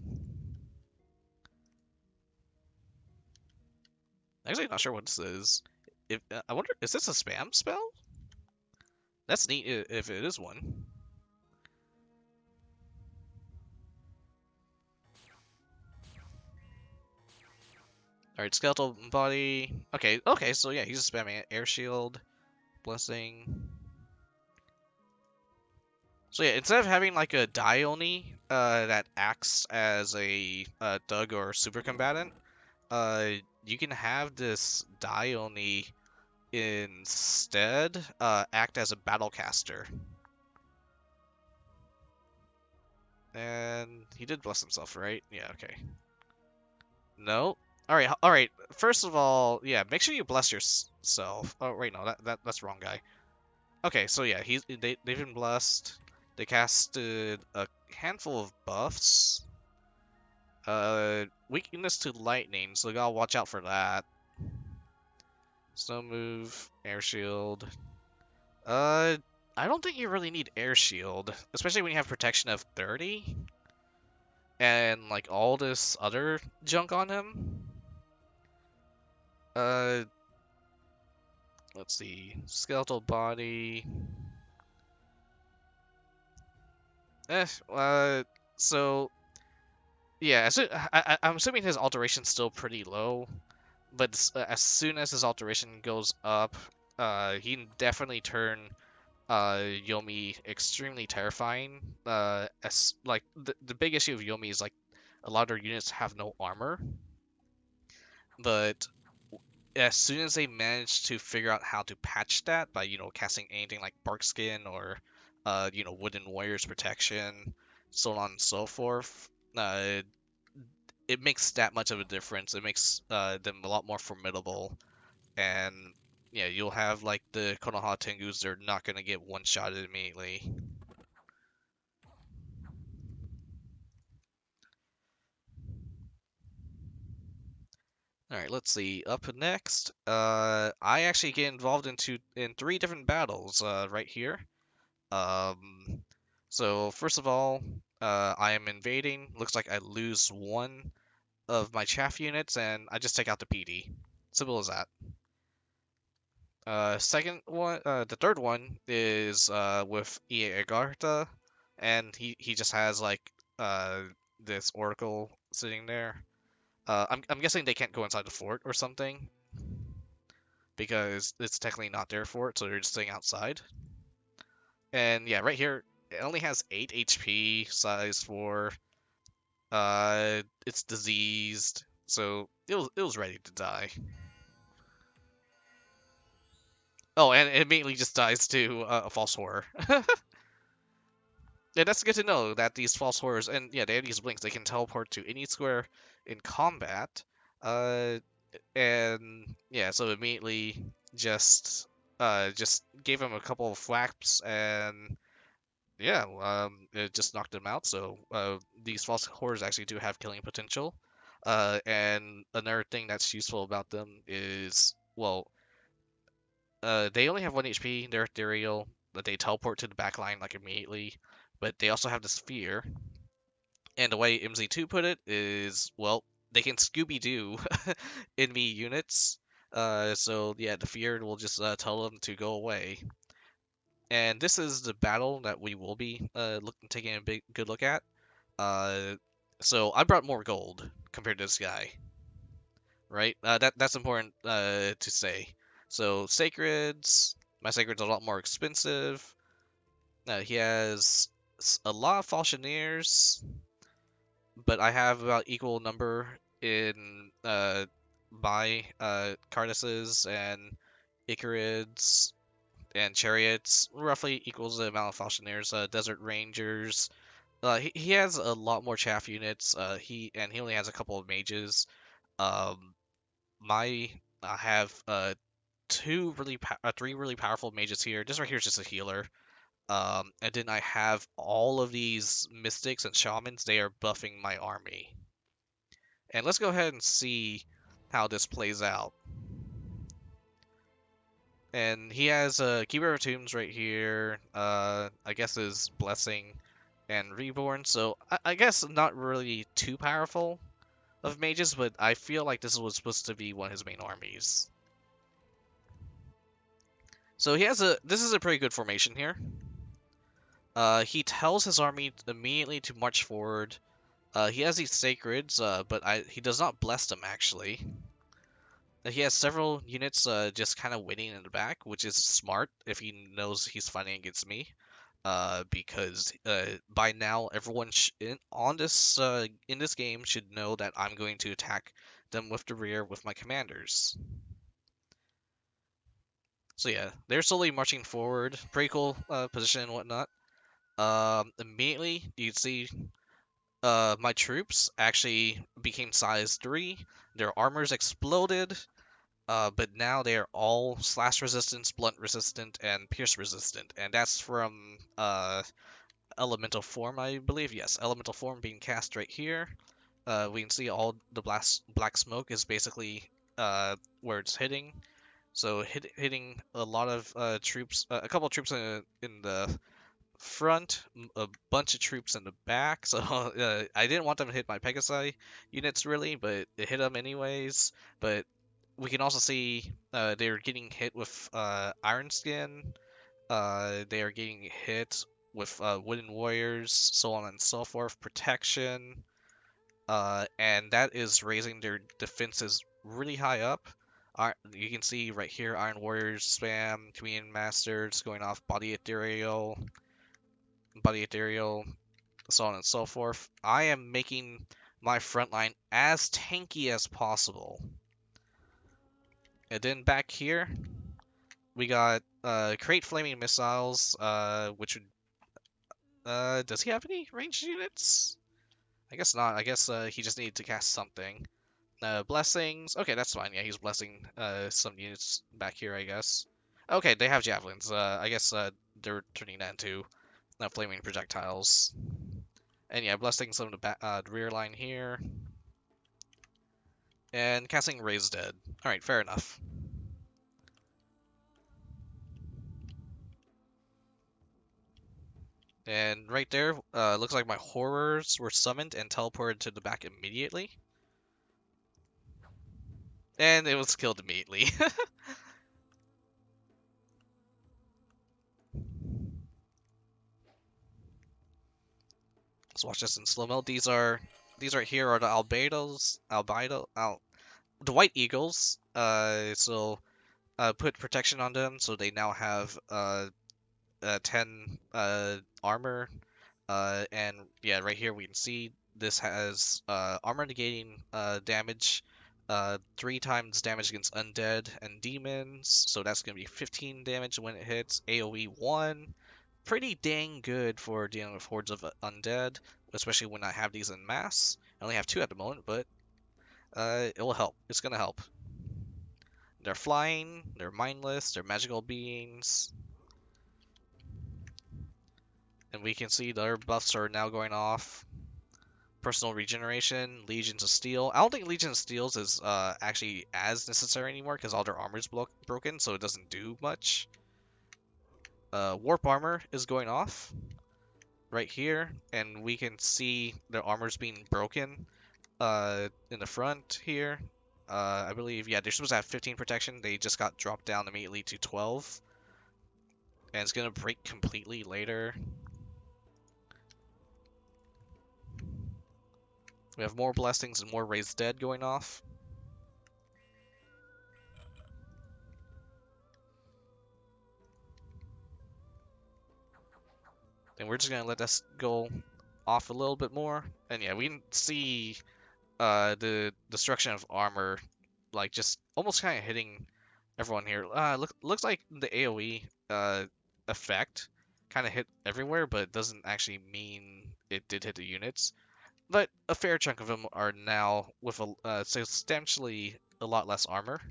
Actually, not sure what this is. If I wonder, is this a spam spell? That's neat if it is one. Alright, skeletal body. Okay, so yeah, he's just spamming it. Air shield, blessing. So yeah, instead of having like a Dione that acts as a Doug or super combatant, you can have this Dione instead act as a battlecaster. And he did bless himself, right? Yeah, okay. No. All right. First of all, yeah, make sure you bless yourself. Oh, wait, no, that's the wrong guy. Okay, so yeah, they've been blessed. They casted a handful of buffs. Weakness to lightning, so you gotta watch out for that. Snow move, air shield. I don't think you really need air shield, especially when you have protection of 30 and like all this other junk on him. Uh, let's see, skeletal body. Eh, so yeah, I'm assuming his alteration's still pretty low, but as soon as his alteration goes up, he can definitely turn Yomi extremely terrifying. As like the big issue of Yomi is like a lot of their units have no armor, but as soon as they manage to figure out how to patch that by casting anything like bark skin or wooden warriors protection, so on and so forth, it makes that much of a difference. It makes them a lot more formidable, and yeah, you'll have like the Konoha Tengus. They're not gonna get one shotted immediately. All right, let's see. Up next, I actually get involved in three different battles right here. Um, so first of all, I am invading. Looks like I lose one of my chaff units, and I just take out the PD. Simple as that. Second one, the third one is with Agartha, and he just has like uh this oracle sitting there. I'm guessing they can't go inside the fort or something because it's technically not their fort, so they're just sitting outside. And yeah, right here it only has 8 HP, size 4. It's diseased, so it was ready to die. Oh, and it immediately just dies to a false horror. Yeah, that's good to know that these false horrors, and yeah, they have these blinks. They can teleport to any square in combat. Uh, and yeah, so immediately just gave him a couple of whacks, and yeah, it just knocked him out. So these false horrors actually do have killing potential. And another thing that's useful about them is, well, they only have 1 HP. They're ethereal, but they teleport to the back line like immediately. But they also have the sphere. And the way MZ2 put it is, well, they can Scooby Doo enemy units. So yeah, the fear will just tell them to go away. And this is the battle that we will be taking a good look at. Uh, so I brought more gold compared to this guy, right? That's important to say. So sacreds, my sacred's a lot more expensive. He has a lot of falchineers, but I have about equal number in my Cardises and Icarids and Chariots, roughly equals the amount of Falchineers. Desert Rangers. He has a lot more chaff units. He only has a couple of mages. Um, I have three really powerful mages here. This right here is just a healer. And then I have all of these mystics and shamans. They are buffing my army. And let's go ahead and see how this plays out. And he has Keeper of Tombs right here. I guess his Blessing and Reborn. So I guess not really too powerful of mages, but I feel like this was supposed to be one of his main armies. So he has this is a pretty good formation here. He tells his army immediately to march forward. He has these sacreds, but he does not bless them actually. He has several units just kind of waiting in the back, which is smart if he knows he's fighting against me. Because by now everyone in this game should know that I'm going to attack them with the rear with my commanders. So yeah, they're slowly marching forward. Pretty cool position and whatnot. Immediately you see my troops actually became size 3. Their armors exploded. But now they are all slash resistant, blunt resistant, and pierce resistant, and that's from elemental form, I believe. Yes, elemental form being cast right here. We can see all the black smoke is basically where it's hitting. So hitting a lot of troops, a couple of troops in the front, a bunch of troops in the back. So I didn't want them to hit my Pegasi units really, but it hit them anyways. But we can also see they're getting hit with Iron Skin. They are getting hit with Wooden Warriors, so on and so forth, protection. And that is raising their defenses really high up. You can see right here, Iron Warriors spam, Communion Masters going off, Body Ethereal, so on and so forth. I am making my front line as tanky as possible. And then back here, we got Crate Flaming Missiles, which would... does he have any ranged units? I guess not. I guess he just needed to cast something. Blessings. Okay, that's fine. Yeah, he's blessing some units back here, I guess. Okay, they have javelins. I guess they're turning that into flaming projectiles. And yeah, blessing some of the rear line here. And casting Raise Dead. Alright, fair enough. And right there, looks like my horrors were summoned and teleported to the back immediately. And it was killed immediately. Let's watch this in slow-mo. These right here are the the White Eagles. So put protection on them, so they now have 10 armor. And yeah, right here we can see this has armor negating damage, 3 times damage against undead and demons, so that's gonna be 15 damage when it hits. AoE 1, pretty dang good for dealing with hordes of undead, especially when I have these in mass. I only have 2 at the moment, but it will help. It's gonna help. They're flying, they're mindless, they're magical beings. And we can see the other buffs are now going off. Personal regeneration, Legions of Steel. I don't think Legions of Steel is actually as necessary anymore because all their armor is broken, so it doesn't do much. Warp armor is going off right here, and we can see their armor's being broken in the front here. I believe, yeah, they're supposed to have 15 protection. They just got dropped down immediately to 12. And it's going to break completely later. We have more blessings and more raised dead going off. And we're just going to let this go off a little bit more. And yeah, we can see the destruction of armor, like just almost kind of hitting everyone here. Looks like the AoE effect kind of hit everywhere, but it doesn't actually mean it did hit the units. But a fair chunk of them are now with substantially a lot less armor.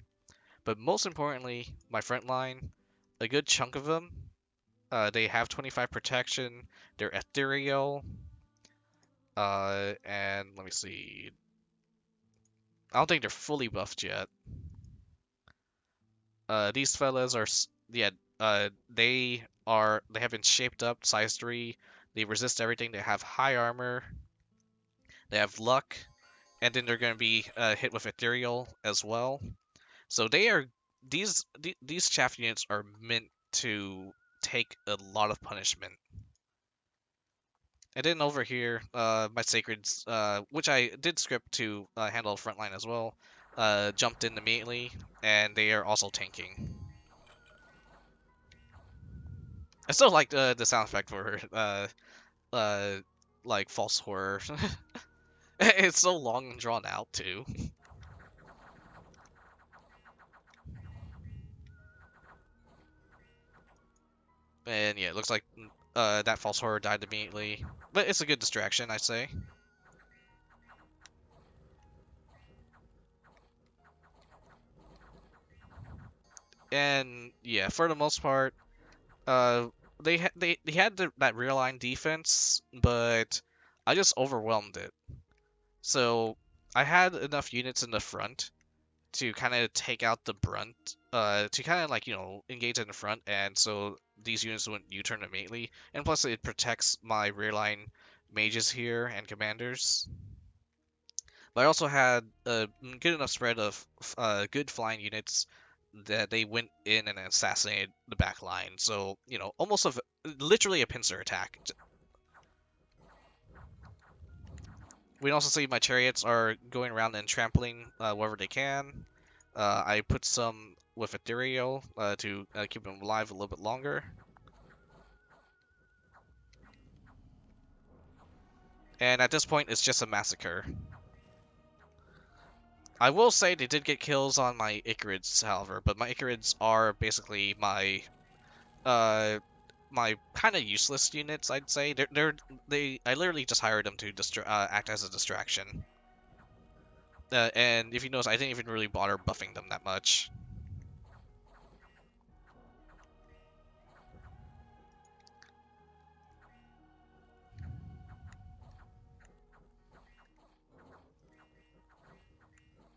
But most importantly, my front line, a good chunk of them, they have 25 protection. They're ethereal. And let me see. I don't think they're fully buffed yet. These fellas are, yeah, they have been shaped up, size 3. They resist everything. They have high armor. They have luck, and then they're going to be hit with ethereal as well. So they are these chaff units are meant to take a lot of punishment. And then over here, my sacreds, which I did script to handle frontline as well, jumped in immediately, and they are also tanking. I still like the sound effect for uh, like false horror. It's so long and drawn out too. And yeah, it looks like that false horror died immediately, but it's a good distraction, I say. And yeah, for the most part, uh, they had that rear line defense, but I just overwhelmed it. So I had enough units in the front to kind of take out the brunt, to kind of like engage in the front, and so these units wouldn't U-turn immediately. And plus, it protects my rear line mages here and commanders. But I also had a good enough spread of good flying units that they went in and assassinated the back line. So, almost literally a pincer attack. We can also see my chariots are going around and trampling wherever they can. I put some with ethereal to keep them alive a little bit longer. And at this point, it's just a massacre. I will say they did get kills on my Icarids, however, but my Icarids are basically uh my kind of useless units, I'd say. I literally just hired them to act as a distraction. And if you notice, I didn't even really bother buffing them that much.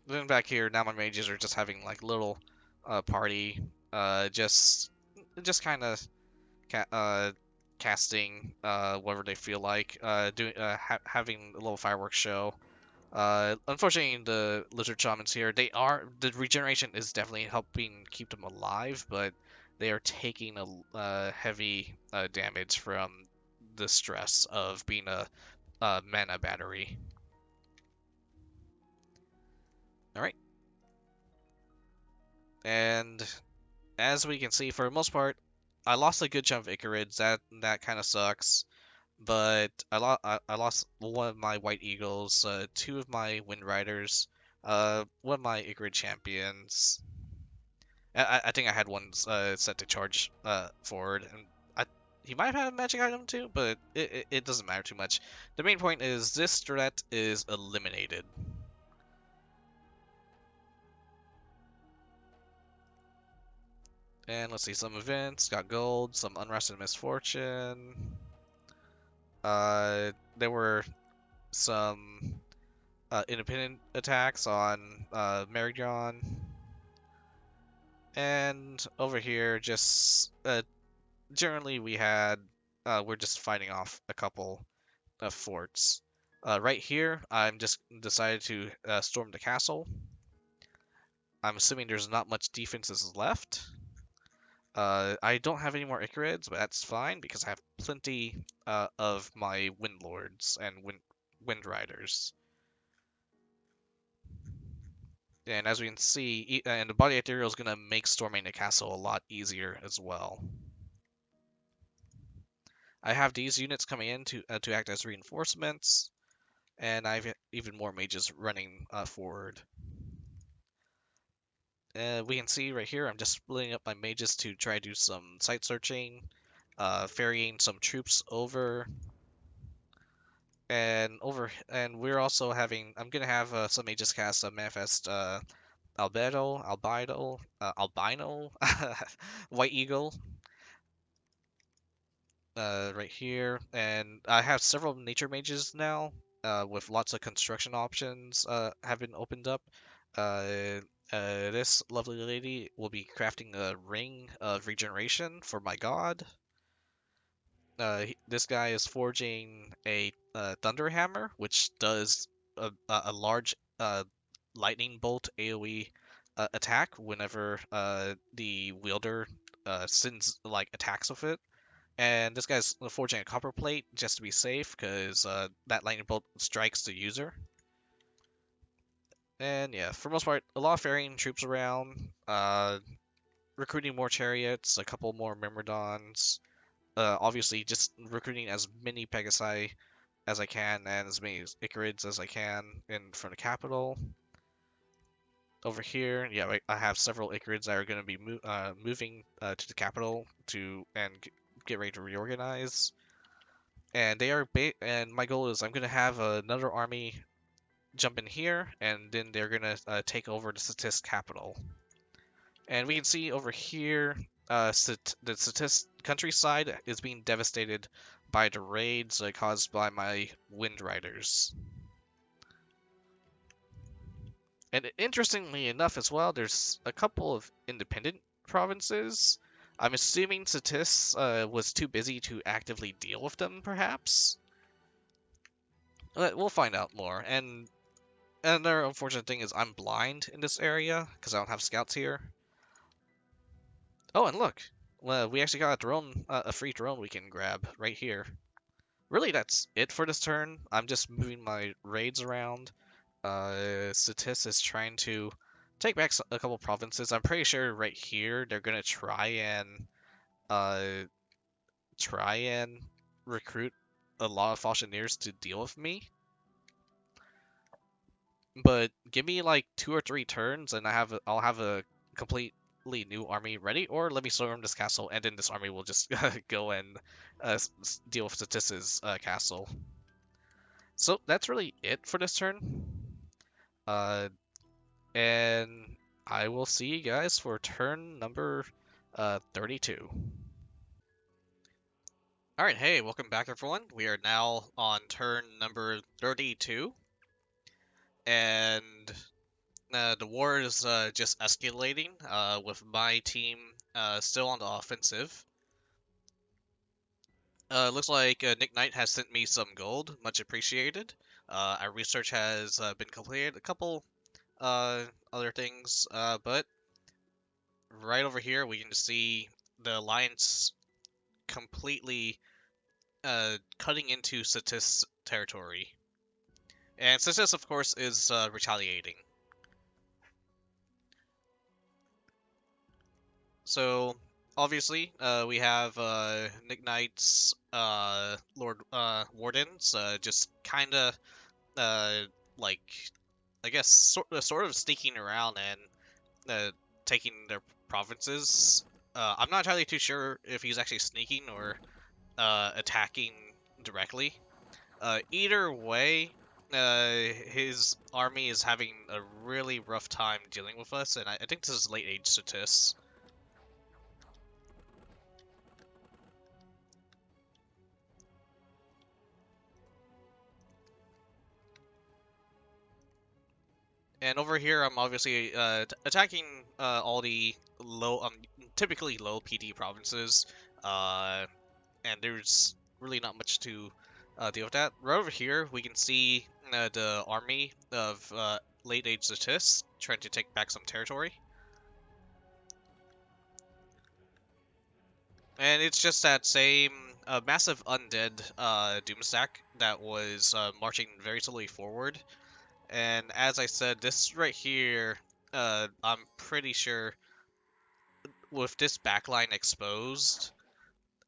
Then back here, now my mages are just having like little party, just kind of casting whatever they feel like, doing having a little fireworks show. Unfortunately, the lizard shamans here, the regeneration is definitely helping keep them alive, but they are taking a heavy damage from the stress of being a mana battery. All right, and as we can see, for the most part, I lost a good chunk of Icarids. That kind of sucks. But I lost one of my White Eagles, two of my Wind Riders, one of my Icarid champions. I think I had one set to charge forward, and he might have had a magic item too, but it doesn't matter too much. The main point is this threat is eliminated. And let's see, some events, got gold, some unrest and misfortune. There were some independent attacks on Marignon. And over here, just generally we're just fighting off a couple of forts. Right here, I'm just decided to storm the castle. I'm assuming there's not much defenses left. I don't have any more Icarids, but that's fine because I have plenty of my Wind Lords and Wind Riders. And as we can see, and the body ethereal is going to make storming the castle a lot easier as well. I have these units coming in to act as reinforcements, and I have even more mages running forward. We can see right here, I'm just splitting up my mages to try to do some site searching, ferrying some troops over, and we're also having. I'm gonna have some mages cast a manifest albino, white eagle, right here, and I have several nature mages now. with lots of construction options have been opened up. This lovely lady will be crafting a ring of regeneration for my god. This guy is forging a thunder hammer, which does a large lightning bolt AoE attack whenever the wielder sends like attacks with it. And this guy's forging a copper plate just to be safe, because that lightning bolt strikes the user. And yeah, for most part, a lot of ferrying troops around, recruiting more chariots, a couple more Myrmidons, obviously just recruiting as many Pegasi as I can and as many Icarids as I can in from the capital. Over here, yeah, I have several Icarids that are going to be moving to the capital to get ready to reorganize. And they are and my goal is I'm going to have another army jump in here, and then they're going to take over the Ctis capital. And we can see over here, the Ctis countryside is being devastated by the raids caused by my Wind Riders. And interestingly enough as well, there's a couple of independent provinces. I'm assuming Ctis was too busy to actively deal with them, perhaps? But we'll find out more. And another unfortunate thing is I'm blind in this area, because I don't have scouts here. Oh, and look! Well, we actually got a drone, a free drone we can grab right here. Really, that's it for this turn. I'm just moving my raids around. Ctis is trying to take back a couple provinces. I'm pretty sure right here they're gonna uh, try and recruit a lot of Fauchineers to deal with me. But give me like 2 or 3 turns, and I'll have a completely new army ready. Or let me storm this castle, and then this army will just go and deal with Ctis's castle. So that's really it for this turn. Uh, and I will see you guys for turn number 32. Alright, hey, welcome back everyone. We are now on turn number 32. And the war is just escalating with my team still on the offensive. Looks like Nick Knight has sent me some gold, much appreciated. Our research has been completed. A couple other things, but right over here we can see the alliance completely cutting into Ctis territory. And Ctis, of course, is retaliating. So, obviously, we have Nick Knight's Lord Wardens just kind of, like, I guess, sort of sneaking around and taking their provinces. I'm not entirely too sure if he's actually sneaking or attacking directly. Either way, his army is having a really rough time dealing with us, and I think this is late age Ctis. And over here, I'm obviously attacking all the typically low PD provinces, and there's really not much to deal with that. Right over here, we can see the army of late age Ctis trying to take back some territory. And it's just that same massive undead Doomstack that was marching very slowly forward. And as I said, this right here, I'm pretty sure with this backline exposed,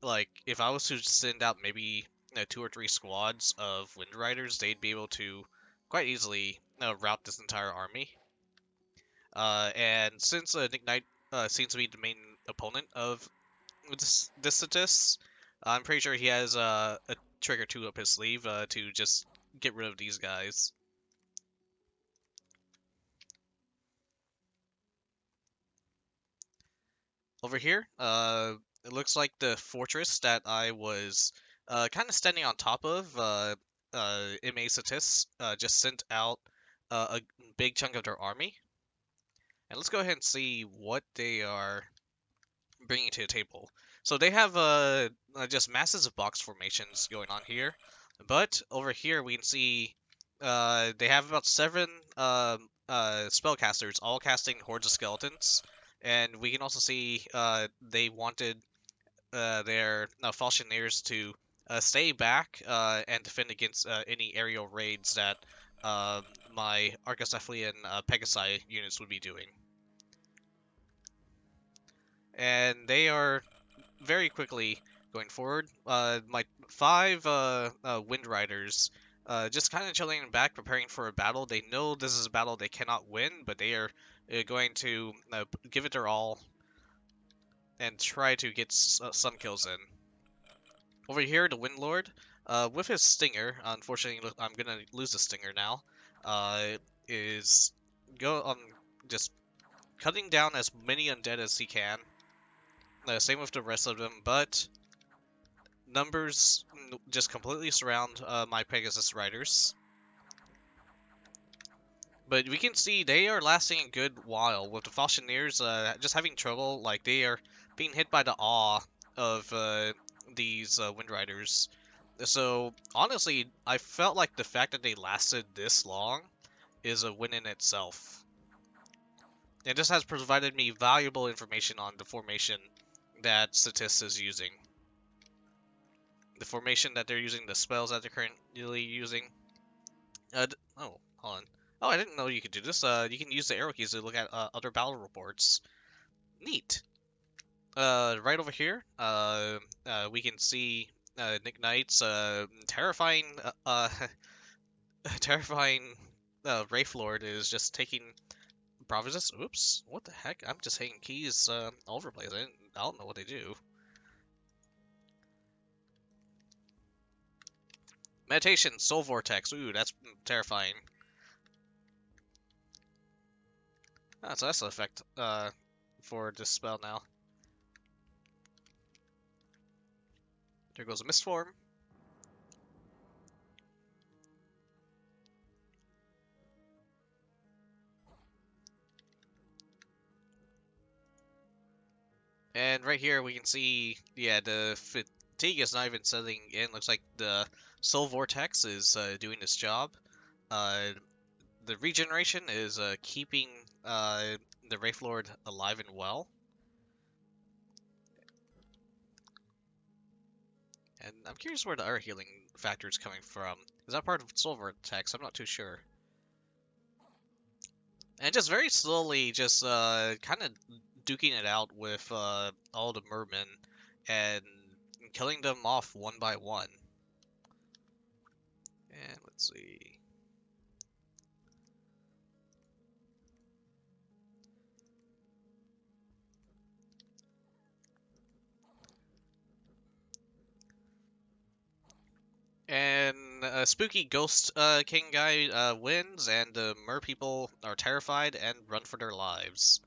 like, if I was to send out maybe 2 or 3 squads of Wind Riders, they'd be able to quite easily rout this entire army. And since Nick Knight seems to be the main opponent of this Ctis, I'm pretty sure he has a trick or two up his sleeve to just get rid of these guys. Over here, it looks like the fortress that I was kind of standing on top of MA Ctis just sent out a big chunk of their army. And let's go ahead and see what they are bringing to the table. So they have just masses of box formations going on here, but over here we can see they have about 7 spellcasters, all casting hordes of skeletons, and we can also see they wanted their Falchineers to stay back and defend against any aerial raids that my Arcoscephale and Pegasi units would be doing. And they are very quickly going forward. My 5 Wind Riders just kind of chilling back, preparing for a battle. They know this is a battle they cannot win, but they are going to give it their all and try to get some kills in. Over here, the Windlord, with his Stinger, unfortunately, I'm gonna lose the Stinger now, is just cutting down as many undead as he can. Same with the rest of them, but numbers just completely surround my Pegasus Riders. But we can see they are lasting a good while, with the Falchineers just having trouble. Like, they are being hit by the awe of these Wind Riders. So, honestly, I felt like the fact that they lasted this long is a win in itself. It just has provided me valuable information on the formation that Ctis is using. The formation that they're using, the spells that they're currently using. Oh, hold on. Oh, I didn't know you could do this. You can use the arrow keys to look at other battle reports. Neat. Right over here, we can see Nick Knight's terrifying, terrifying Wraith Lord is just taking Provinces. Oops, what the heck? I'm just hitting keys all over the place. I don't know what they do. Meditation, Soul Vortex. Ooh, that's terrifying. Ah, so that's the effect for this spell now. There goes a Mist Form. And right here we can see, yeah, the fatigue is not even setting in. Looks like the Soul Vortex is doing its job. The regeneration is keeping the Wraith Lord alive and well. And I'm curious where the other healing factor is coming from. Is that part of Soul Vortex? I'm not too sure. And just very slowly, just kind of duking it out with all the mermen and killing them off one by one. And let's see. And a spooky ghost king guy wins, and the mer people are terrified and run for their lives.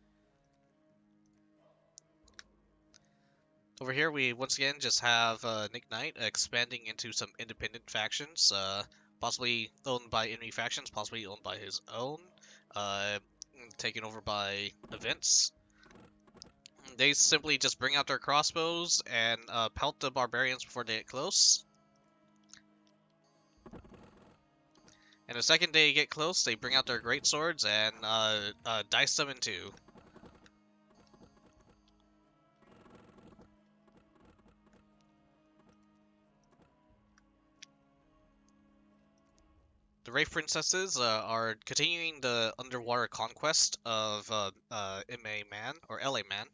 Over here, we once again just have Nick Knight expanding into some independent factions, possibly owned by enemy factions, possibly owned by his own, uh, taken over by events. They simply just bring out their crossbows and pelt the barbarians before they get close. And the second they get close, they bring out their great swords and dice them in two. The Wraith Princesses are continuing the underwater conquest of MA Man, or LA Man.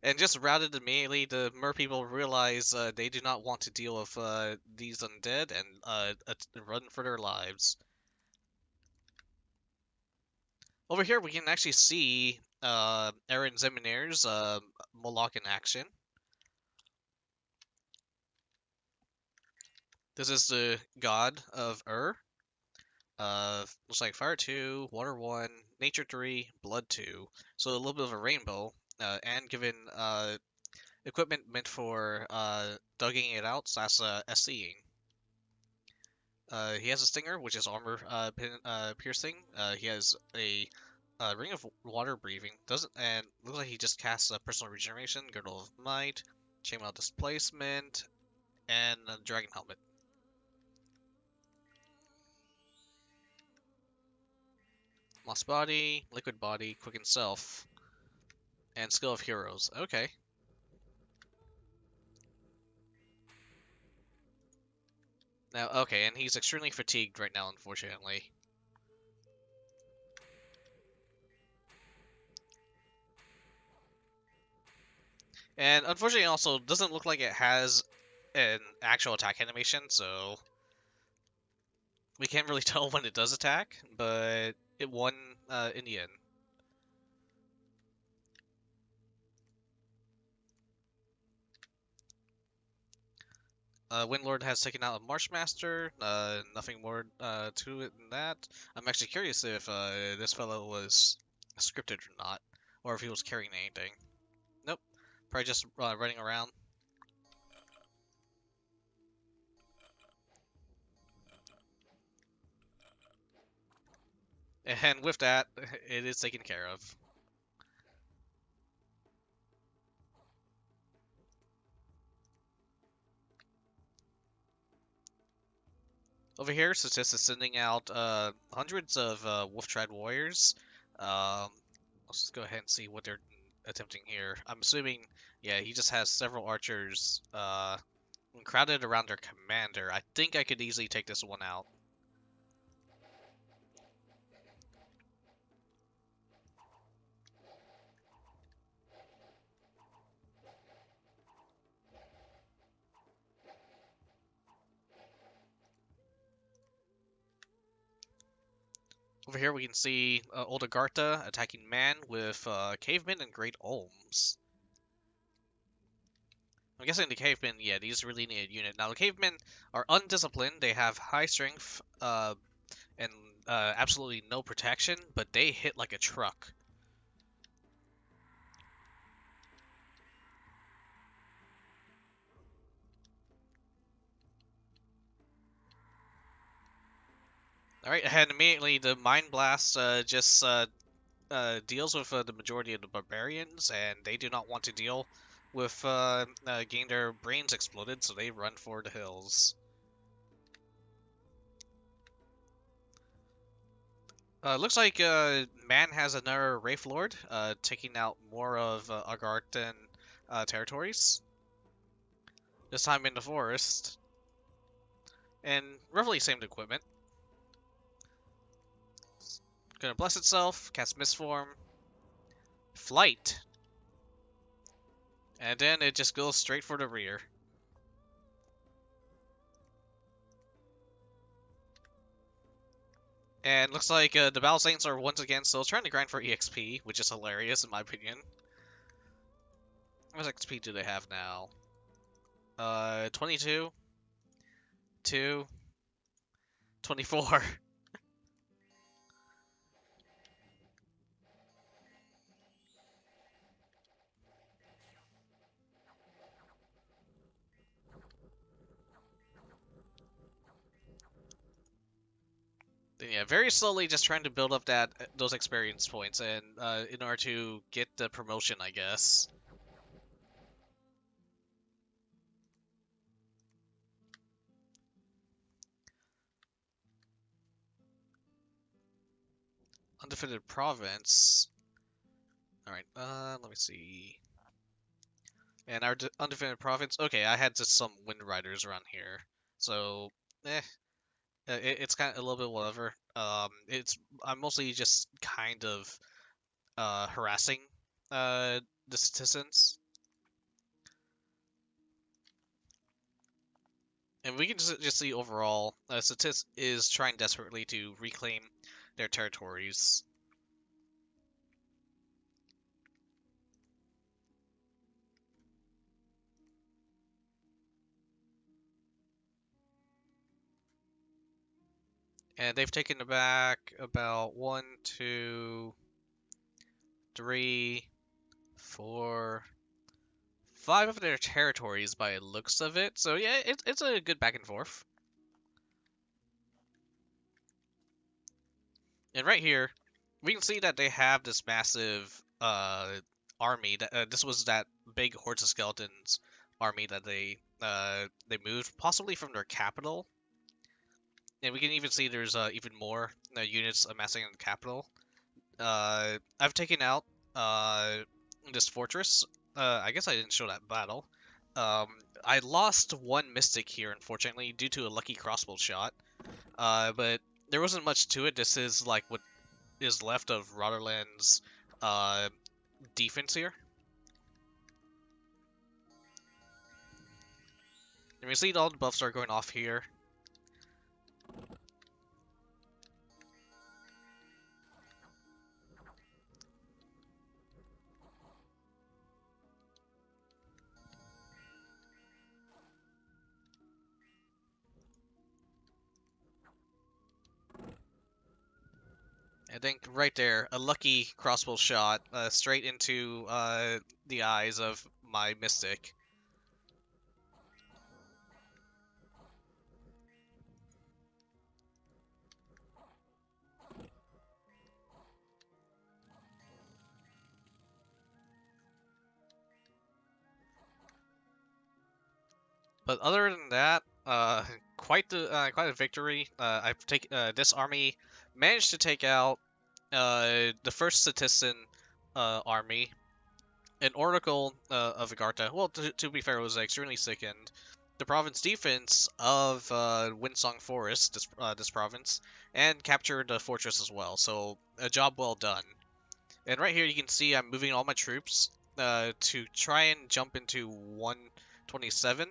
And just routed immediately, the mer people realize they do not want to deal with these undead and run for their lives. Over here, we can actually see Aaron Zeminier's Moloch in action. This is the god of Ur. Looks like Fire 2, Water 1, Nature 3, Blood 2. So a little bit of a rainbow. and given equipment meant for dugging it out slash SCing. He has a stinger, which is armor piercing. He has a ring of water breathing. Doesn't and looks like he just casts a personal regeneration, girdle of might, chainmail displacement, and a dragon helmet. Lost body, liquid body, quicken self, and skill of heroes. Okay. Now, okay, and he's extremely fatigued right now, unfortunately. And unfortunately, also doesn't look like it has an actual attack animation, so we can't really tell when it does attack. But it won in the end. Windlord has taken out a Marshmaster. Nothing more to it than that. I'm actually curious if this fellow was scripted or not, or if he was carrying anything. Nope, probably just running around. And with that, it is taken care of. Over here, Ctis is sending out hundreds of Wolf-Tried warriors. Let's just go ahead and see what they're attempting here. I'm assuming, yeah, he just has several archers crowded around their commander. I think I could easily take this one out. Over here, we can see Oldegarta attacking man with cavemen and great olms. I'm guessing the cavemen, yeah, these really need a unit. Now, the cavemen are undisciplined. They have high strength and absolutely no protection, but they hit like a truck. Alright, and immediately the Mind Blast just deals with the majority of the barbarians, and they do not want to deal with getting their brains exploded, so they run for the hills. Looks like Man has another Wraith Lord, taking out more of Agarthan territories. This time in the forest. And roughly same equipment. Gonna bless itself, cast Mistform, Flight, and then it just goes straight for the rear. And looks like the Battle Saints are once again still trying to grind for EXP, which is hilarious in my opinion. How much XP do they have now? 22, 2, 24. Yeah, very slowly just trying to build up those experience points and in order to get the promotion, I guess. Undefeated province. All right, let me see. And our undefeated province. Okay, I had just some Wind Riders around here, so it's kind of a little bit whatever. I'm mostly just kind of harassing the citizens. And we can just see overall, Ctis is trying desperately to reclaim their territories. And they've taken back about 1, 2, 3, for 5 of their territories by the looks of it. So yeah, it's a good back and forth. And right here, we can see that they have this massive army. That this was that big horde of skeletons army that they moved, possibly from their capital. And we can even see there's even more units amassing in the capital. I've taken out this fortress. I guess I didn't show that battle. Um, I lost one mystic here, unfortunately, due to a lucky crossbow shot. But there wasn't much to it. This is like what is left of Rotterland's uh, defense here. And we see all the buffs are going off here. I think right there, a lucky crossbow shot straight into the eyes of my mystic. But other than that, quite a victory. I've taken this army managed to take out the first Ctisian army, an Oracle of Agartha. Well, to be fair, it was extremely sickened. The province defense of Windsong Forest, this province, and captured the fortress as well. So a job well done. And right here you can see I'm moving all my troops to try and jump into 127,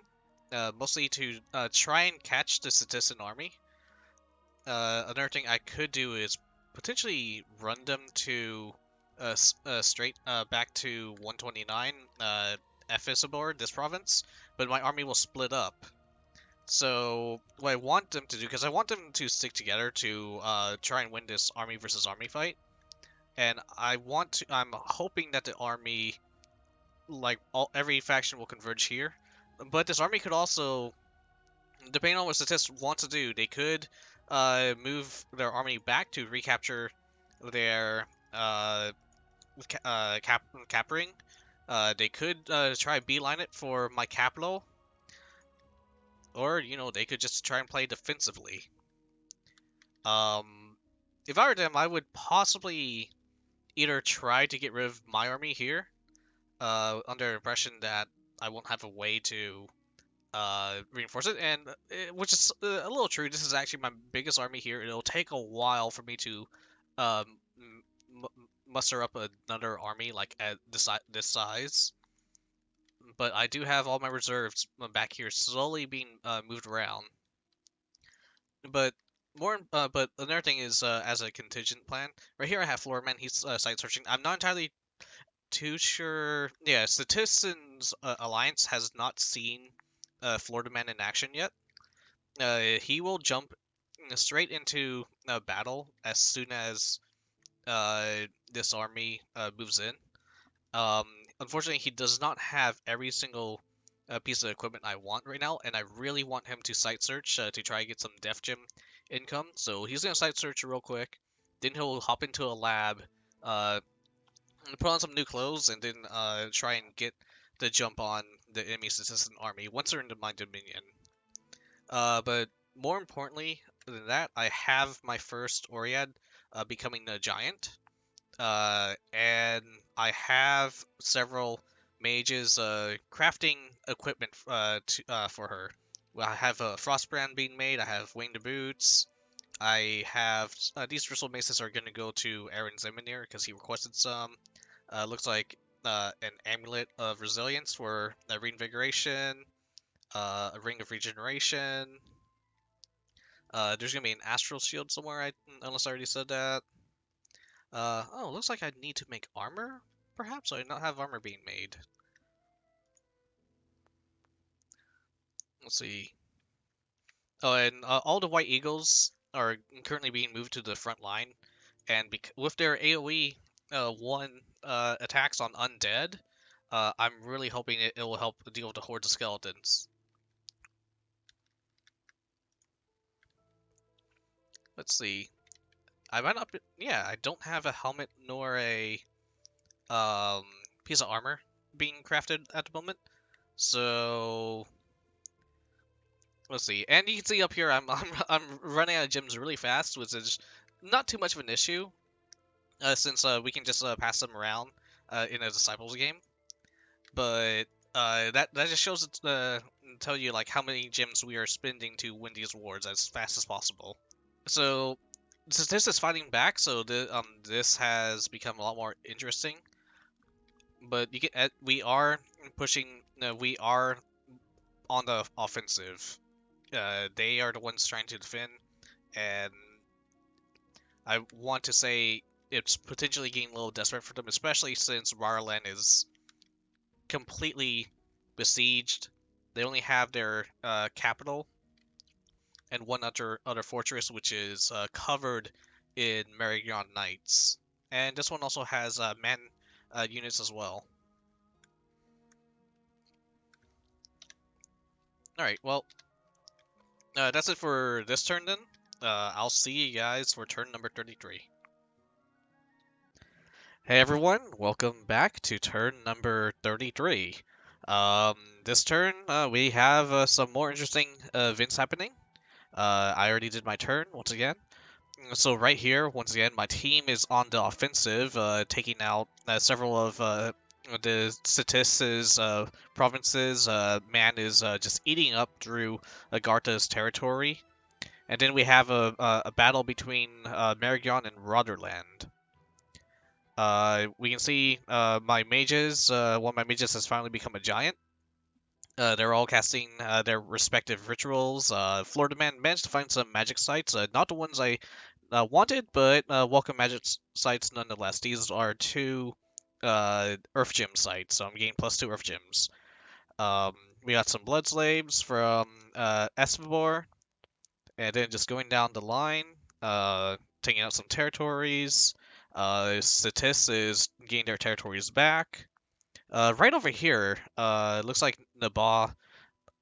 mostly to try and catch the Ctisian army. Another thing I could do is potentially run them to straight back to 129 Ephesobor, this province, but my army will split up. So what I want them to do, because I want them to stick together to try and win this army versus army fight, and I'm hoping that the army, like every faction, will converge here. But this army could also, depending on what Ctis wants to do, they could move their army back to recapture their cap ring. They could try beeline it for my capital, or they could just try and play defensively. If I were them, I would possibly either try to get rid of my army here, under the impression that I won't have a way to reinforce it, and which is a little true. This is actually my biggest army here. It'll take a while for me to um, muster up another army like at this size. But I do have all my reserves back here, slowly being moved around. But but another thing is, as a contingent plan, right here I have FloridaMen. He's site searching. I'm not entirely too sure. Yeah, Ctisian's alliance has not seen FloridaMen in action yet. He will jump straight into battle as soon as this army moves in. Um, Unfortunately, he does not have every single piece of equipment I want right now, and I really want him to site search to try and get some Def Gem income. So he's gonna site search real quick. Then he'll hop into a lab, uh, put on some new clothes, and then try and get the jump on the enemy Ctisian army once they're into my dominion. But more importantly than that, I have my first Oread becoming a giant. And I have several mages crafting equipment for her. Well, I have a frostbrand being made. I have winged boots. I have these bristle maces are going to go to Aaron Zeminir because he requested some. Looks like an amulet of resilience for reinvigoration, a ring of regeneration. There's gonna be an astral shield somewhere. Unless I already said that. Oh, looks like I need to make armor. Perhaps I do not have armor being made. Let's see. Oh, and all the white eagles are currently being moved to the front line, and with their AOE one attacks on undead. I'm really hoping it will help deal with the hordes of skeletons. Let's see. I might not be, yeah, I don't have a helmet nor a um, piece of armor being crafted at the moment. So let's see. And you can see up here, I'm running out of gems really fast, which is not too much of an issue, since we can just pass them around in a disciples game. But that just shows tell you like how many gems we are spending to win these wars as fast as possible. So since this is fighting back, so this has become a lot more interesting. But you get we are pushing. We are on the offensive. They are the ones trying to defend, and I want to say it's potentially getting a little desperate for them, especially since Rotterland is completely besieged. They only have their capital and one other fortress, which is covered in Marignon knights. And this one also has man units as well. Alright, well, that's it for this turn then. I'll see you guys for turn number 33. Hey everyone, welcome back to turn number 33. This turn, we have some more interesting events happening. I already did my turn, once again. So right here, once again, my team is on the offensive, taking out several of the Ctis' provinces. Man is just eating up through Agartha's territory. And then we have a battle between Marignon and Rotterland. We can see my mages, one of my mages has finally become a giant. They're all casting their respective rituals. FloridaMen managed to find some magic sites, not the ones I wanted, but welcome magic sites nonetheless. These are two Earth Gem sites, so I'm getting +2 Earth Gems. We got some Blood Slaves from Espibor, and then just going down the line, taking out some territories. Ctis is getting their territories back. Right over here, it looks like Naba.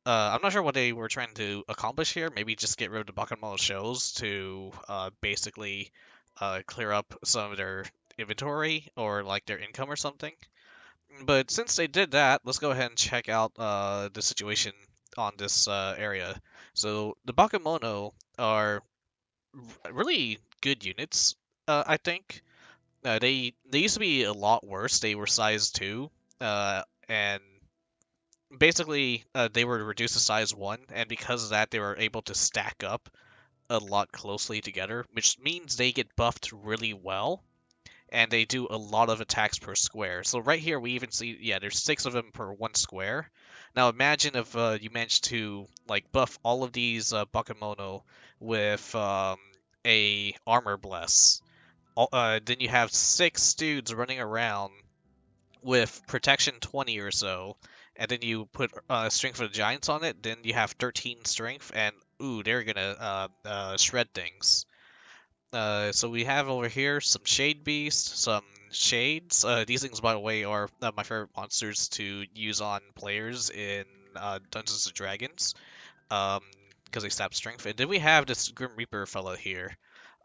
I'm not sure what they were trying to accomplish here. Maybe just get rid of the Boogaloo shows to basically clear up some of their inventory or like their income or something. But since they did that, let's go ahead and check out the situation on this area. So the Bakamono are really good units, I think. They used to be a lot worse. They were size 2, and basically they were reduced to size 1, and because of that, they were able to stack up a lot closely together, which means they get buffed really well, and they do a lot of attacks per square. So right here, we even see, yeah, there's 6 of them per 1 square. Now imagine if you managed to like buff all of these Bakemono with a armor bless. Then you have 6 dudes running around with protection 20 or so, and then you put strength of the giants on it, then you have 13 strength, and ooh, they're gonna shred things. So we have over here some shade beasts, some shades. These things, by the way, are my favorite monsters to use on players in Dungeons and Dragons, because they stab strength. And then we have this Grim Reaper fellow here.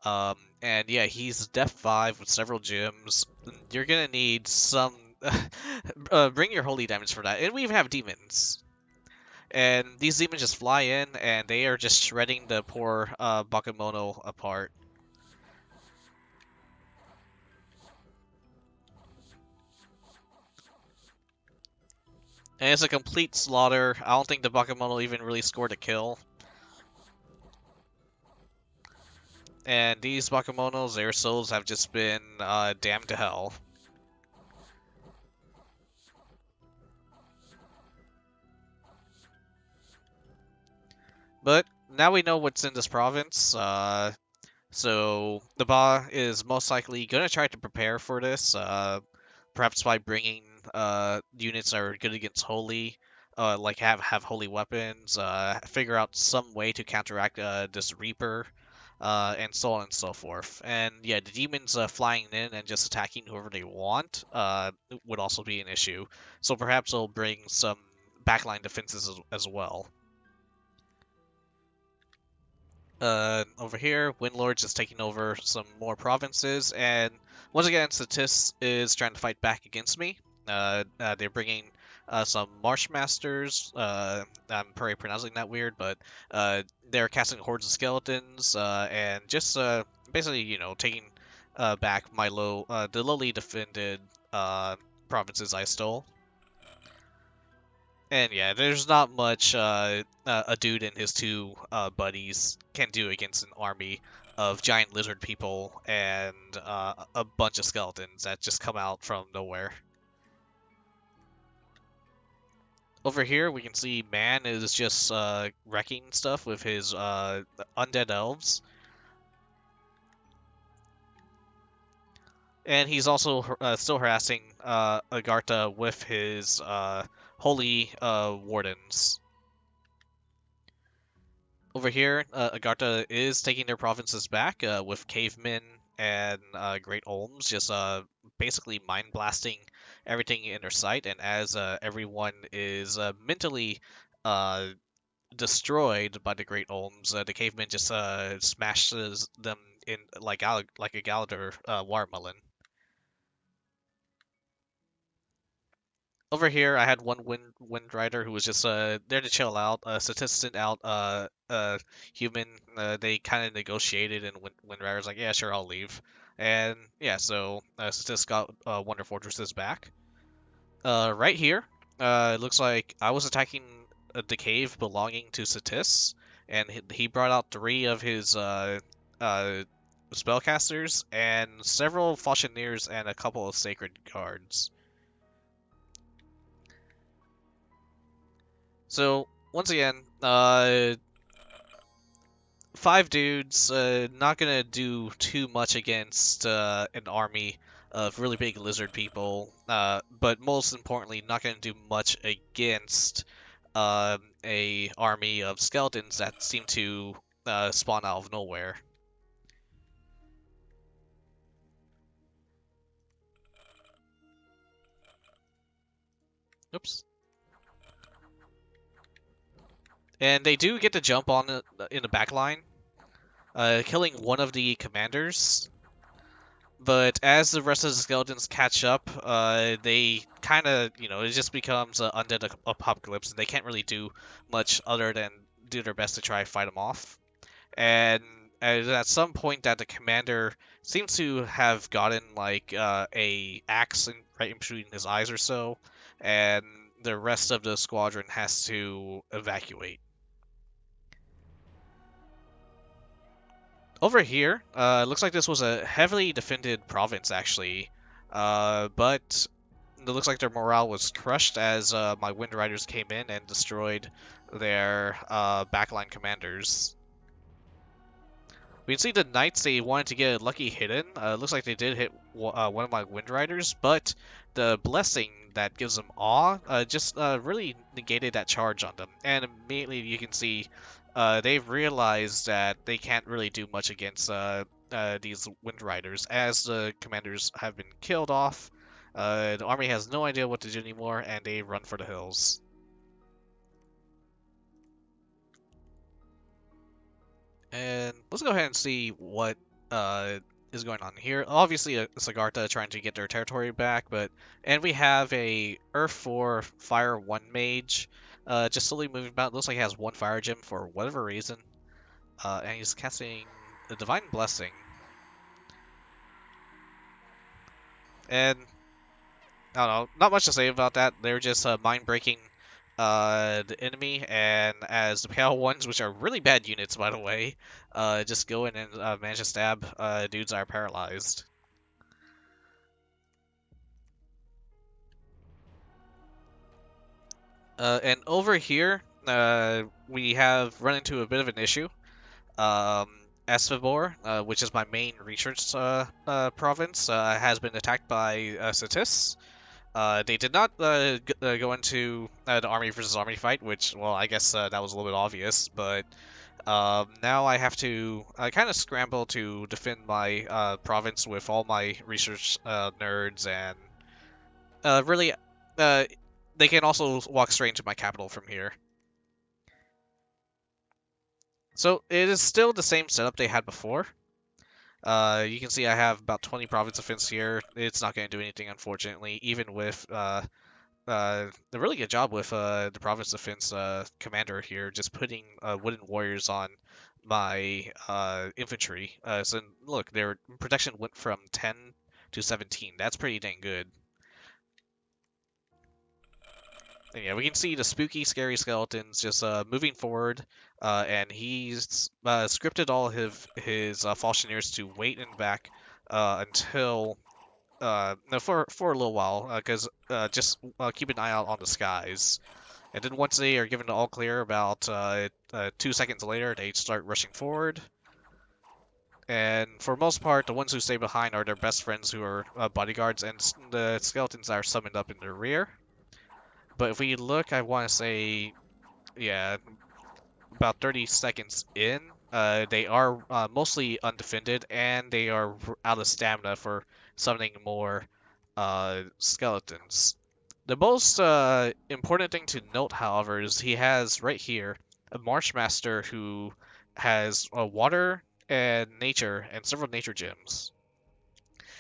And yeah, he's Def 5 with several gems. You're gonna need some. Bring your holy damage for that. And we even have demons. And these demons just fly in, and they are just shredding the poor Bakemono apart. And it's a complete slaughter. I don't think the Bakemono even really scored a kill. And these Bakemonos, their souls have just been damned to hell. But now we know what's in this province. So the Ba is most likely going to try to prepare for this, perhaps by bringing units that are good against holy, like have holy weapons, figure out some way to counteract this Reaper. and so on and so forth. And yeah, the demons flying in and just attacking whoever they want would also be an issue. So perhaps they'll bring some backline defenses as well. Over here, Windlord's just taking over some more provinces, and once again, Ctis is trying to fight back against me. They're bringing some Marshmasters. I'm probably pronouncing that weird, but they're casting hordes of skeletons, and just basically, taking back the lowly defended provinces I stole. And yeah, there's not much a dude and his two buddies can do against an army of giant lizard people and a bunch of skeletons that just come out from nowhere. Over here, we can see Man is just wrecking stuff with his undead elves. And he's also still harassing Agartha with his holy wardens. Over here, Agartha is taking their provinces back with cavemen and great olms, just basically mind blasting everything in their sight. And as everyone is mentally destroyed by the great olms, the cavemen just smashes them in like a Galador watermelon. Over here, I had one Wind Rider who was just there to chill out. Statistic out human. They kind of negotiated, and Wind Rider's like, yeah, sure, I'll leave. And yeah, so Statistic got Wonder Fortresses back. Right here, it looks like I was attacking the cave belonging to Ctis, and he brought out 3 of his spellcasters and several Faucheniers and a couple of Sacred Guards. So once again, 5 dudes, not gonna do too much against an army of really big lizard people, but most importantly, not gonna do much against a army of skeletons that seem to spawn out of nowhere. Oops. And they do get to jump on in the back line, killing one of the commanders. But as the rest of the skeletons catch up, they kind of, it just becomes an undead apocalypse, and they can't really do much other than do their best to try and fight them off. And at some point, that the commander seems to have gotten like a axe right in between his eyes or so, and the rest of the squadron has to evacuate. Over here, it looks like this was a heavily defended province, actually. But it looks like their morale was crushed as my Wind Riders came in and destroyed their backline commanders. We can see the Knights, they wanted to get a lucky hit in. It looks like they did hit one of my Wind Riders, but the Blessing that gives them awe just really negated that charge on them. And immediately you can see they've realized that they can't really do much against these Wind Riders, as the commanders have been killed off. The army has no idea what to do anymore, and they run for the hills. And let's go ahead and see what is going on here. Obviously, it's Agartha trying to get their territory back, and we have a Earth 4 Fire 1 mage just slowly moving about. Looks like he has 1 fire gem for whatever reason, and he's casting a Divine Blessing. And I don't know, not much to say about that. They're just mind-breaking the enemy, and as the Pale Ones, which are really bad units, by the way, just go in and manage to stab dudes that are paralyzed. And over here, we have run into a bit of an issue. Espabor, which is my main research province, has been attacked by Ctis. They did not go into the army versus army fight, which, well, I guess that was a little bit obvious, but Now I have to kind of scramble to defend my province with all my research nerds, and really, they can also walk straight into my capital from here. So it is still the same setup they had before. You can see I have about 20 province defense here. It's not going to do anything, unfortunately, even with a really good job with the province defense commander here, just putting wooden warriors on my infantry. So look, their protection went from 10 to 17. That's pretty dang good. And yeah, we can see the spooky, scary skeletons just moving forward, and he's scripted all his Falchineers to wait in back until no, for a little while, because just keep an eye out on the skies. And then once they are given the all clear, about 2 seconds later, they start rushing forward. And for most part, the ones who stay behind are their best friends who are bodyguards, and the skeletons are summoned up in the rear. But if we look, I want to say, yeah, about 30 seconds in, they are mostly undefended, and they are out of stamina for summoning more skeletons. The most important thing to note, however, is he has right here a Marshmaster who has water and nature and several nature gems.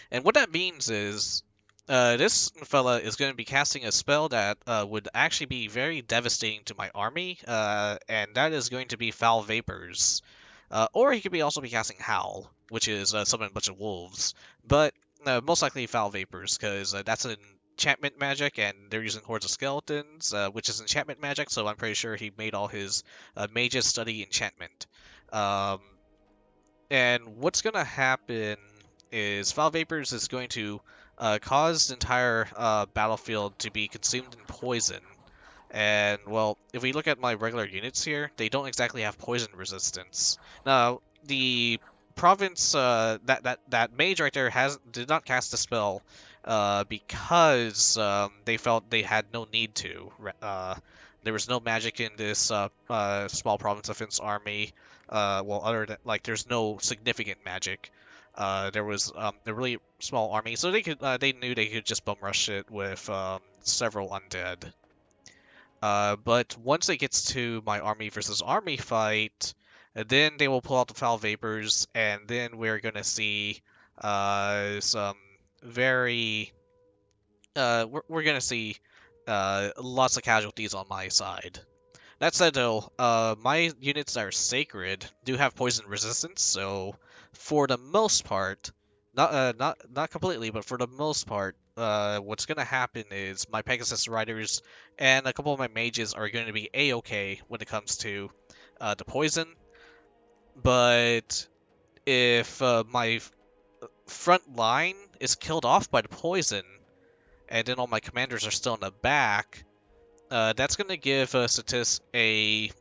And what that means is this fella is going to be casting a spell that would actually be very devastating to my army, and that is going to be Foul Vapors. Or he could also be casting Howl, which is summon a bunch of wolves. But most likely Foul Vapors, because that's an enchantment magic, and they're using Hordes of Skeletons, which is enchantment magic, so I'm pretty sure he made all his mages study enchantment. Um, and what's going to happen is Foul Vapors is going to cause the entire battlefield to be consumed in poison. And, well, if we look at my regular units here, they don't exactly have poison resistance. Now, the province, that mage right there did not cast a spell because they felt they had no need to. There was no magic in this small province defense army. Well, other than like, there's no significant magic. There was a really small army, so they knew they could just bum rush it with several undead. But once it gets to my army versus army fight, then they will pull out the Foul Vapors, and then we're gonna see some very we're gonna see lots of casualties on my side. That said, though, my units that are sacred do have poison resistance, so for the most part, not completely, but for the most part, what's gonna happen is my Pegasus Riders and a couple of my mages are going to be a-okay when it comes to the poison. But if my front line is killed off by the poison, and then all my commanders are still in the back, that's going to give Ctis a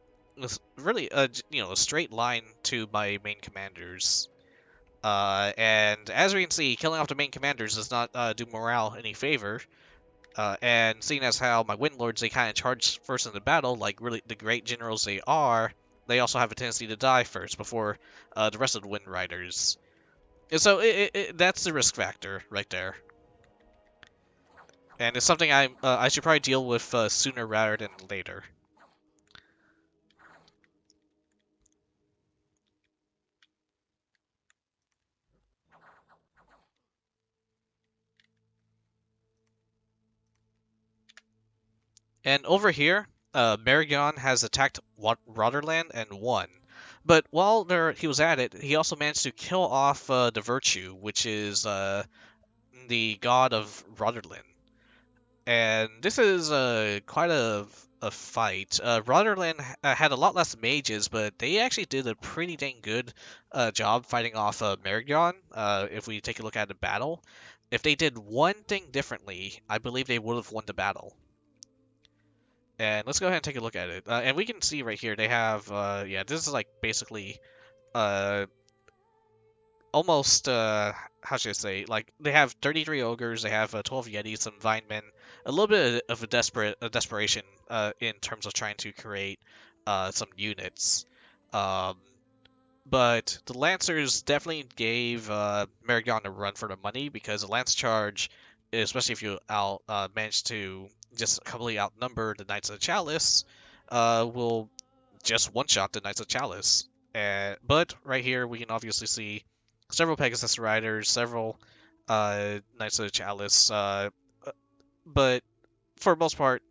really a straight line to my main commanders. And as we can see, killing off the main commanders does not do morale any favor. And seeing as how my Wind Lords, they kind of charge first in the battle, like really the great generals they are, they also have a tendency to die first before the rest of the Wind Riders. And so that's the risk factor right there. And it's something I should probably deal with sooner rather than later. And over here, Marignon has attacked Rotterland and won. But while he was at it, he also managed to kill off the Virtue, which is the god of Rotterland. And this is quite a fight. Rotterland had a lot less mages, but they actually did a pretty dang good job fighting off Marignon. If we take a look at the battle, if they did one thing differently, I believe they would have won the battle. And let's go ahead and take a look at it. And we can see right here, they have, yeah, this is like basically, almost, how should I say, like, they have 33 ogres, they have 12 yetis, some vine men, a little bit of a desperation, in terms of trying to create, some units. Um, but the Lancers definitely gave Marignon a run for the money because the Lance charge, especially if you manage to just completely outnumber the Knights of the Chalice, will just one-shot the Knights of Chalice. But right here we can obviously see several Pegasus Riders, several Knights of the Chalice, but for the most part,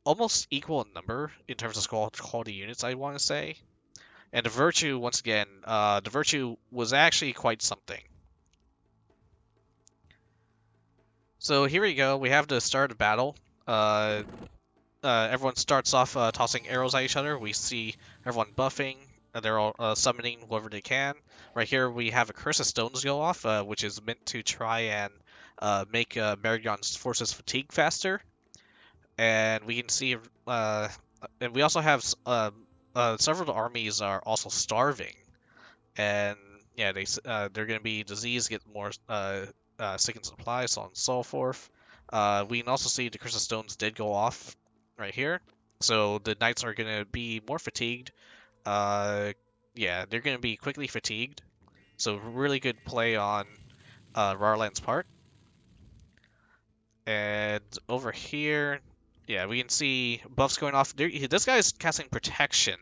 almost equal in number in terms of quality units, I want to say. And the Virtue, once again, the Virtue was actually quite something. So here we go. We have the start of battle. Everyone starts off tossing arrows at each other. We see everyone buffing. They're all summoning whoever they can. Right here we have a Curse of Stones go off, which is meant to try and make Marignon's forces fatigue faster. And we can see, and we also have several armies are also starving. And yeah, they're going to be diseased, get more sick and supply, so on and so forth. We can also see the Crystal Stones did go off right here, so the knights are going to be more fatigued. Yeah, they're going to be quickly fatigued. So really good play on Rotterland's part. And over here, yeah, we can see buffs going off. This guy's casting protection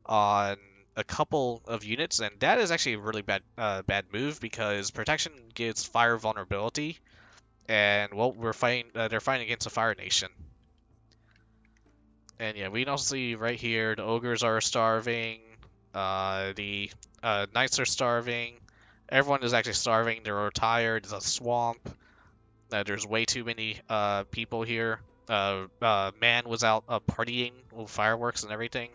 on a couple of units, and that is actually a really bad move because protection gives fire vulnerability, and well, we're fighting. They're fighting against a fire nation, and yeah, we can also see right here the ogres are starving, the knights are starving. Everyone is actually starving. They're tired. It's a swamp. There's way too many people here. Man was out partying with fireworks and everything.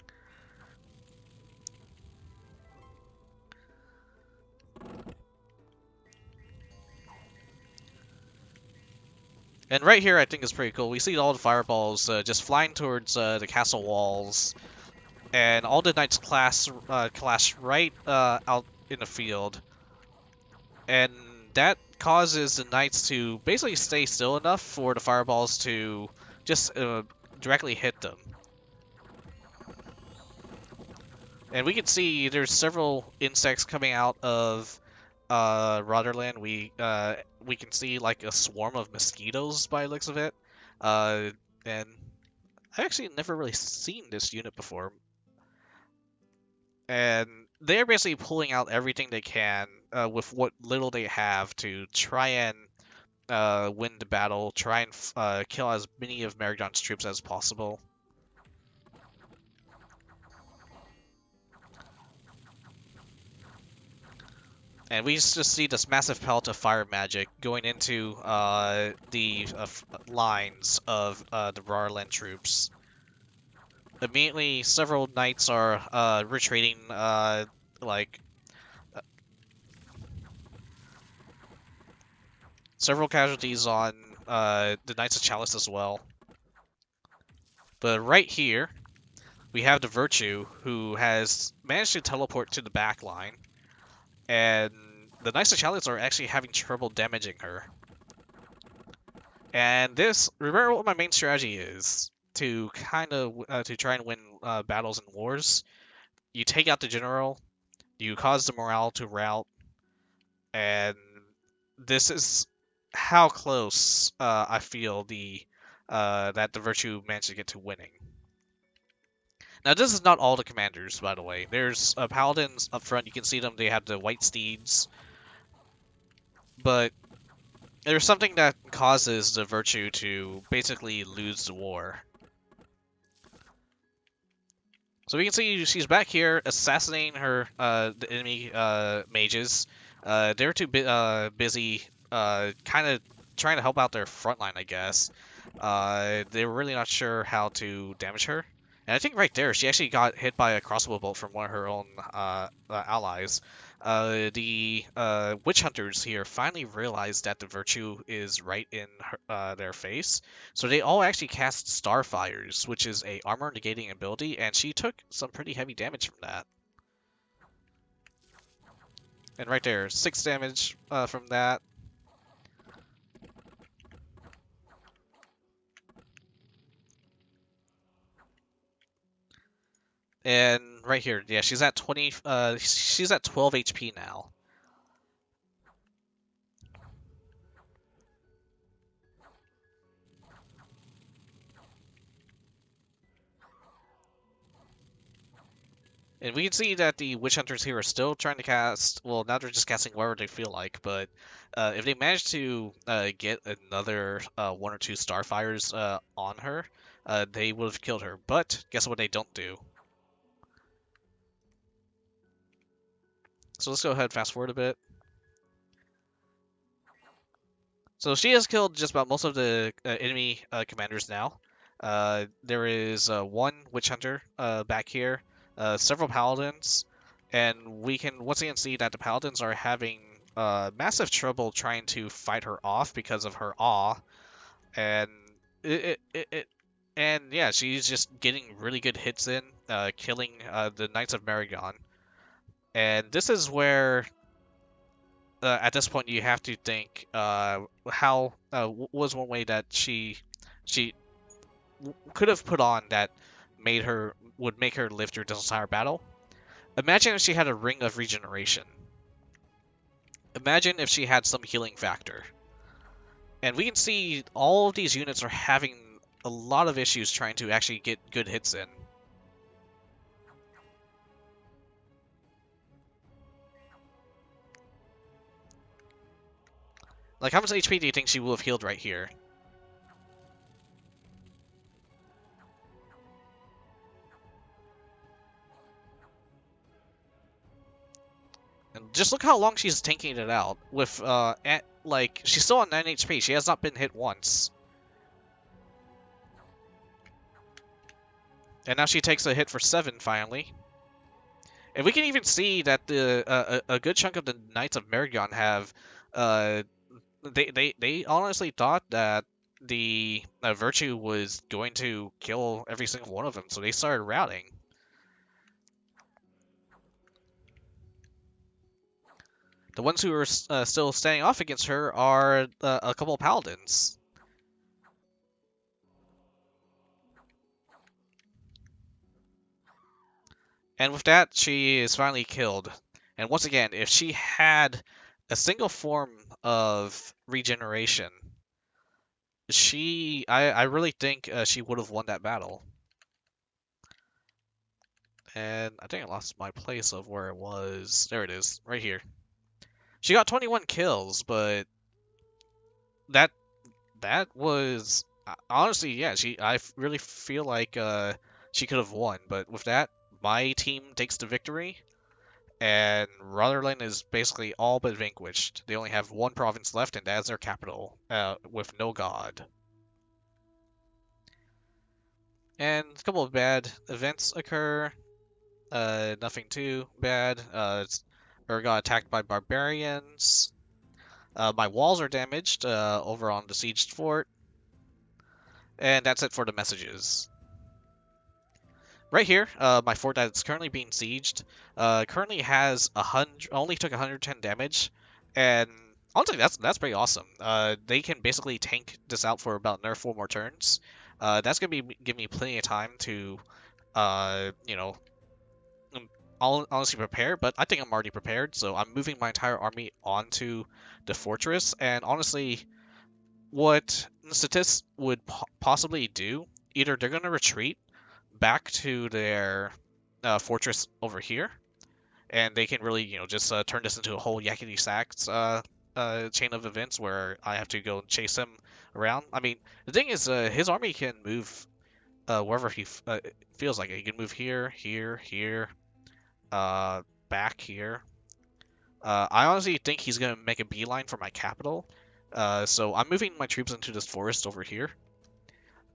And right here, I think is pretty cool. We see all the fireballs just flying towards the castle walls, and all the knights clash right out in the field, and that causes the knights to basically stay still enough for the fireballs to just directly hit them. And we can see there's several insects coming out of Rotterland. We can see like a swarm of mosquitoes by the looks of it. And I actually never really seen this unit before. And they're basically pulling out everything they can with what little they have to try and win the battle, try and kill as many of Marignon's troops as possible. And we just see this massive pelt of fire magic going into the lines of the Rarland troops. Immediately, several knights are retreating, like several casualties on the Knights of Chalice as well. But right here, we have the Virtue, who has managed to teleport to the back line, and the Knights of Chalice are actually having trouble damaging her. And this, remember what my main strategy is to kind of to try and win battles and wars. You take out the general, you cause the morale to rout, and this is how close I feel that the Virtue managed to get to winning. Now, this is not all the commanders, by the way. There's paladins up front. You can see them. They have the white steeds. But there's something that causes the Virtue to basically lose the war. So we can see she's back here assassinating the enemy mages. They're too busy kind of trying to help out their front line, I guess. They were really not sure how to damage her. And I think right there, she actually got hit by a crossbow bolt from one of her own allies. The witch hunters here finally realized that the Virtue is right in their face, so they all actually cast Starfires, which is a armor negating ability, and she took some pretty heavy damage from that. And right there, 6 damage from that. And right here. Yeah, she's at 20. She's at 12 HP now. And we can see that the witch hunters here are still trying to cast. Well, now they're just casting wherever they feel like. But if they manage to get another 1 or 2 starfires on her, they would have killed her. But guess what? They don't do. So let's go ahead and fast forward a bit. So she has killed just about most of the enemy commanders now. There is one witch hunter back here, several paladins, and we can once again see that the paladins are having massive trouble trying to fight her off because of her awe, and and yeah, she's just getting really good hits in, killing the Knights of Marignon. And this is where at this point you have to think how was one way that she could have put on that would make her live through this entire battle. Imagine if she had a ring of regeneration. Imagine if she had some healing factor. And we can see all of these units are having a lot of issues trying to actually get good hits in. Like, how much HP do you think she will have healed right here? And just look how long she's tanking it out. With, like, she's still on 9 HP. She has not been hit once. And now she takes a hit for 7, finally. And we can even see that a good chunk of the Knights of Marignon have... They honestly thought that the Virtue was going to kill every single one of them, so they started routing. The ones who are still standing off against her are a couple of paladins. And with that, she is finally killed. And once again, if she had a single form of regeneration, I really think she would have won that battle. And I think I lost my place of where it was. There it is, right here. She got 21 kills, but that was honestly, yeah. I really feel like she could have won, but with that, my team takes the victory, and Rotterland is basically all but vanquished. They only have one province left, and that's their capital, with no god. And a couple of bad events occur. Nothing too bad. Ur got attacked by barbarians. My walls are damaged over on the sieged fort. And that's it for the messages. Right here, my fort that's currently being sieged currently has only took 110 damage, and honestly, that's pretty awesome. They can basically tank this out for about another 4 more turns. That's gonna give me plenty of time to, you know, I'll honestly prepare, but I think I'm already prepared, so I'm moving my entire army onto the fortress, and honestly, what Ctis would possibly do, either they're going to retreat back to their fortress over here, and they can really, just turn this into a whole yakety sax chain of events where I have to go and chase him around. I mean, the thing is, his army can move wherever he feels like it. He can move here, here, here, back here. I honestly think he's going to make a beeline for my capital. So I'm moving my troops into this forest over here.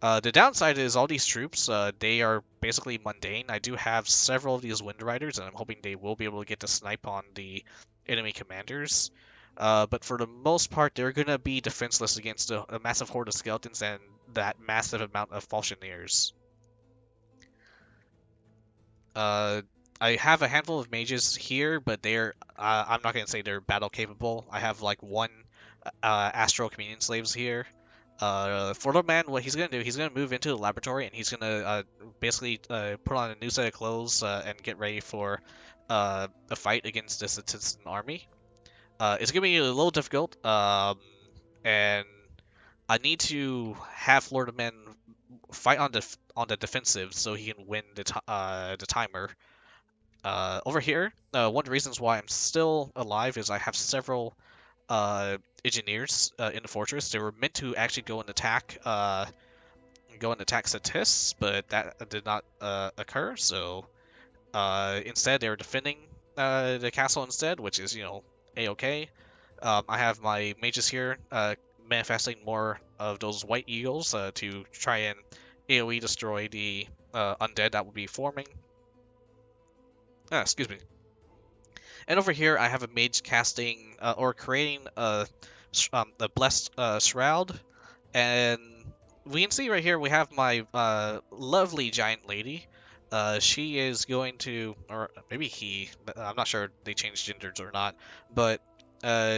The downside is all these troops, they are basically mundane. I do have several of these Wind Riders, and I'm hoping they will be able to get to snipe on the enemy commanders. But for the most part, they're going to be defenseless against a massive horde of skeletons and that massive amount of Falchineers. I have a handful of mages here, but I'm not going to say they're battle capable. I have like one Astral Communion Slaves here, FloridaMen, what he's gonna do, he's gonna move into the laboratory and he's gonna basically put on a new set of clothes and get ready for a fight against the Ctisian army. It's gonna be a little difficult, and I need to have FloridaMen fight on the defensive so he can win the timer. Over here, one of the reasons why I'm still alive is I have several engineers in the fortress. They were meant to actually go and attack Ctis, but that did not occur. So instead, they were defending the castle instead, which is a-okay. I have my mages here manifesting more of those white eagles to try and AoE destroy the undead that would be forming. Excuse me. And over here, I have a mage casting or creating a blessed shroud, and we can see right here we have my lovely giant lady. She is going to, or maybe he, I'm not sure if they changed genders or not, but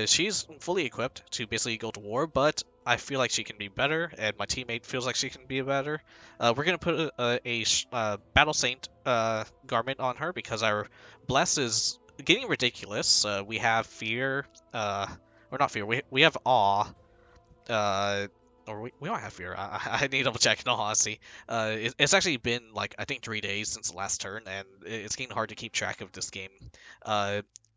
she's fully equipped to basically go to war, but I feel like she can be better, and my teammate feels like she can be better. We're going to put a Battle Saint garment on her because our Bless is getting ridiculous. We have Fear, or not Fear, we have Awe, or we don't have Fear. I need to double check in all honesty. It's actually been like I think 3 days since the last turn, and it's getting hard to keep track of this game.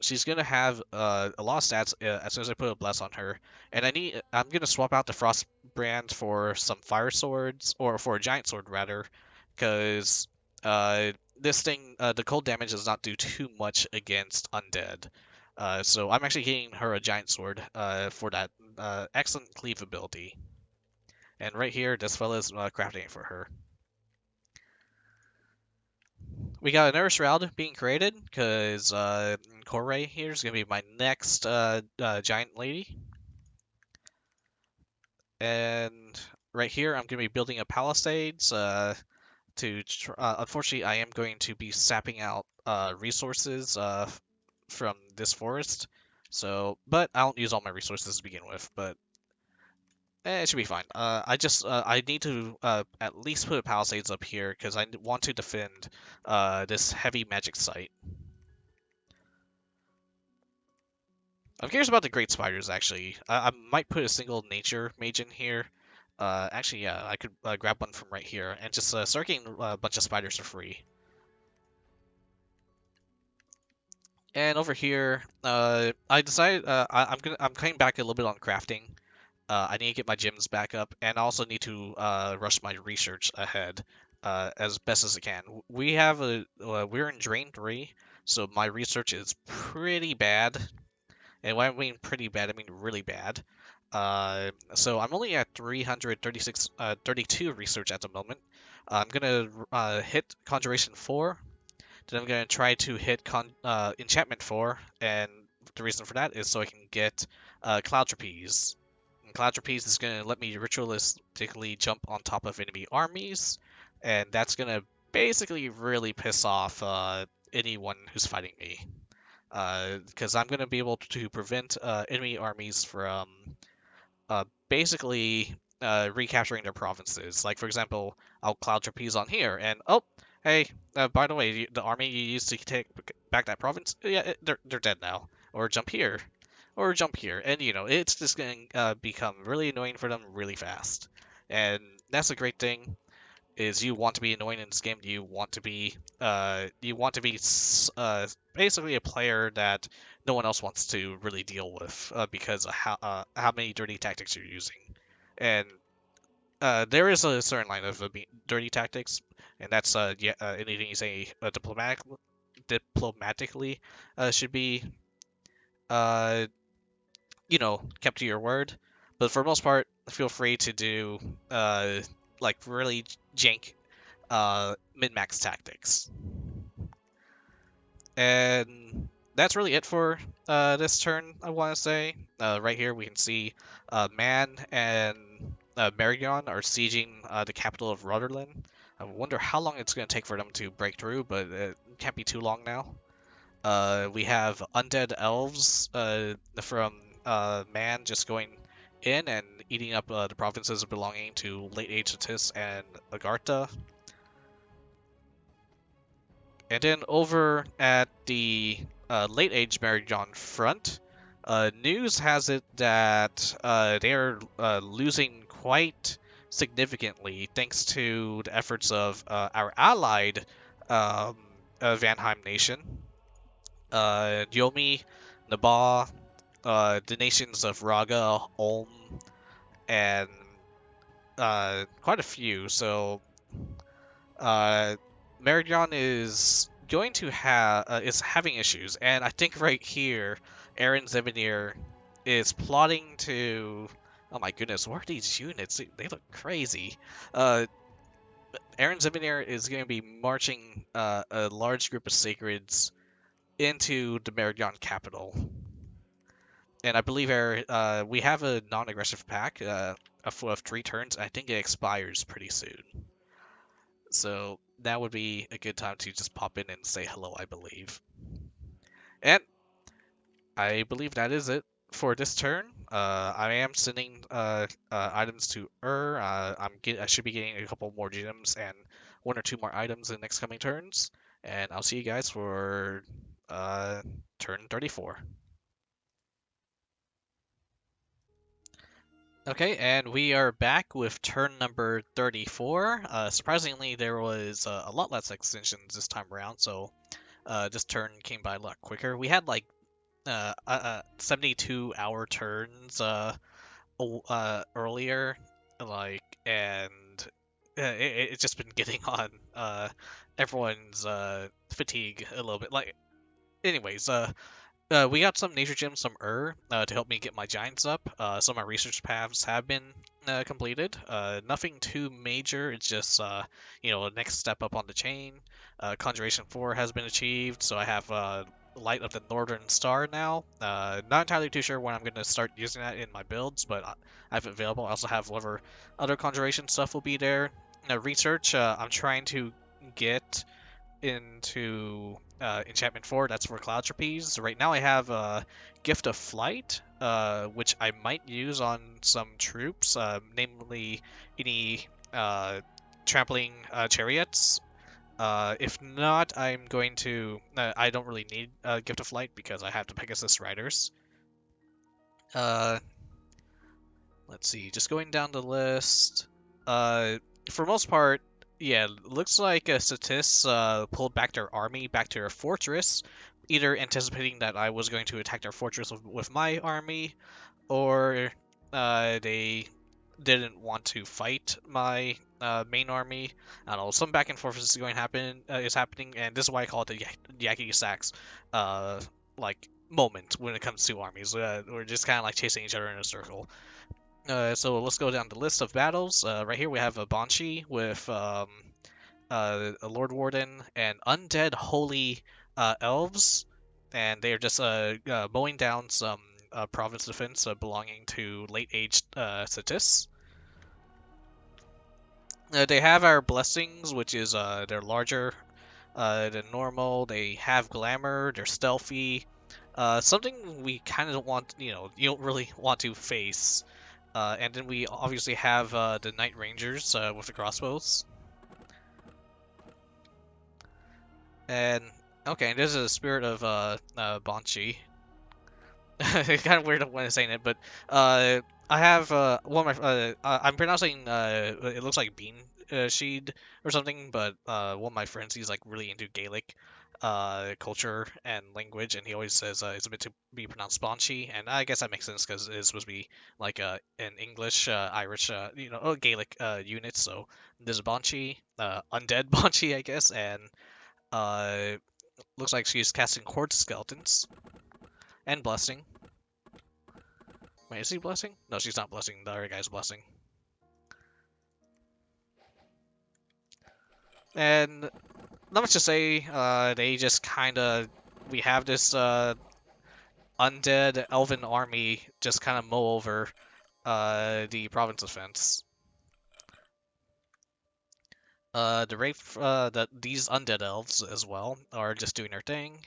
She's gonna have a lot of stats as soon as I put a bless on her, and I'm gonna swap out the Frost brand for some fire swords, or for a giant sword rather, because this thing the cold damage does not do too much against undead. So I'm actually getting her a giant sword for that excellent cleave ability. And right here, this fella's crafting it for her. We got another shroud being created, because Corey here is going to be my next giant lady. And right here, I'm going to be building a palisades. Unfortunately, I am going to be sapping out resources from this forest. So, but I don't use all my resources to begin with, but it should be fine. I need to at least put a palisades up here because I want to defend this heavy magic site. I'm curious about the great spiders actually. I might put a single nature mage in here. Actually, yeah, I could grab one from right here and just start getting a bunch of spiders for free. And over here, I decided I'm cutting back a little bit on crafting. I need to get my gems back up, and I also need to rush my research ahead as best as I can. We're in Drain 3, so my research is pretty bad. And when I mean pretty bad, I mean really bad. So I'm only at 32 research at the moment. I'm gonna hit Conjuration 4, then I'm gonna try to hit Enchantment 4, and the reason for that is so I can get Cloud Trapeze. And Cloud Trapeze is going to let me ritualistically jump on top of enemy armies, and that's going to basically really piss off anyone who's fighting me. Because I'm going to be able to prevent enemy armies from basically recapturing their provinces. Like, for example, I'll Cloud Trapeze on here, and oh, hey, by the way, the army you used to take back that province, yeah, they're dead now. Or jump here, or jump here, and it's just going to become really annoying for them really fast. And that's a great thing. Is you want to be annoying in this game? Basically a player that no one else wants to really deal with because of how many dirty tactics you're using. And there is a certain line of dirty tactics, and that's anything you say diplomatically should be kept to your word. But for the most part, feel free to do like really jank min-max tactics. And that's really it for this turn, I want to say. Right here we can see Man and Marignon are sieging the capital of Rotterland. I wonder how long it's going to take for them to break through, but it can't be too long now. We have undead elves from Man just going in and eating up the provinces belonging to late age Ctis and Agartha. And then over at the late age Marignon front, news has it that they are losing quite significantly thanks to the efforts of our allied um, Vanheim nation, Yomi, Naba, the nations of Raga, Ulm, and quite a few. So uh, Marignon is going to have is having issues, and I think right here, Aaron Zeminir is plotting to. Oh my goodness, what are these units? They look crazy. Uh, Aaron Zeminir is going to be marching a large group of sacreds into the Marignon capital, and I believe we have a non-aggressive pack of 3 turns. I think it expires pretty soon. So that would be a good time to just pop in and say hello, I believe. And I believe that is it for this turn. I am sending items to Ur. I should be getting a couple more gems and 1 or 2 more items in the next coming turns. And I'll see you guys for turn 34. Okay, and we are back with turn number 34. Surprisingly, there was a lot less extensions this time around, so this turn came by a lot quicker. We had like 72-hour turns earlier, and it's just been getting on everyone's fatigue a little bit. Anyways, we got some nature gems from to help me get my giants up. Some of my research paths have been completed. Nothing too major. It's just a next step up on the chain. Conjuration 4 has been achieved, so I have Light of the Northern Star now. Not entirely too sure when I'm going to start using that in my builds, but I have it available. I also have whatever other conjuration stuff will be there. Research, I'm trying to get into Enchantment 4, that's for Cloud Trapeze. Right now I have Gift of Flight, which I might use on some troops, namely any trampling chariots. If not, I'm going to... I don't really need Gift of Flight because I have the Pegasus Riders. Let's see, just going down the list. For most part, yeah, looks like Ctis pulled back their army back to their fortress, either anticipating that I was going to attack their fortress with my army, or they didn't want to fight my main army. I don't know, some back and forth is going to happen is happening, and this is why I call it the Yakety Sax moment when it comes to armies. We're just kind of like chasing each other in a circle. So let's go down the list of battles. Right here we have a Banshee with a Lord Warden and undead holy elves, and they are just mowing down some province defense belonging to late aged Ctis. They have our blessings, which is they're larger than normal. They have glamour. They're stealthy. Something we kind of don't want, you don't really want to face. And then we obviously have the Night Rangers with the crossbows. And okay, this is a spirit of Banshee. It's kind of weird when I'm saying it, but I have one of my I'm pronouncing it looks like bean sheed or something, but one of my friends, he's like really into Gaelic culture and language, and he always says it's meant to be pronounced Banshee, and I guess that makes sense because it's supposed to be like an English, Irish, Gaelic unit. So there's a Banshee, undead Banshee, I guess, and uh, looks like she's casting Horde Skeletons and Blessing. Wait, is he blessing? No, she's not blessing. The other guy's blessing. And not much to say. They just kind of... We have this undead elven army just kind of mow over the province defense. These undead elves as well are just doing their thing.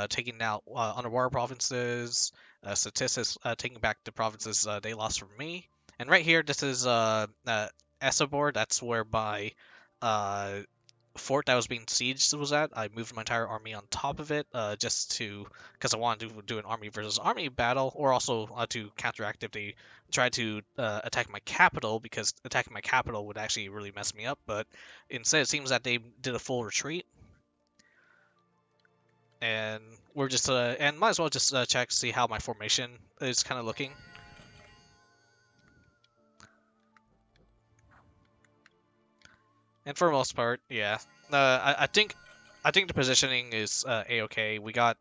Taking out underwater provinces, Ctis is taking back the provinces they lost from me. And right here, this is Esobor. That's where my fort that was being sieged was at. I moved my entire army on top of it, just to because I wanted to do an army versus army battle, or also to counteract if they tried to attack my capital, because attacking my capital would actually really mess me up. But instead, it seems that they did a full retreat, and we're just and might as well just check to see how my formation is kind of looking. And for the most part, yeah. I think the positioning is a-okay. We got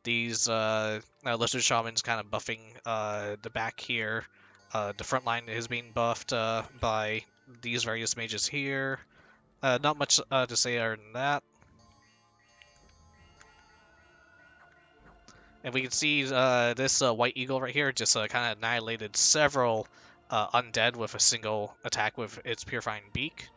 these lizard shamans kind of buffing the back here. The front line is being buffed by these various mages here. Not much to say other than that. And we can see this white eagle right here just kind of annihilated several undead with a single attack with its purifying beak.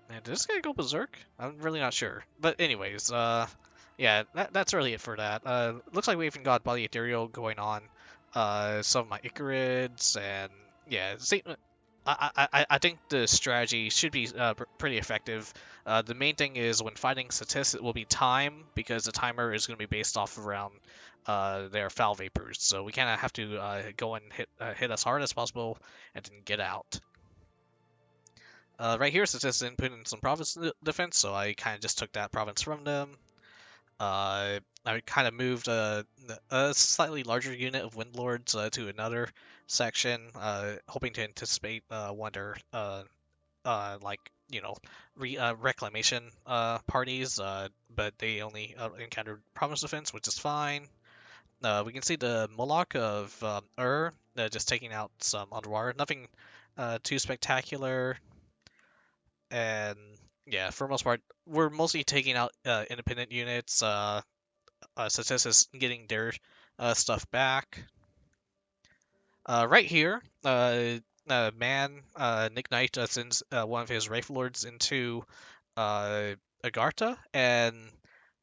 Man, did this guy go berserk? I'm really not sure. But anyways, yeah, that's really it for that. Looks like we even got body ethereal going on. Some of my Icarids, and yeah, see, I think the strategy should be pretty effective. The main thing is when fighting Ctis, it will be time, because the timer is going to be based off around their foul vapors. So we kind of have to go and hit as hard as possible and then get out. Right here, Ctis didn't put in some province defense, so I kind of just took that province from them. I kind of moved a slightly larger unit of Windlords to another section, hoping to anticipate wonder like, you know, reclamation parties, but they only encountered province defense, which is fine. We can see the Moloch of Ur just taking out some underwater. Nothing too spectacular. And yeah, for the most part, we're mostly taking out independent units. Ctis is getting their stuff back. Right here, Nick Knight sends one of his Wraith Lords into Agartha, and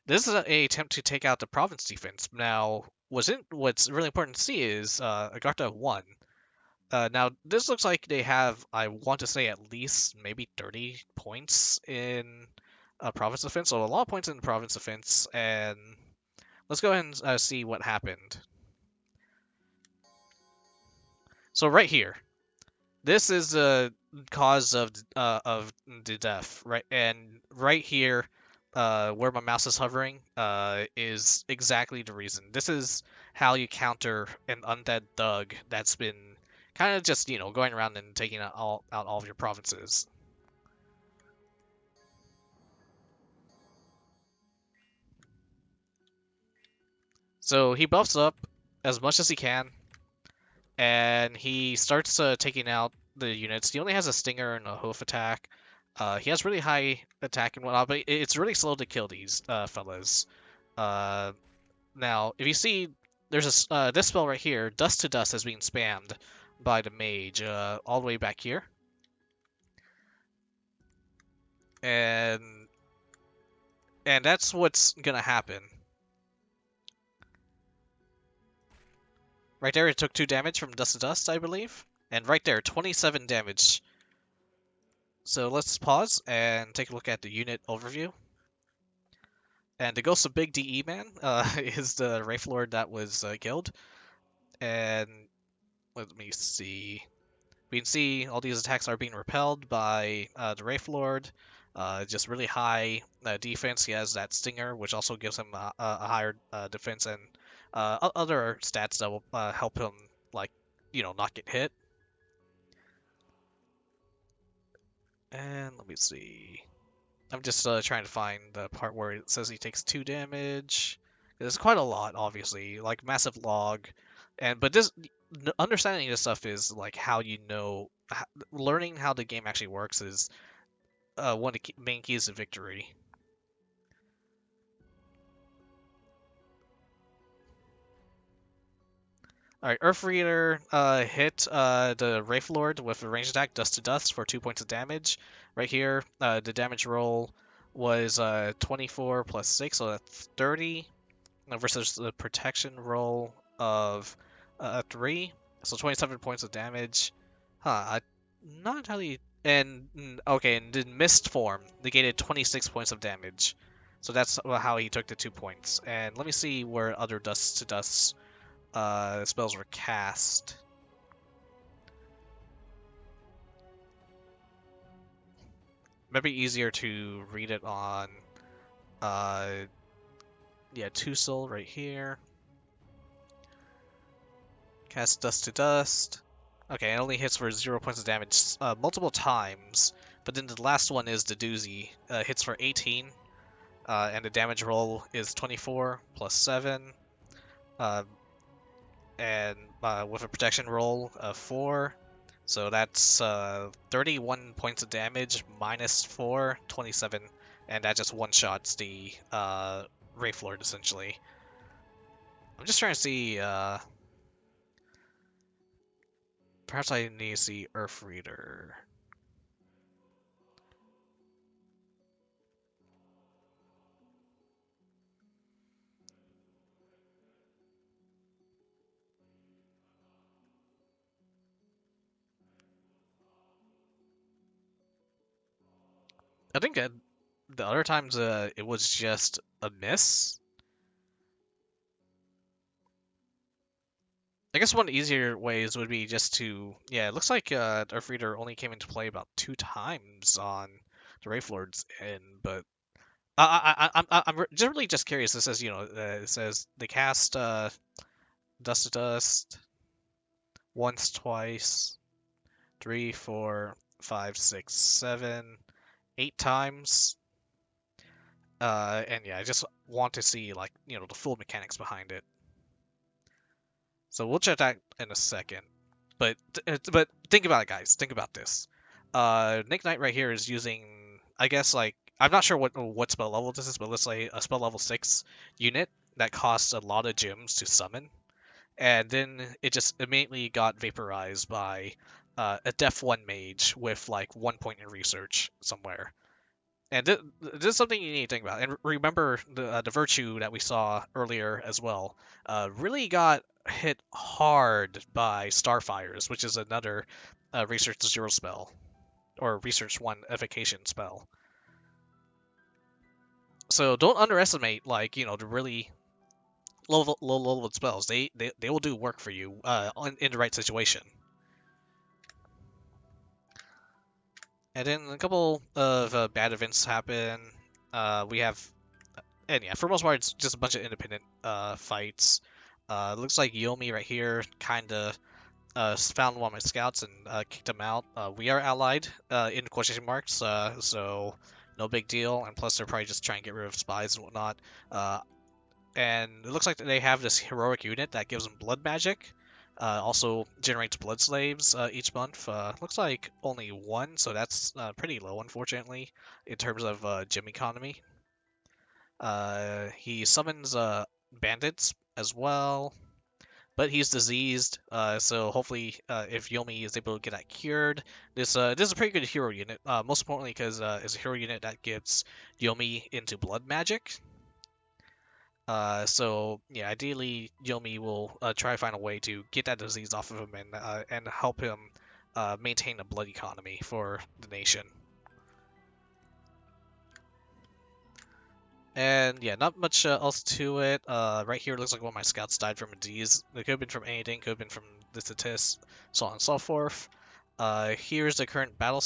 this is an attempt to take out the province defense. Now, what's really important to see is Agartha won. Now, this looks like they have, I want to say, at least maybe 30 points in province defense. So a lot of points in province defense, and let's go ahead and see what happened. So right here, this is the cause of the death, right? And right here, where my mouse is hovering, is exactly the reason. This is how you counter an undead thug that's been kind of just, going around and taking out all of your provinces. So he buffs up as much as he can, and he starts taking out the units. He only has a stinger and a hoof attack. He has really high attack and whatnot, but it's really slow to kill these fellas. Now, if you see, there's this spell right here, Dust to Dust, has been spammed by the mage all the way back here. And that's what's gonna happen. Right there, it took 2 damage from Dust to Dust, I believe. And right there, 27 damage. So let's pause and take a look at the unit overview. And the Ghost of Big DE Man is the Wraith Lord that was killed. And let me see. We can see all these attacks are being repelled by the Wraith Lord. Just really high defense. He has that Stinger, which also gives him a higher defense, and other stats that will help him, like, not get hit. And let me see. I'm just trying to find the part where it says he takes 2 damage. There's quite a lot, obviously, like massive log, but this understanding this stuff is like how learning how the game actually works is one of the main keys to victory. Alright, Earth Reader hit the Wraith Lord with a ranged attack, Dust to Dust, for 2 points of damage. Right here, the damage roll was 24 plus 6, so that's 30, versus the protection roll of 3, so 27 points of damage. Not entirely. And okay, and in mist form, negated 26 points of damage. So that's how he took the 2 points. And let me see where other dust to dust spells were cast. Maybe easier to read it on, yeah, Tusil right here. Cast Dust to Dust. Okay, it only hits for 0 points of damage multiple times, but then the last one is the doozy. Hits for 18, and the damage roll is 24 plus 7, uh, and with a protection roll of 4. So that's 31 points of damage minus 4, 27, and that just one-shots the Wraith Lord, essentially. I'm just trying to see, perhaps I need to see Earth Reader. I think the other times it was just a miss. I guess one of the easier ways would be just to, yeah, it looks like Earth Reader only came into play about 2 times on the Wraith Lord's end, but I'm generally just curious. It says, it says they cast Dust to Dust once, twice, 3, 4, 5, 6, 7, 8 times. And yeah, I just want to see, like, the full mechanics behind it. So we'll check that in a second. But think about it, guys. Think about this. Nick Knight right here is using, I guess, like, I'm not sure what spell level this is, but let's say a spell level 6 unit that costs a lot of gems to summon, and then it just immediately got vaporized by a Def 1 mage with like 1 point in research somewhere. And this is something you need to think about. And remember the virtue that we saw earlier as well. Really got hit hard by Starfires, which is another Research 0 spell, or Research 1 evocation spell. So don't underestimate, like, the really low level spells. They will do work for you in the right situation. And then a couple of bad events happen. We have, and yeah, for most part, it's just a bunch of independent fights. Looks like Yomi right here kind of found one of my scouts and kicked him out. We are allied in quotation marks, so no big deal. And plus, they're probably just trying to get rid of spies and whatnot. And it looks like they have this heroic unit that gives them blood magic. Also generates blood slaves each month. Looks like only one, so that's pretty low, unfortunately, in terms of gem economy. He summons bandits as well, but he's diseased. So hopefully, if Yomi is able to get that cured, this is a pretty good hero unit. Most importantly, because it's a hero unit that gets Yomi into blood magic. So yeah, ideally Yomi will try to find a way to get that disease off of him and help him maintain a blood economy for the nation. And yeah, not much else to it. Right here, it looks like one of my scouts died from a disease. It could have been from anything, could have been from the Ctis, so on and so forth. Here's the current battle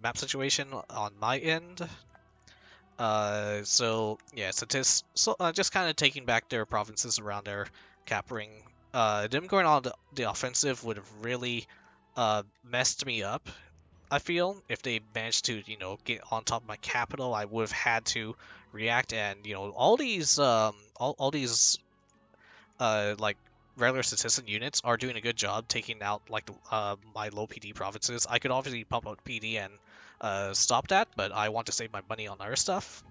map situation on my end. So yeah, Ctis just kind of taking back their provinces around their cap ring. Them going on the offensive would have really messed me up. I feel if they managed to, get on top of my capital, I would have had to react, and all these all these like regular Ctisian units are doing a good job taking out like my low PD provinces. I could obviously pump up PD and stop that, but I want to save my money on other stuff.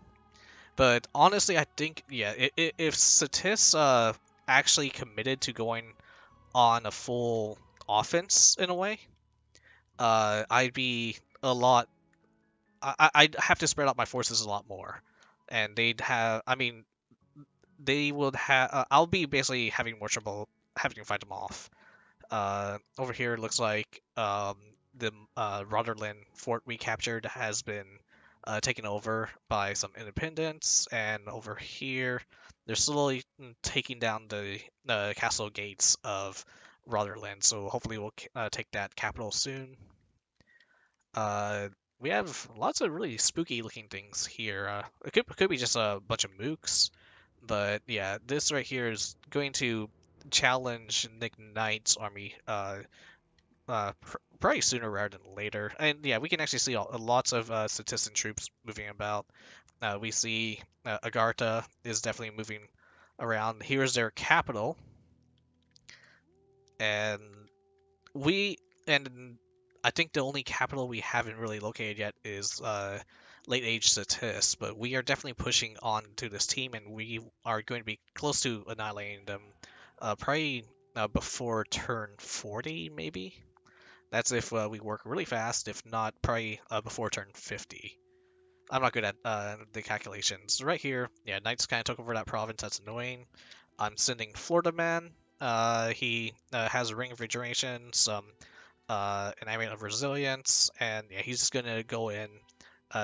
But honestly, I think, yeah, if Ctis actually committed to going on a full offense in a way, I'd be a lot I'd have to spread out my forces a lot more, and they'd have. I mean, they would have. I'll be basically having more trouble having to fight them off. Over here, it looks like the Rotterland fort we captured has been taken over by some independents, and over here, they're slowly taking down the castle gates of Rotterland. So hopefully, we'll take that capital soon. Uh, we have lots of really spooky looking things here. It could be just a bunch of mooks, but yeah, this right here is going to challenge Nick Knight's army probably sooner rather than later. And yeah, we can actually see lots of Ctisian troops moving about. We see Agartha is definitely moving around. Here's their capital, and we and I think the only capital we haven't really located yet is late age Ctis, but we are definitely pushing on to this team, and we are going to be close to annihilating them, probably before turn 40, maybe. That's if we work really fast. If not, probably before turn 50. I'm not good at the calculations. Right here, yeah, Knights kind of took over that province. That's annoying. I'm sending FloridaMen. He has a ring of regeneration, some an amulet of resilience, and yeah, he's just gonna go in,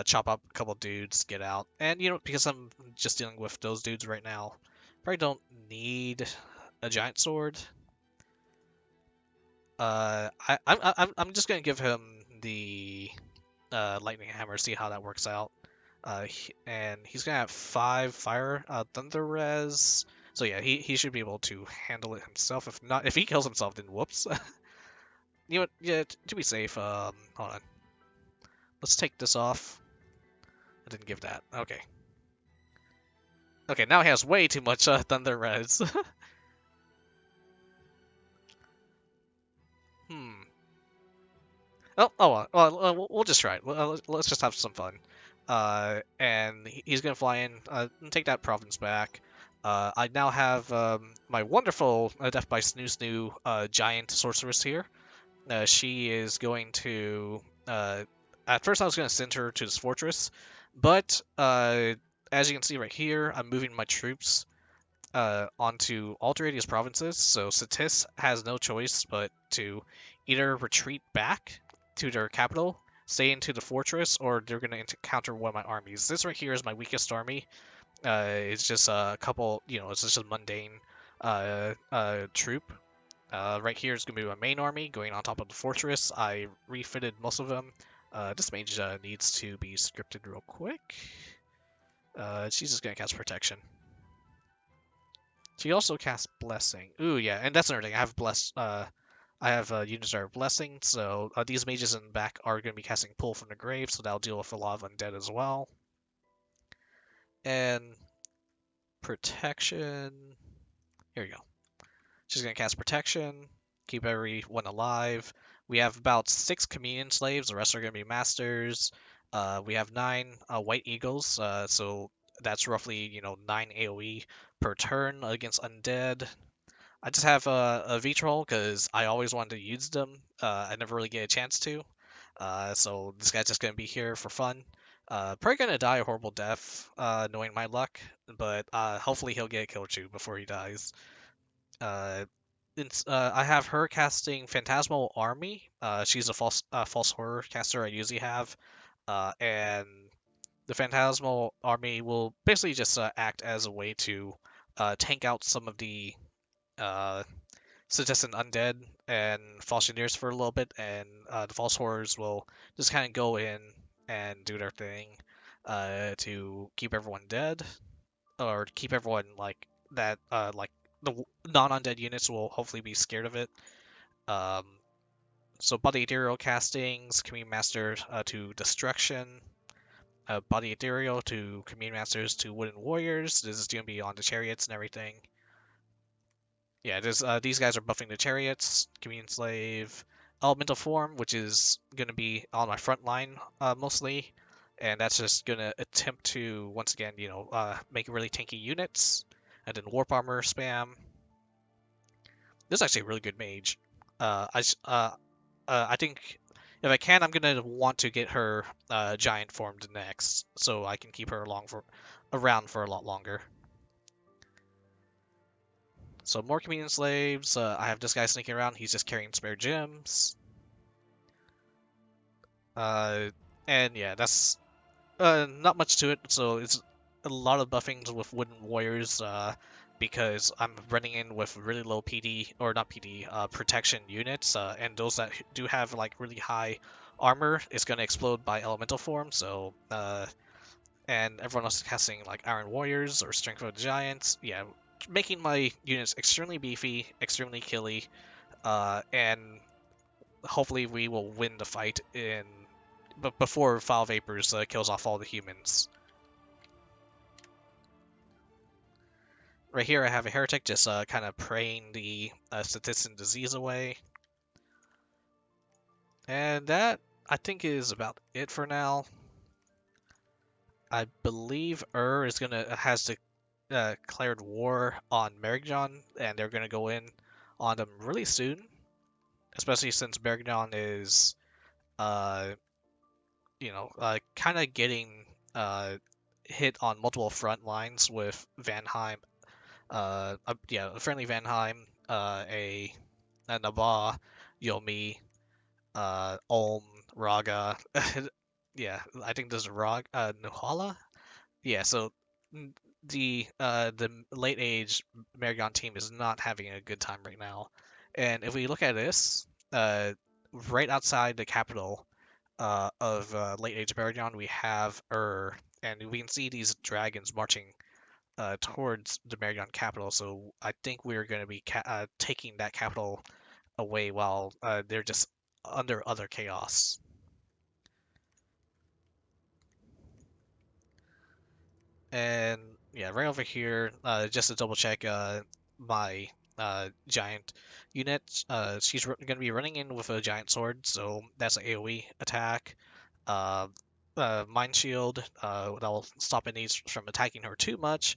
chop up a couple dudes, get out. And you know, because I'm just dealing with those dudes right now, probably don't need a giant sword. I'm just gonna give him the lightning hammer, see how that works out. And he's gonna have 5 fire thunder res. So yeah, he should be able to handle it himself. If not, if he kills himself, then whoops. You know what? Yeah, to be safe, hold on. Let's take this off. I didn't give that. Okay. Okay, now he has way too much thunder res. Hmm. We'll just try it. Let's just have some fun. And he's gonna fly in and take that province back. I now have my wonderful Death by Snoo Snoo giant sorceress here. She is going to. At first, I was going to send her to this fortress, but as you can see right here, I'm moving my troops onto all three of these provinces. So Ctis has no choice but to either retreat back to their capital, stay into the fortress, or they're going to encounter one of my armies. This right here is my weakest army. It's just a couple, it's just a mundane troop. Right here is going to be my main army going on top of the fortress. I refitted most of them. This mage needs to be scripted real quick. She's just going to cast protection. She also casts blessing. Ooh, yeah, and that's another thing. I have units that are blessing, so these mages in the back are going to be casting pull from the grave, so that'll deal with a lot of undead as well. And protection. Here we go. She's going to cast protection, keep everyone alive. We have about 6 communion slaves. The rest are going to be masters. We have 9 white eagles, so that's roughly 9 AOE per turn against undead. I just have a V-Troll because I always wanted to use them. I never really get a chance to. So this guy's just going to be here for fun. Probably going to die a horrible death, knowing my luck, but hopefully he'll get a kill or two before he dies. I have her casting Phantasmal Army. She's a false horror caster I usually have. And the Phantasmal Army will basically just act as a way to tank out some of the Citizen Undead and False Engineers for a little bit, and the False Horrors will just kind of go in and do their thing to keep everyone dead, or keep everyone like that. Like the non-undead units will hopefully be scared of it. Um, so Body Ethereal castings, Commune Master to Destruction, Body Ethereal to Commune Masters to Wooden Warriors. This is going to be on the chariots and everything. Yeah, these guys are buffing the chariots, Commune Slave, Elemental Form, which is going to be on my front line mostly, and that's just going to attempt to, once again, make really tanky units, and then Warp Armor spam. This is actually a really good mage. I think if I can, I'm gonna want to get her giant formed next, so I can keep her around for a lot longer. So more communion slaves. I have this guy sneaking around. He's just carrying spare gems. And yeah, that's not much to it. So it's a lot of buffings with wooden warriors. Because I'm running in with really low PD or not PD protection units. And those that do have like really high armor is gonna explode by elemental form. So and everyone else is casting like Iron Warriors or Strength of Giants. Yeah, making my units extremely beefy, extremely killy, and hopefully we will win the fight but before Foul Vapors kills off all the humans. Right here I have a heretic just kind of praying the Ctisian disease away. And that, I think, is about it for now. I believe Ur has declared war on Marignon, and they're gonna go in on them really soon. Especially since Marignon is, kind of getting hit on multiple front lines with Vanheim. A friendly Vanheim, a Naba, Yomi, Ulm, Raga. Yeah, I think there's Nuhala. Yeah, so the late age Marignon team is not having a good time right now. And if we look at this, right outside the capital of late age Marignon, we have Ur, and we can see these dragons marching towards the Marignon capital. So I think we're going to be taking that capital away while they're just under other chaos. And yeah, right over here, just to double check my giant unit, she's going to be running in with a giant sword, so that's an AoE attack. Uh, Mind Shield, that will stop enemies from attacking her too much.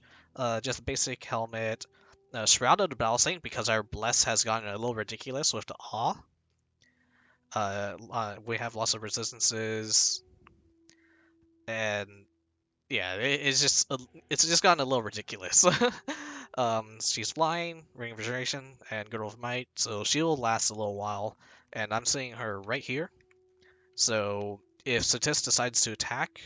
Just a basic helmet. Shroud of the Battle Saint, because our Bless has gotten a little ridiculous with the Awe. We have lots of resistances, and yeah, it's just gotten a little ridiculous. She's flying, Ring of Regeneration, and Girdle of Might, so she'll last a little while. And I'm seeing her right here. So if Ctis decides to attack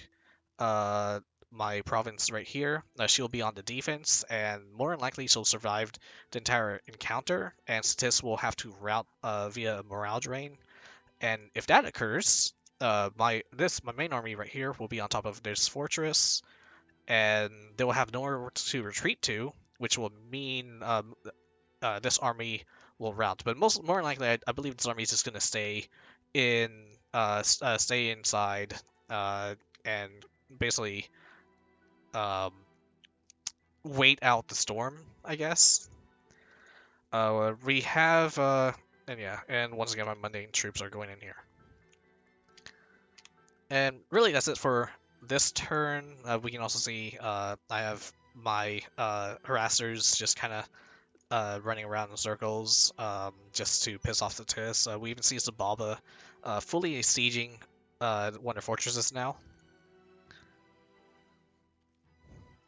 my province right here, she'll be on the defense, and more than likely she'll survive the entire encounter, and Ctis will have to route via a morale drain. And if that occurs, my main army right here will be on top of this fortress, and they will have nowhere to retreat to, which will mean this army will rout. But more than likely, I believe this army is just going to stay inside, and basically um, wait out the storm, I guess. We have, and once again, my mundane troops are going in here. And really, that's it for this turn. We can also see I have my harassers just kind of running around in circles just to piss off the Ctis. We even see Zabalba fully sieging one of fortresses now.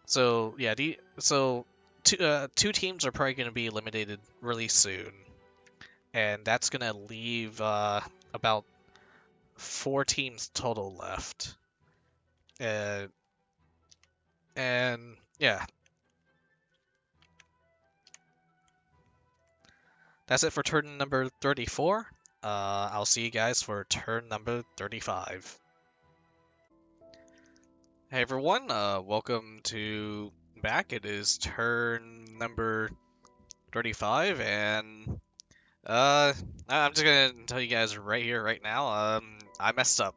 So yeah, two teams are probably going to be eliminated really soon, and that's going to leave about 4 teams total left. And yeah, that's it for turn number 34. I'll see you guys for turn number 35. Hey everyone, welcome to back. It is turn number 35, and I'm just gonna tell you guys right here, right now, I messed up.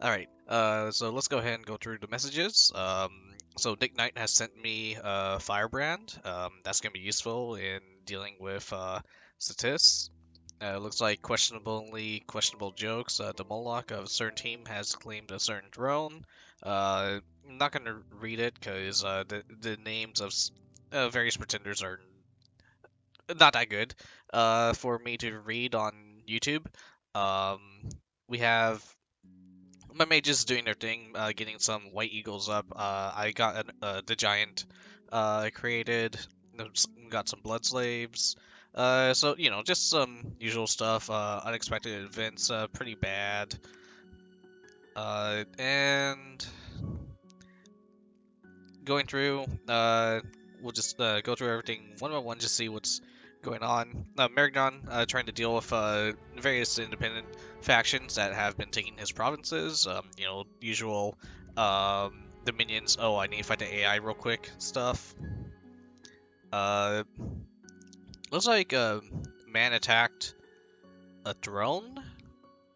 Alright, so let's go ahead and go through the messages. So Dick Knight has sent me Firebrand. That's gonna be useful in dealing with Ctis. Looks like questionable jokes. The Moloch of a certain team has claimed a certain throne. I'm not gonna read it because the names of various pretenders are not that good for me to read on YouTube. Um, we have my mages doing their thing, getting some white eagles up. I got the giant created, got some blood slaves. So you know, just some usual stuff. Unexpected events, pretty bad. And going through, we'll just go through everything one by one, just see what's going on. Marignon trying to deal with various independent factions that have been taking his provinces. You know, usual the minions. Oh, I need to fight the AI real quick stuff. Looks like man attacked a throne,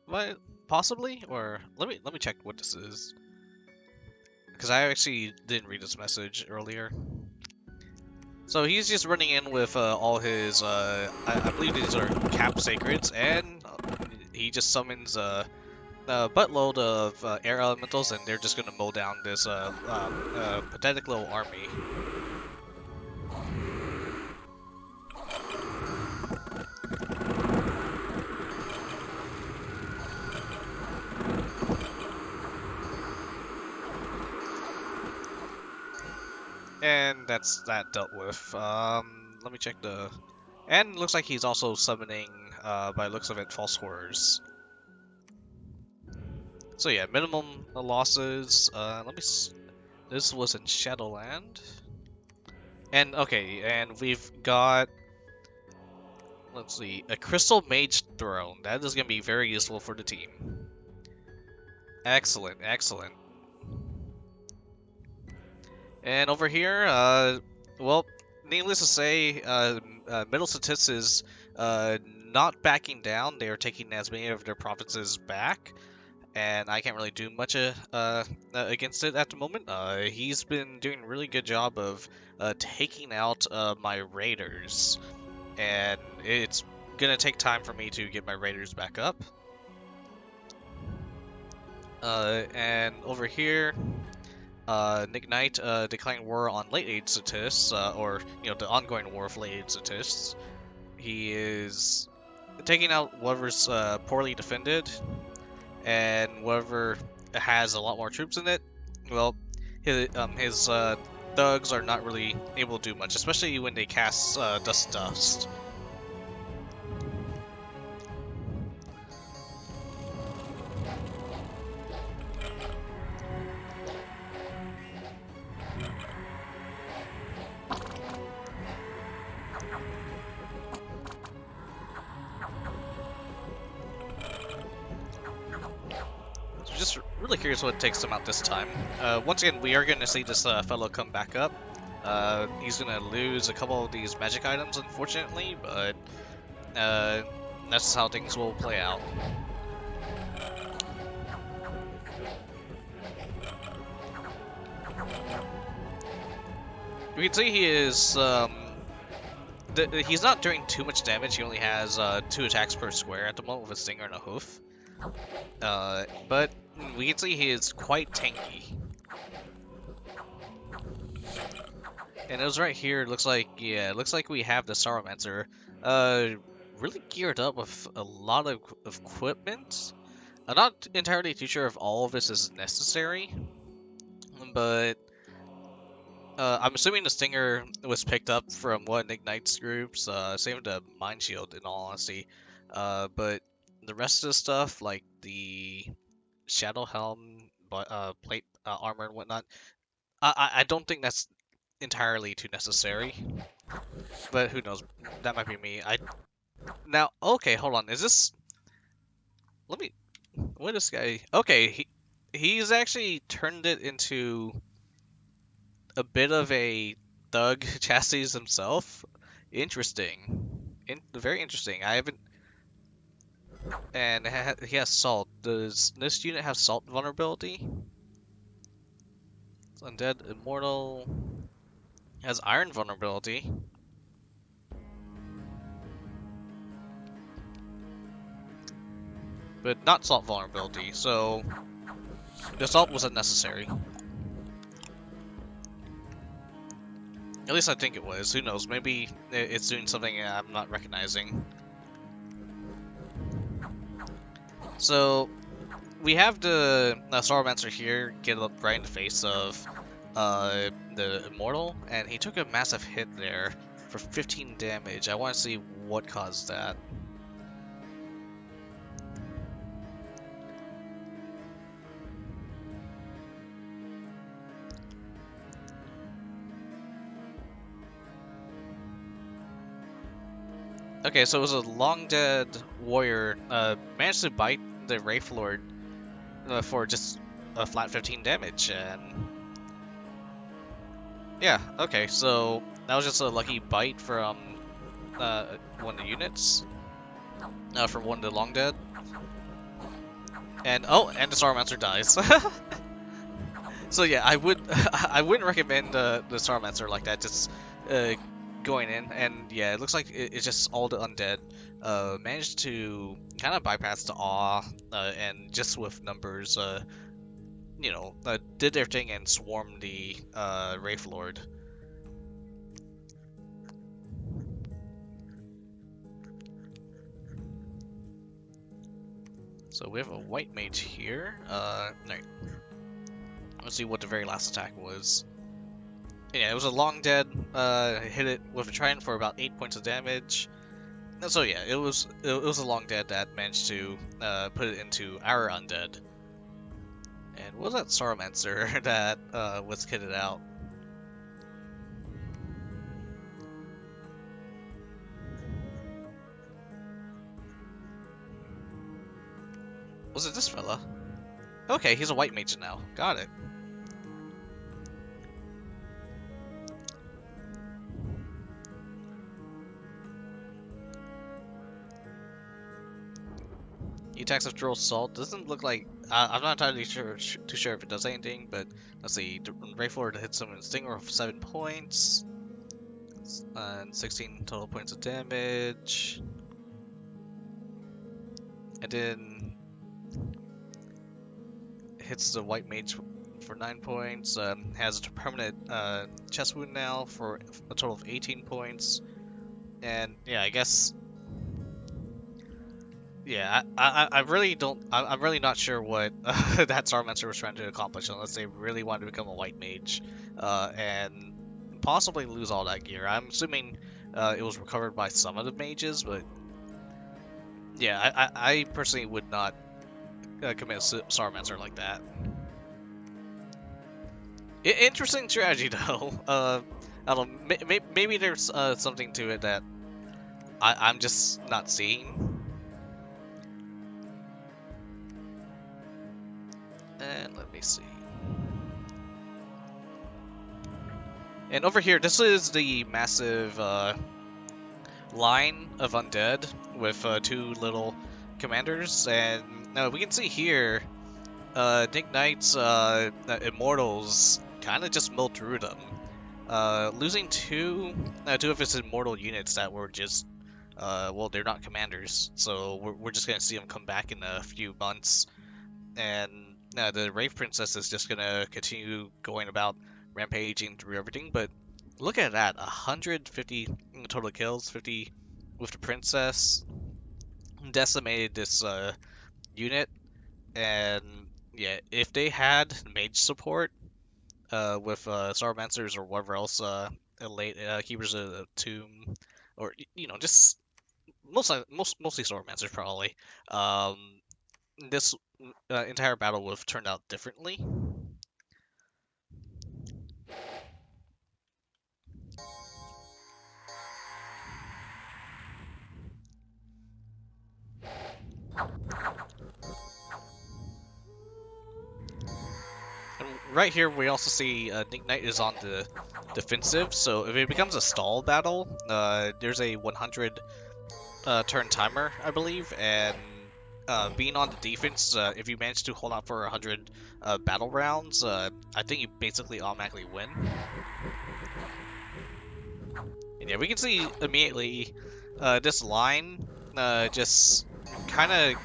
but possibly, or let me check what this is, because I actually didn't read this message earlier. So he's just running in with all his, I believe these are cap sacreds, and he just summons a buttload of air elementals, and they're just gonna mow down this pathetic little army. And that's that dealt with. Let me check the... And looks like he's also summoning, by looks of it, false horrors. So yeah, minimum losses. Let me... This was in Shadowland. And, okay, and we've got... Let's see, a Crystal Mage Throne. That is going to be very useful for the team. Excellent, excellent. And over here, well, needless to say, Middle Ctis is not backing down. They are taking as many of their provinces back, and I can't really do much against it at the moment. He's been doing a really good job of taking out my raiders, and it's gonna take time for me to get my raiders back up. And over here, Nick Knight declaring war on late age Ctis, or you know, the ongoing war of late age Ctis. He is taking out whatever's poorly defended, and whatever has a lot more troops in it. Well, his thugs are not really able to do much, especially when they cast Dust. Just really curious what takes him out this time. Once again, we are going to see this fellow come back up. He's going to lose a couple of these magic items, unfortunately, but that's how things will play out. We can see he is, he's not doing too much damage. He only has 2 attacks per square at the moment with a stinger and a hoof. But we can see he is quite tanky. And it was right here, it looks like, yeah, it looks like we have the Sauromancer, really geared up with a lot of equipment. I'm not entirely too sure if all of this is necessary, but I'm assuming the Stinger was picked up from one of Nick Knight's groups, same with the Mind Shield in all honesty, but the rest of the stuff, like the Shadow Helm, plate armor and whatnot, I don't think that's entirely too necessary. But who knows? That might be me. Now, okay, hold on. Is this? Let me. What is this guy? Okay, he's actually turned it into a bit of a thug Ctis himself. Interesting. Very interesting. I haven't. And he has salt. Does this unit have salt vulnerability? Undead Immortal has iron vulnerability. But not salt vulnerability, so the salt was unnecessary. At least I think it was. Who knows? Maybe it's doing something I'm not recognizing. So, we have the Sauromancer here get up right in the face of the Immortal, and he took a massive hit there for 15 damage. I want to see what caused that. Okay, so it was a long dead warrior managed to bite the Wraith Lord for just a flat 15 damage, and yeah, okay, so that was just a lucky bite from one of the units, from one of the long dead, and oh, and the Sauromancer dies. So yeah, I wouldn't recommend the Sauromancer like that, just going in, and yeah, it looks like it's just all the undead managed to kind of bypass the awe, and just with numbers, you know, did their thing and swarmed the Wraith Lord. So we have a white mage here. No. Let's see what the very last attack was. Yeah, it was a long dead. Hit it with a trident for about 8 points of damage. So yeah, it was a long dead that managed to put it into our undead. And what was that Sauromancer that was kitted out? Was it this fella? Okay, he's a white mage now. Got it. He attacks with Drill Salt. Doesn't look like... I'm not entirely too sure if it does anything, but let's see. Wraith Lord hits him with Stinger of 7 points. And 16 total points of damage. And then... hits the white mage for 9 points. Has a permanent chest wound now for a total of 18 points. And yeah, I guess... yeah, I really don't. I'm really not sure what that Sauromancer was trying to accomplish, unless they really wanted to become a white mage, and possibly lose all that gear. I'm assuming it was recovered by some of the mages, but yeah, I personally would not commit a Sauromancer like that. Interesting strategy, though. I don't know. Maybe there's something to it that I'm just not seeing. And let me see. And over here, this is the massive line of undead with 2 little commanders, and we can see here Nick Knight's immortals kind of just milled through them, losing two of his immortal units that were just well, they're not commanders, so we're just gonna see them come back in a few months. And the Wraith Princess is just gonna continue going about rampaging through everything. But look at that, 150 total kills, 50 with the Princess. Decimated this unit, and yeah, if they had mage support with Sauromancers or whatever else, late Keepers of the Tomb, or you know, just mostly Sauromancers probably. This entire battle would have turned out differently. And right here, we also see Nick Knight is on the defensive, so if it becomes a stall battle, there's a 100 turn timer, I believe, and being on the defense, if you manage to hold out for 100 battle rounds, I think you basically automatically win. And yeah, we can see immediately this line just kind of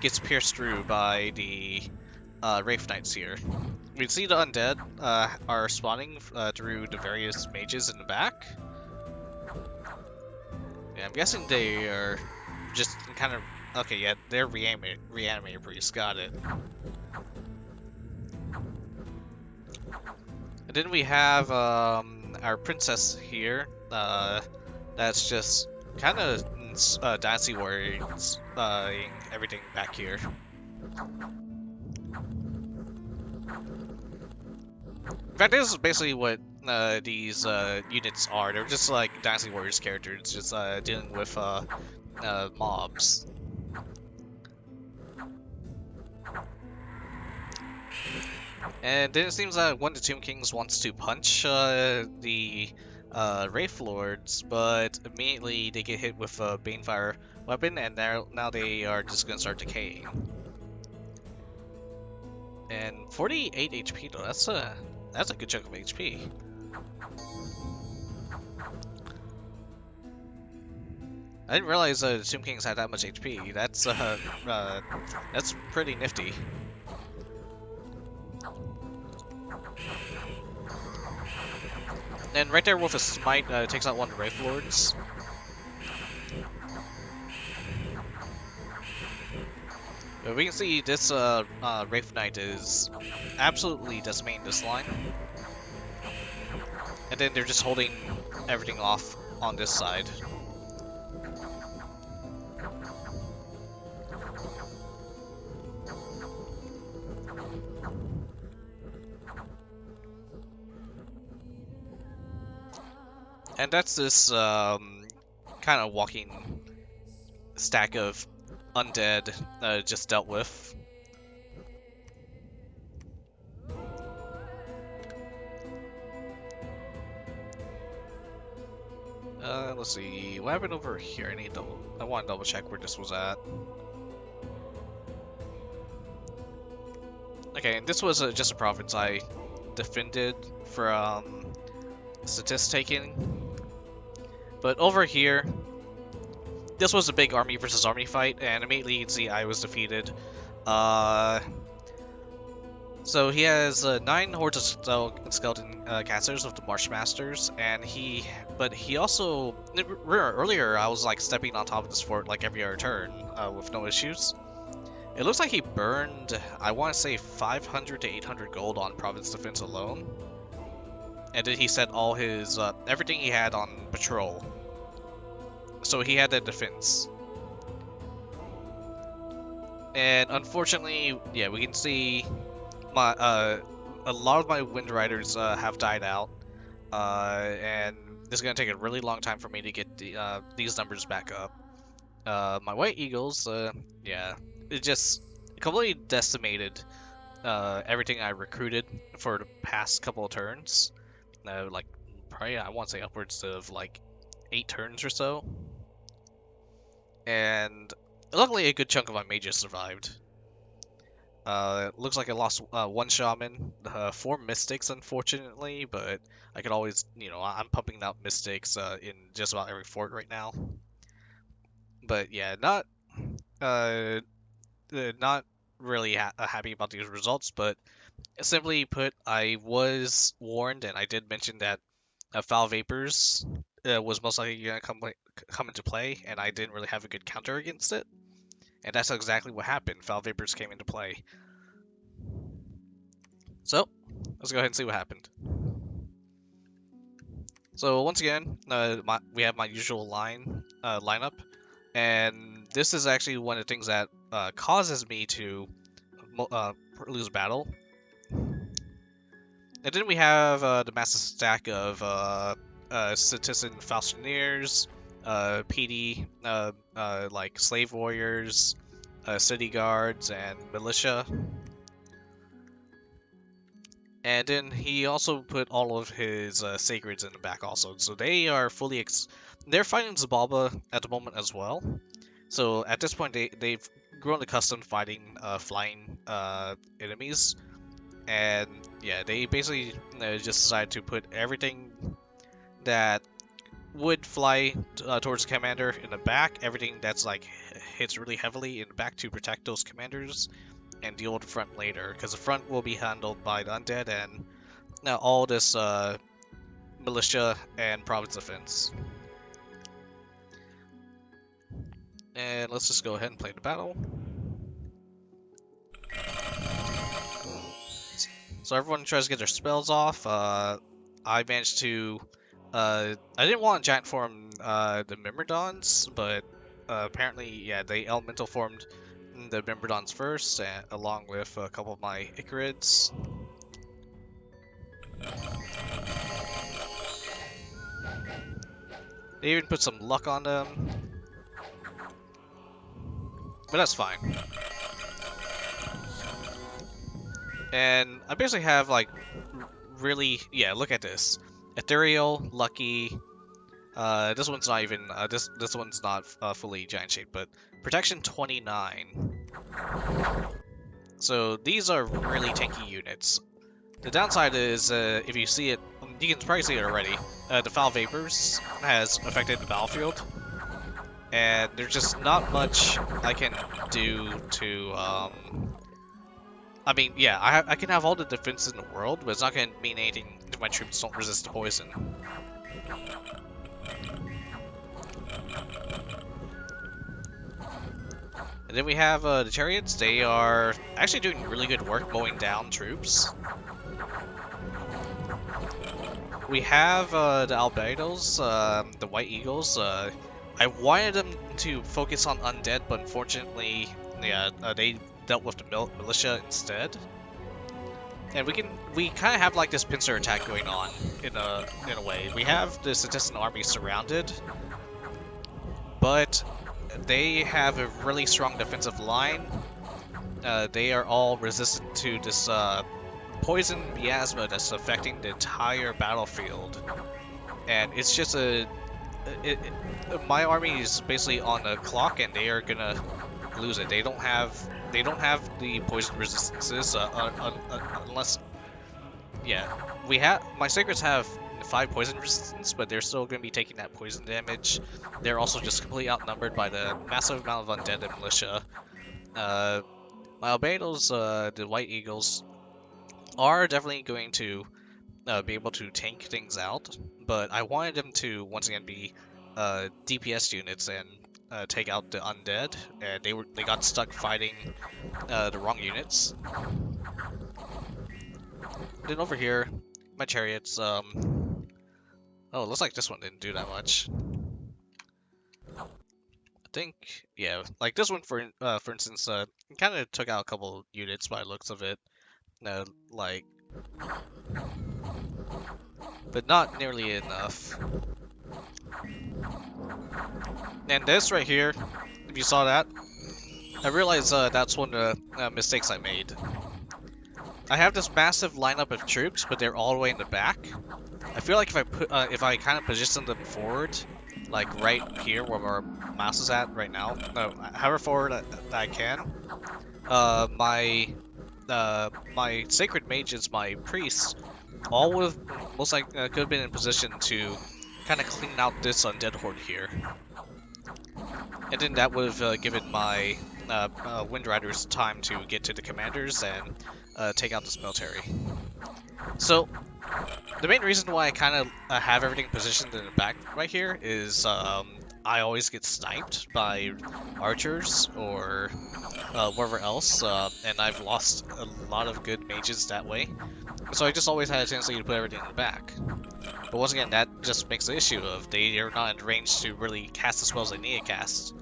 gets pierced through by the Wraith Knights here. We can see the undead are spawning through the various mages in the back. Yeah, I'm guessing they are just kind of Okay, yeah, they're reanimated priests. Got it. And then we have our princess here. That's just kind of Dynasty Warriors everything back here. In fact, this is basically what these units are. They're just like Dynasty Warriors characters, just dealing with mobs. And then it seems that one of the Tomb Kings wants to punch the Wraith Lords, but immediately they get hit with a Banefire weapon, and now they are just gonna start decaying. And 48 HP though, that's a good chunk of HP. I didn't realize the Tomb Kings had that much HP. That's pretty nifty. And right there with a smite takes out one of the Wraith Lords. But we can see this Wraith Knight is absolutely decimating this line. And then they're just holding everything off on this side. And that's this kind of walking stack of undead just dealt with. Let's see, what happened over here? I want to double check where this was at. Okay, and this was just a province I defended from Ctis taking. But over here, this was a big army versus army fight, and immediately you can see I was defeated. So he has 9 hordes of skeleton casters with the Marsh Masters, and he also earlier I was like stepping on top of this fort like every other turn with no issues. It looks like he burned, I want to say 500 to 800 gold on province defense alone, and then he set all his everything he had on patrol. So he had that defense. And unfortunately, yeah, we can see my a lot of my Wind Riders have died out, and it's gonna take a really long time for me to get these numbers back up. My White Eagles, yeah, it just completely decimated everything I recruited for the past couple of turns. Like probably I want to say upwards of like 8 turns or so. And luckily a good chunk of my mages survived. It looks like I lost 1 shaman, 4 mystics unfortunately, but I could always, I'm pumping out mystics in just about every fort right now. But yeah, not really happy about these results, but simply put, I was warned, and I did mention that Foul Vapors was most likely going to come into play, and I didn't really have a good counter against it. And that's exactly what happened. Foul Vapors came into play. So, let's go ahead and see what happened. So once again, we have my usual lineup, and this is actually one of the things that causes me to lose battle. And then we have the massive stack of Ctisian Falconeers, PD, like Slave Warriors, City Guards, and Militia. And then he also put all of his Sacreds in the back also. So they are fully... They're fighting Zabalba at the moment as well. So at this point, they've grown accustomed to fighting flying enemies. And yeah, they basically just decided to put everything that would fly towards the commander in the back, everything that's like hits really heavily in the back to protect those commanders, and deal with the front later, because the front will be handled by the undead and all this militia and province defense. And let's just go ahead and play the battle. So everyone tries to get their spells off. I managed to... I didn't want giant form the Myrmidons, but apparently, yeah, they elemental formed the Myrmidons first, along with a couple of my Icarids. They even put some luck on them. But that's fine. And I basically have, like, really... Yeah, look at this. Ethereal, Lucky... this one's not even... this one's not fully giant shaped, but... Protection 29. So these are really tanky units. The downside is, if you see it... You can probably see it already. The Foul Vapors has affected the battlefield. And there's just not much I can do to... I mean, yeah, I can have all the defenses in the world, but it's not going to mean anything if my troops don't resist the poison. And then we have the chariots. They are actually doing really good work mowing down troops. We have the albedos, the white eagles. I wanted them to focus on undead, but unfortunately, yeah, they dealt with the militia instead. And we kind of have like this pincer attack going on in a way. We have the Ctisian army surrounded, but they have a really strong defensive line. They are all resistant to this poison miasma that's affecting the entire battlefield, and it's just my army is basically on the clock, and they are gonna lose it. They don't have the poison resistances unless, yeah, my sacreds have 5 poison resistance, but they're still going to be taking that poison damage. They're also just completely outnumbered by the massive amount of undead and militia. My albedos, the white eagles, are definitely going to be able to tank things out, but I wanted them to once again be DPS units and take out the undead, and they got stuck fighting the wrong units. Then over here, my chariots, oh, it looks like this one didn't do that much. I think, yeah, like this one for instance, kind of took out a couple units by the looks of it, like, but not nearly enough. And this right here, if you saw that, I realized that's one of the mistakes I made. I have this massive lineup of troops, but they're all the way in the back. I feel like if I kind of position them forward, like right here where our mouse is at right now, however forward that I can, my sacred mages, my priests, all would have most like could have been in position to kind of clean out this undead horde here, and then that would have given my Wind Riders time to get to the commanders and take out this military. So the main reason why I kind of have everything positioned in the back right here is I always get sniped by archers or whatever else, and I've lost a lot of good mages that way. So I just always had a tendency to put everything in the back. But once again, that just makes the issue of they are not in range to really cast the spells they need to cast.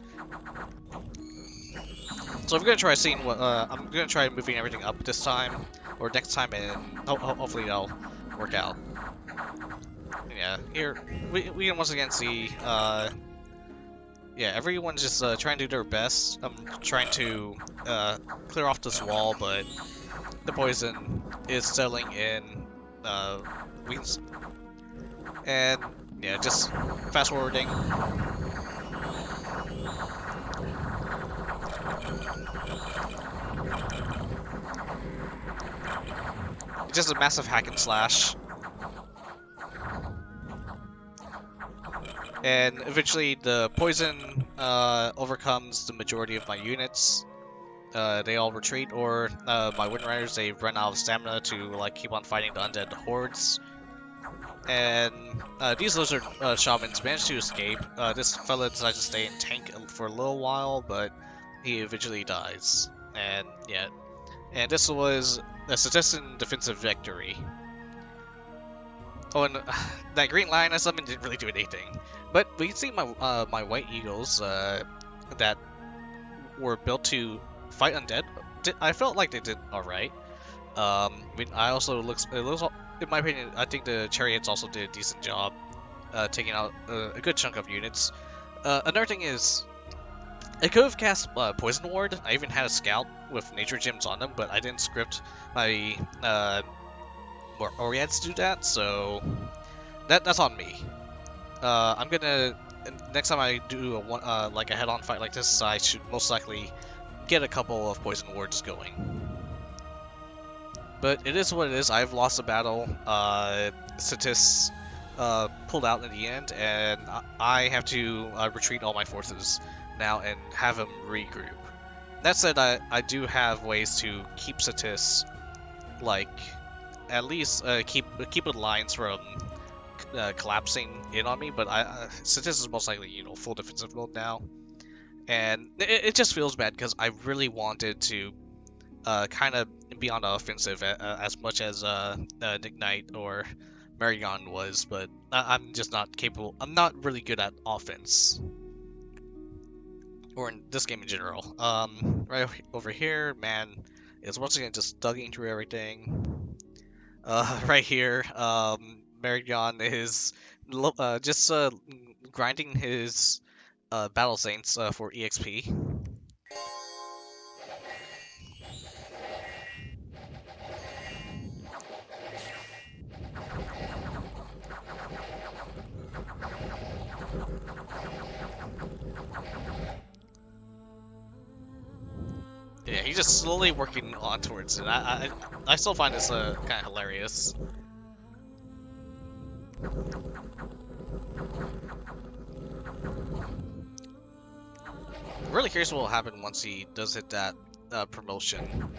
So I'm gonna try seeing what I'm gonna try moving everything up this time or next time, and hopefully that'll work out. Yeah, here we can once again see. Yeah, everyone's just trying to do their best. I'm trying to clear off this wall, but the poison is settling in. And yeah, just fast forwarding. Just a massive hack and slash. And eventually the poison overcomes the majority of my units. They all retreat, or my Wind Riders, they run out of stamina to like keep on fighting the undead hordes. And these lizard shamans managed to escape. This fella decided to stay in tank for a little while, but he eventually dies. And yeah, and this was a Ctisian defensive victory. Oh, and that green lion I summoned didn't really do anything. But we can see my white eagles that were built to fight undead. I felt like they did alright. I mean, it looks, in my opinion, I think the chariots also did a decent job taking out a good chunk of units. Another thing is, I could have cast Poison Ward. I even had a scout with nature gems on them, but I didn't script my Oriads to do that, so that's on me. I'm gonna next time I do like a head-on fight like this, I should most likely get a couple of Poison Wards going. But it is what it is. I've lost a battle. Ctis pulled out in the end, and I have to retreat all my forces now and have him regroup. That said, I do have ways to keep Ctis, like, at least keep the lines from collapsing in on me. But Ctis is most likely, you know, full defensive mode now, and it just feels bad because I really wanted to kind of be on the offensive as much as Nick Knight or Marignon was, but I'm just not capable. I'm not really good at offense, or in this game in general. Right over here, man, is once again just dugging through everything. Right here, Marignon is just grinding his battle saints for EXP. Yeah, he's just slowly working on towards it. I still find this kind of hilarious. I'm really curious what will happen once he does hit that promotion.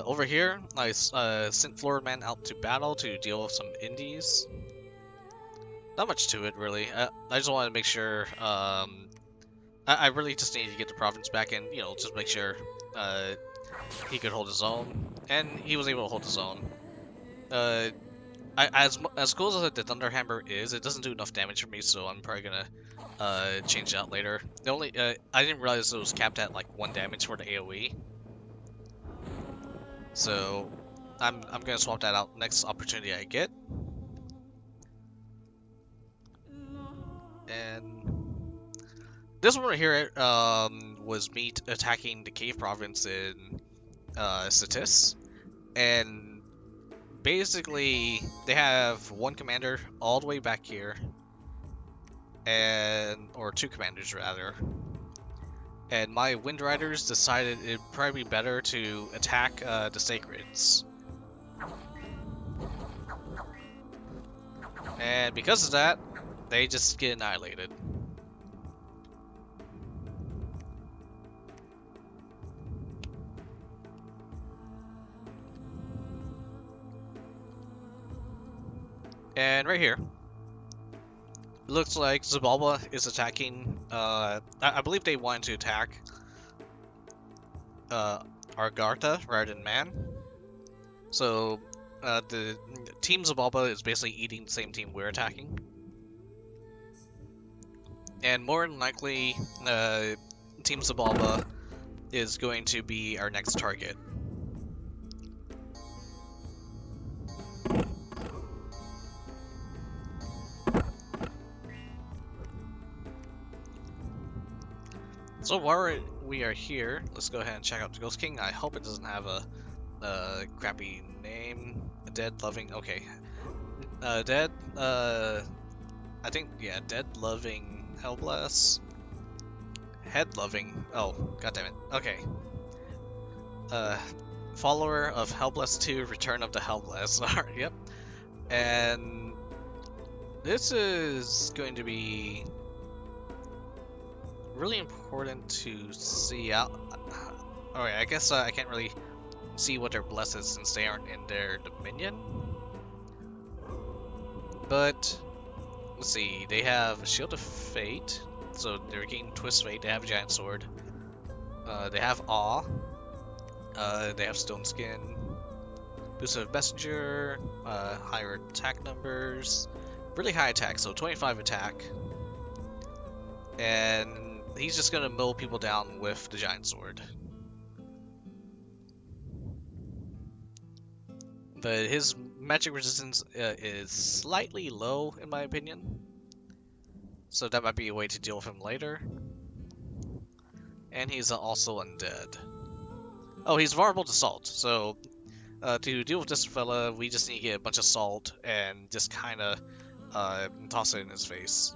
Over here, I sent FloridaMen out to battle to deal with some indies. Not much to it, really. I just wanted to make sure, I really just needed to get the province back and, you know, just make sure he could hold his own. And he was able to hold his own. As cool as the Thunderhammer is, it doesn't do enough damage for me, so I'm probably gonna change it out later. The only, I didn't realize it was capped at like 1 damage for the AoE. So I'm gonna swap that out next opportunity I get. And this one right here was me attacking the cave province in Ctis, and basically they have 1 commander all the way back here, or 2 commanders rather. And my Wind Riders decided it'd probably be better to attack the Sacreds. And because of that, they just get annihilated. And right here, it looks like Zabalba is attacking, I believe they wanted to attack Argartha rather than Man. So the team Zabalba is basically eating the same team we're attacking. And more than likely, Team Zabalba is going to be our next target. So while we are here, let's go ahead and check out the Ghost King. I hope it doesn't have a crappy name. Dead Loving, okay. Dead, I think, yeah, Dead Loving Hellblast. Head Loving, oh, goddammit, okay. Follower of Hellblast 2, Return of the Hellblast, alright, yep. And this is going to be really important to see out. Alright, I guess I can't really see what their bless is since they aren't in their dominion. But let's see, they have Shield of Fate, so they're getting Twist Fate. They have a Giant Sword. They have Awe. They have Stone Skin. Boost of Messenger. Higher attack numbers. Really high attack, so 25 attack. And he's just gonna mow people down with the Giant Sword. But his magic resistance is slightly low, in my opinion. So that might be a way to deal with him later. And he's also undead. Oh, he's vulnerable to salt. So to deal with this fella, we just need to get a bunch of salt and just kind of toss it in his face.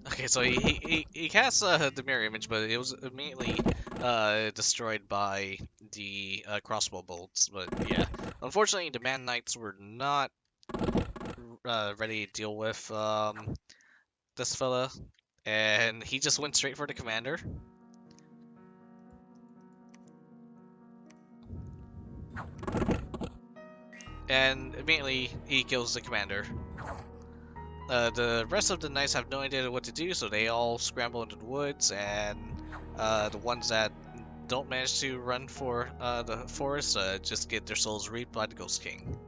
Okay, so he casts the mirror image, but it was immediately destroyed by the crossbow bolts. But yeah, unfortunately, the Man Knights were not ready to deal with this fella, and he just went straight for the commander. And immediately he kills the commander. The rest of the knights have no idea what to do, so they all scramble into the woods, and the ones that don't manage to run for the forest just get their souls reaped by the Ghost King.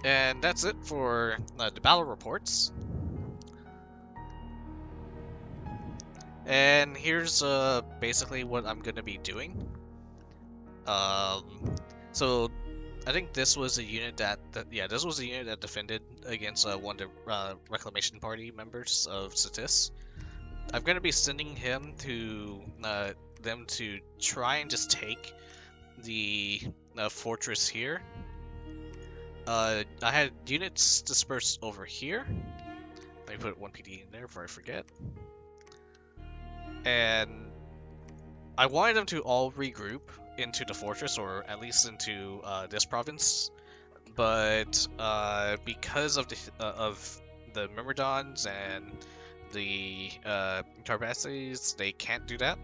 And that's it for the battle reports. And here's basically what I'm going to be doing. So I think this was a unit this was a unit that defended against one of the Reclamation Party members of Ctis. I'm going to be sending him to them to try and just take the fortress here. I had units dispersed over here. Let me put 1 PD in there before I forget. And I wanted them to all regroup into the fortress, or at least into this province. But because of the Myrmidons and the Tarbaces, they can't do that.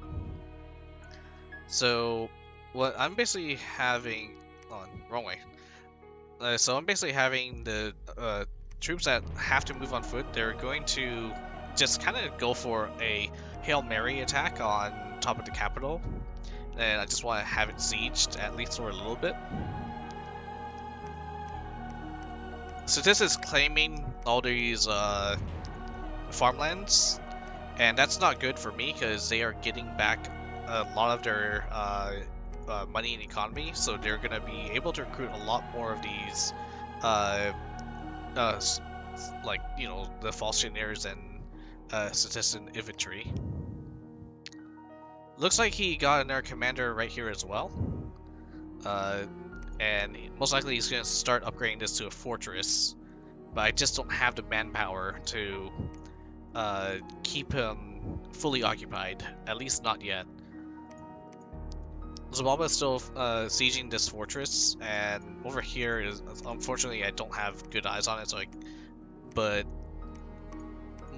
So what I'm basically having wrong way. So I'm basically having the troops that have to move on foot. They're going to just kind of go for a Hail Mary attack on top of the capital, and I just want to have it sieged at least for a little bit. So this is claiming all these farmlands, and that's not good for me because they are getting back a lot of their money and economy, so they're going to be able to recruit a lot more of these like, you know, the false engineers and Ctisian infantry. Looks like he got another commander right here as well, and most likely he's going to start upgrading this to a fortress, but I just don't have the manpower to keep him fully occupied, at least not yet. Zababa is still sieging this fortress, and over here is, unfortunately, I don't have good eyes on it, so but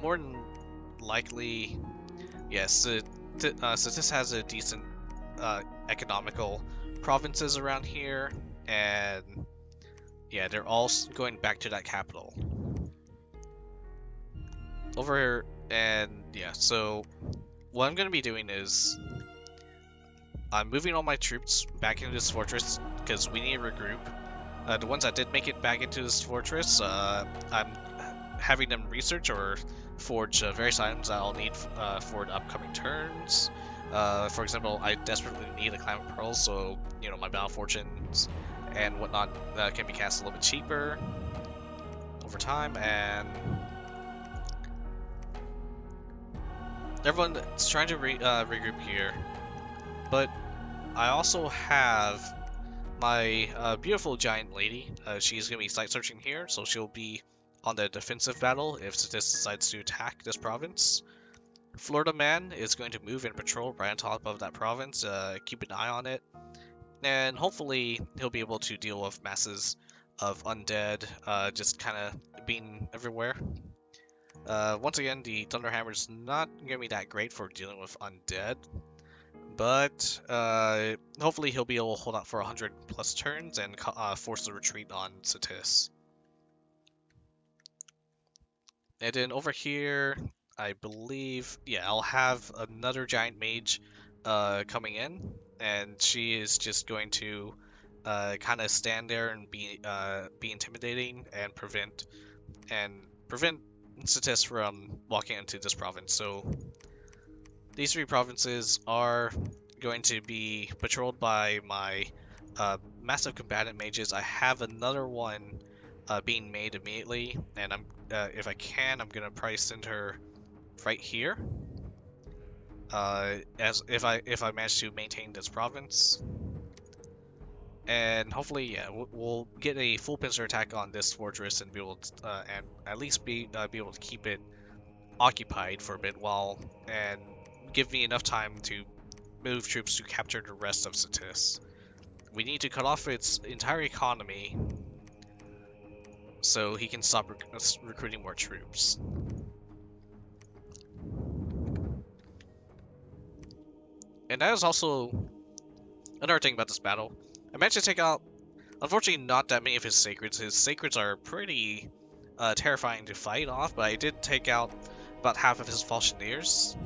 more than likely, yes, Ctis has a decent economical provinces around here, and yeah, they're all going back to that capital. Over here, and yeah, so what I'm going to be doing is I'm moving all my troops back into this fortress because we need to regroup. The ones that did make it back into this fortress, I'm having them research or forge various items that I'll need for the upcoming turns. For example, I desperately need a Climate Pearl, so you know my Battle Fortunes and whatnot can be cast a little bit cheaper over time, and everyone's trying to regroup here. But I also have my beautiful giant lady. She's going to be site searching here, so she'll be on the defensive battle if Ctis decides to attack this province. FloridaMen is going to move and patrol right on top of that province, keep an eye on it, and hopefully he'll be able to deal with masses of undead just kind of being everywhere. Once again, the Thunderhammer is not going to be that great for dealing with undead, but hopefully he'll be able to hold out for 100 plus turns and force the retreat on Ctis. And then over here, I believe, yeah, I'll have another giant mage coming in, and she is just going to kind of stand there and be intimidating and prevent Ctis from walking into this province. So these three provinces are going to be patrolled by my massive combatant mages. I have another one being made immediately, and if I can, I'm gonna probably send her right here. As if I manage to maintain this province, and hopefully, yeah, we'll get a full pincer attack on this fortress and be able to, and at least be able to keep it occupied for a bit while, and give me enough time to move troops to capture the rest of Ctis. We need to cut off its entire economy so he can stop recruiting more troops. And that is also another thing about this battle. I managed to take out, unfortunately, not that many of his sacreds. His sacreds are pretty terrifying to fight off, but I did take out about half of his falchineers.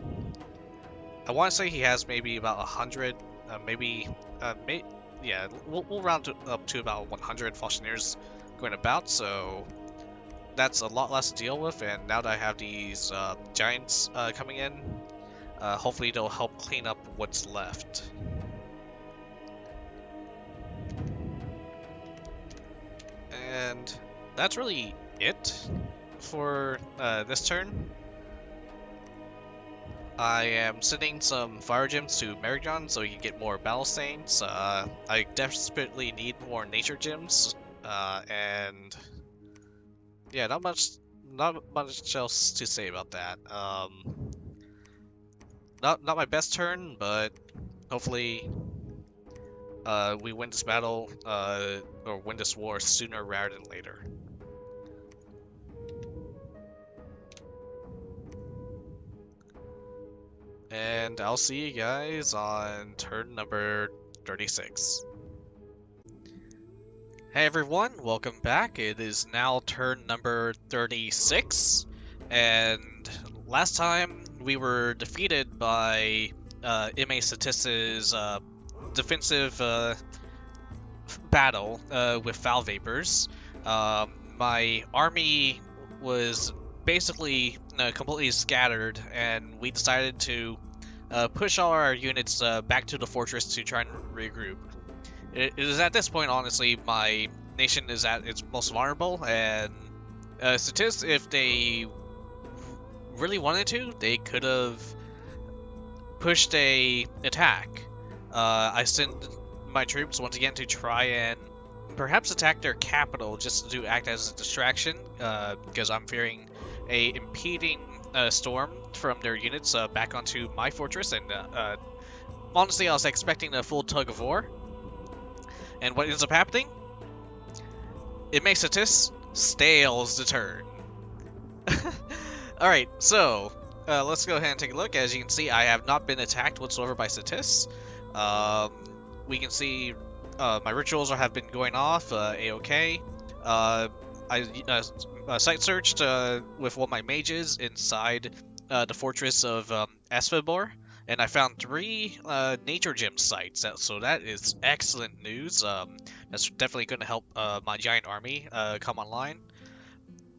I want to say he has maybe about 100, yeah, we'll round up to about 100 falchineers going about, so that's a lot less to deal with. And now that I have these giants coming in, hopefully they'll help clean up what's left. And that's really it for this turn. I am sending some fire gems to Marignon so you can get more battle stains. I desperately need more nature gems, and yeah, not much else to say about that. Not my best turn, but hopefully we win this battle or win this war sooner rather than later. And I'll see you guys on turn number 36. Hey everyone, welcome back. It is now turn number 36, and last time we were defeated by MA Ctis's defensive battle with Foul Vapors. My army was basically completely scattered, and we decided to push all our units back to the fortress to try and regroup. It is at this point, honestly, my nation is at its most vulnerable, and Ctis, if they really wanted to, they could have pushed a attack. I sent my troops once again to try and perhaps attack their capital just to act as a distraction, because I'm fearing a impeding storm from their units back onto my fortress, and honestly, I was expecting a full tug of war. And what ends up happening? It makes Ctis stales the turn. Alright, so let's go ahead and take a look. As you can see, I have not been attacked whatsoever by Ctis. We can see my rituals have been going off a-okay. I site searched with one of my mages inside the fortress of Asphebor, and I found 3 nature gem sites, so that is excellent news. That's definitely going to help my giant army come online.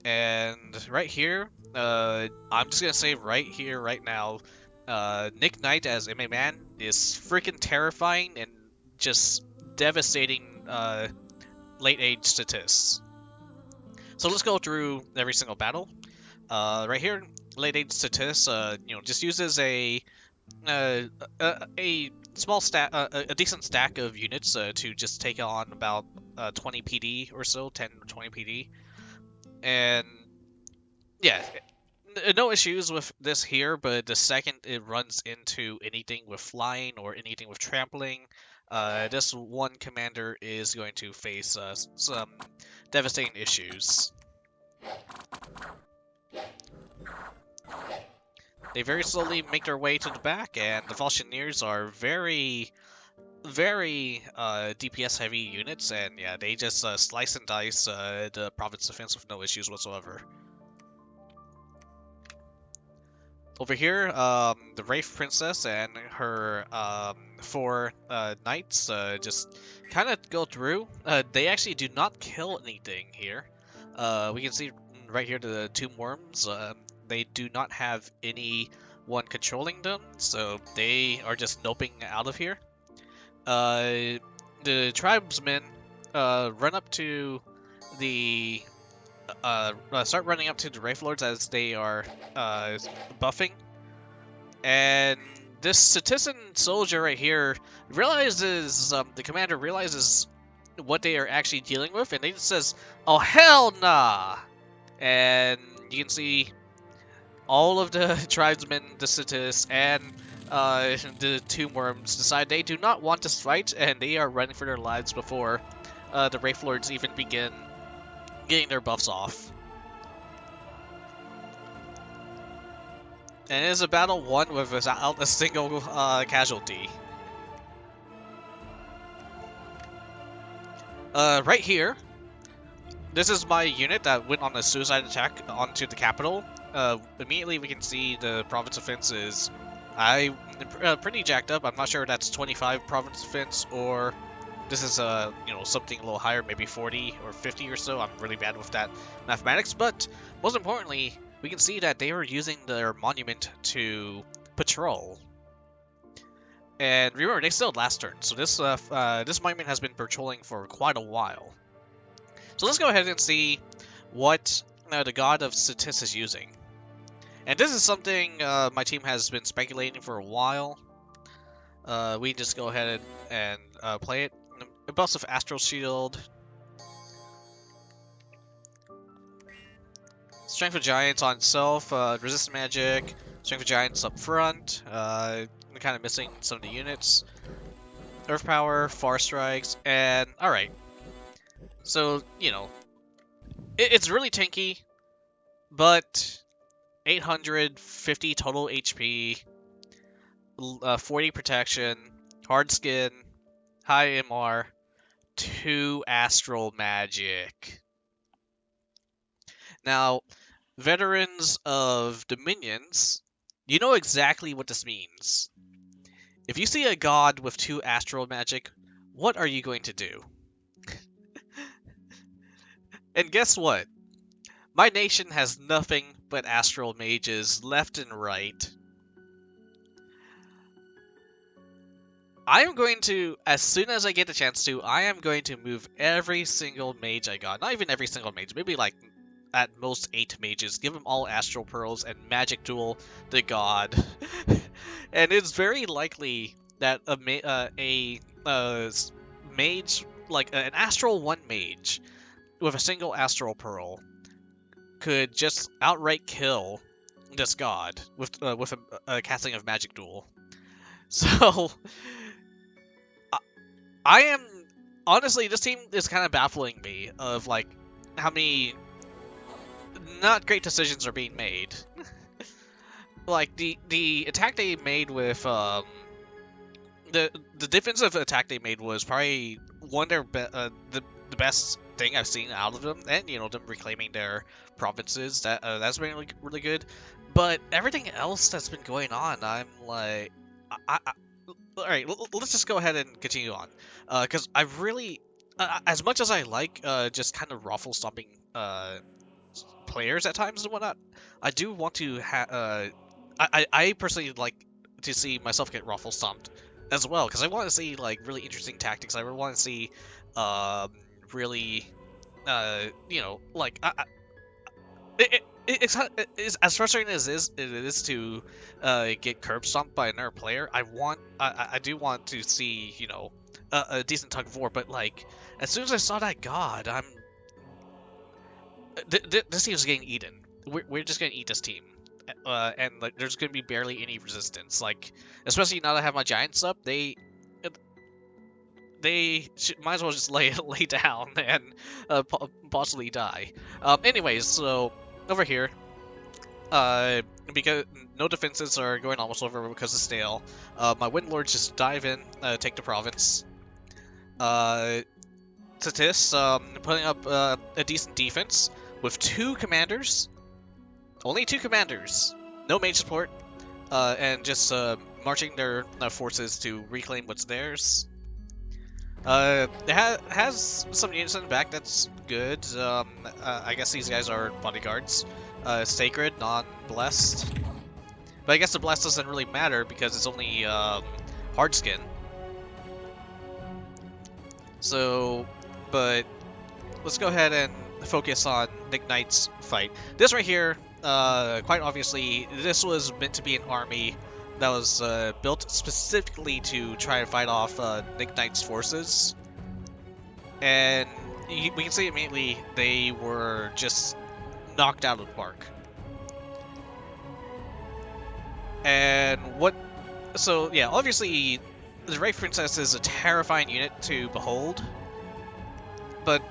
And right here, I'm just going to say right here, right now, Nick Knight as MA Man is freaking terrifying and just devastating late age Ctis. So let's go through every single battle. Right here, late age Ctis, just uses a small stack, a decent stack of units to just take on about 20 PD or so, 10 or 20 PD, and yeah, no issues with this here, but the second it runs into anything with flying or anything with trampling, this one commander is going to face some devastating issues. They very slowly make their way to the back, and the Volscineers are very DPS heavy units, and yeah, they just slice and dice the province defense with no issues whatsoever. Over here, the Wraith Princess and her 4 knights just kind of go through. They actually do not kill anything here. We can see right here the 2 worms. They do not have anyone controlling them, so they are just noping out of here. The tribesmen run up to the start running up to the Wraith Lords as they are buffing, and this Ctisian soldier right here realizes the commander realizes what they are actually dealing with, and he just says, "Oh hell nah!" And you can see all of the tribesmen, the Ctis, and the 2 worms decide they do not want this fight, and they are running for their lives before the Wraith Lords even begin getting their buffs off. And it is a battle won without a single casualty. Right here, this is my unit that went on a suicide attack onto the capital. Immediately we can see the province defense is pretty jacked up. I'm not sure if that's 25 province defense or this is something a little higher, maybe 40 or 50 or so. I'm really bad with that mathematics, but most importantly, we can see that they were using their monument to patrol. And remember, they still had last turn, so this monument has been patrolling for quite a while. So let's go ahead and see what the god of Ctis is using. And this is something my team has been speculating for a while. We just go ahead and play it. It buffs with Astral Shield. Strength of Giants on itself, resist magic, Strength of Giants up front, I'm kind of missing some of the units. Earth Power, Far Strikes, and alright. So, it's really tanky, but 850 total HP, 40 protection, hard skin, high MR, 2 astral magic. Now, veterans of Dominions, you know exactly what this means. If you see a god with 2 astral magic, what are you going to do? And guess what? My nation has nothing but astral mages left and right. I am going to, as soon as I get the chance to, I am going to move every single mage I got. Not even every single mage, maybe like at most 8 mages. Give them all astral pearls and magic duel the god. And it's very likely that a mage, like an astral 1 mage with a single astral pearl could just outright kill this god with a casting of magic duel. So I am honestly, this team is kind of baffling me of like how many not great decisions are being made. Like the attack they made with the defensive attack they made was probably one of their the best thing I've seen out of them, and them reclaiming their provinces. That's been really good. But everything else that's been going on, I'm like, all right, let's just go ahead and continue on, because I really, as much as I like just kind of ruffle stomping players at times and whatnot, I do want to have I personally like to see myself get ruffle stomped as well, because I want to see like really interesting tactics. I want to see really like it's as frustrating as it is to get curb stomped by another player. I do want to see a decent tug of war, but like as soon as I saw that god, this team's getting eaten. we're just gonna eat this team. And like, there's gonna be barely any resistance. Like, especially now that I have my giants up, might as well just lay down and possibly die. Anyways, so over here, because no defenses are going almost over because of stale, my wind lords just dive in, take the province. Ctis putting up a decent defense with 2 commanders, only 2 commanders, no mage support, and just marching their forces to reclaim what's theirs. It has some units in the back, that's good. I guess these guys are bodyguards. Sacred, non-blessed. But I guess the blessed doesn't really matter because it's only hard skin. So, but let's go ahead and focus on Nick Knight's fight. This right here, quite obviously, this was meant to be an army that was built specifically to try and fight off Nick Knight's forces. And we can see immediately they were just knocked out of the park. And so yeah, obviously the Wraith Princess is a terrifying unit to behold. But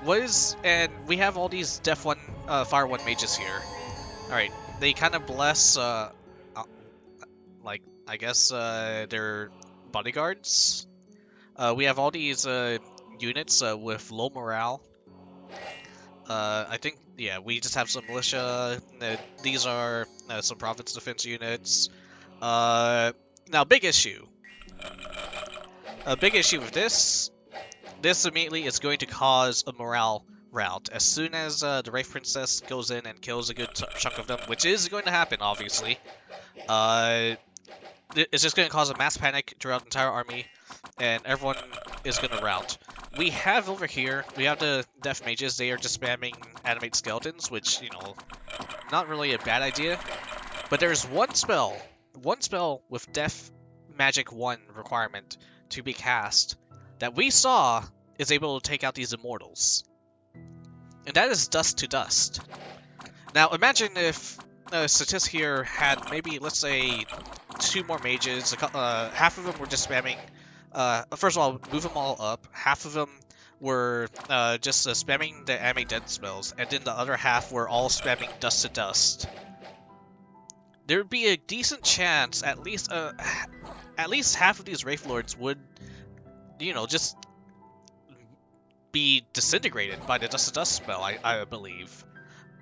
and we have all these Def 1, Fire 1 mages here. Alright, they kind of bless, like, I guess, they're bodyguards. We have all these units with low morale. I think, yeah, we just have some militia. These are some province defense units. Now, big issue. A big issue with this immediately is going to cause a morale rout. As soon as the Wraith Princess goes in and kills a good chunk of them, which is going to happen, obviously, it's just going to cause a mass panic throughout the entire army, and everyone is going to rout. We have over here, we have the Death Mages. They are just spamming Animate Skeletons, which, you know, not really a bad idea. But there's one spell with Death Magic 1 requirement to be cast that we saw is able to take out these immortals. And that is Dust to Dust. Now imagine if Ctis here had maybe, let's say, 2 more mages. Half of them were just spamming. First of all, move them all up. Half of them were just spamming the Animate Dead spells, and then the other half were all spamming Dust to Dust. There would be a decent chance, at least half of these Wraith Lords would, you know, just be disintegrated by the Dust to Dust spell, I believe.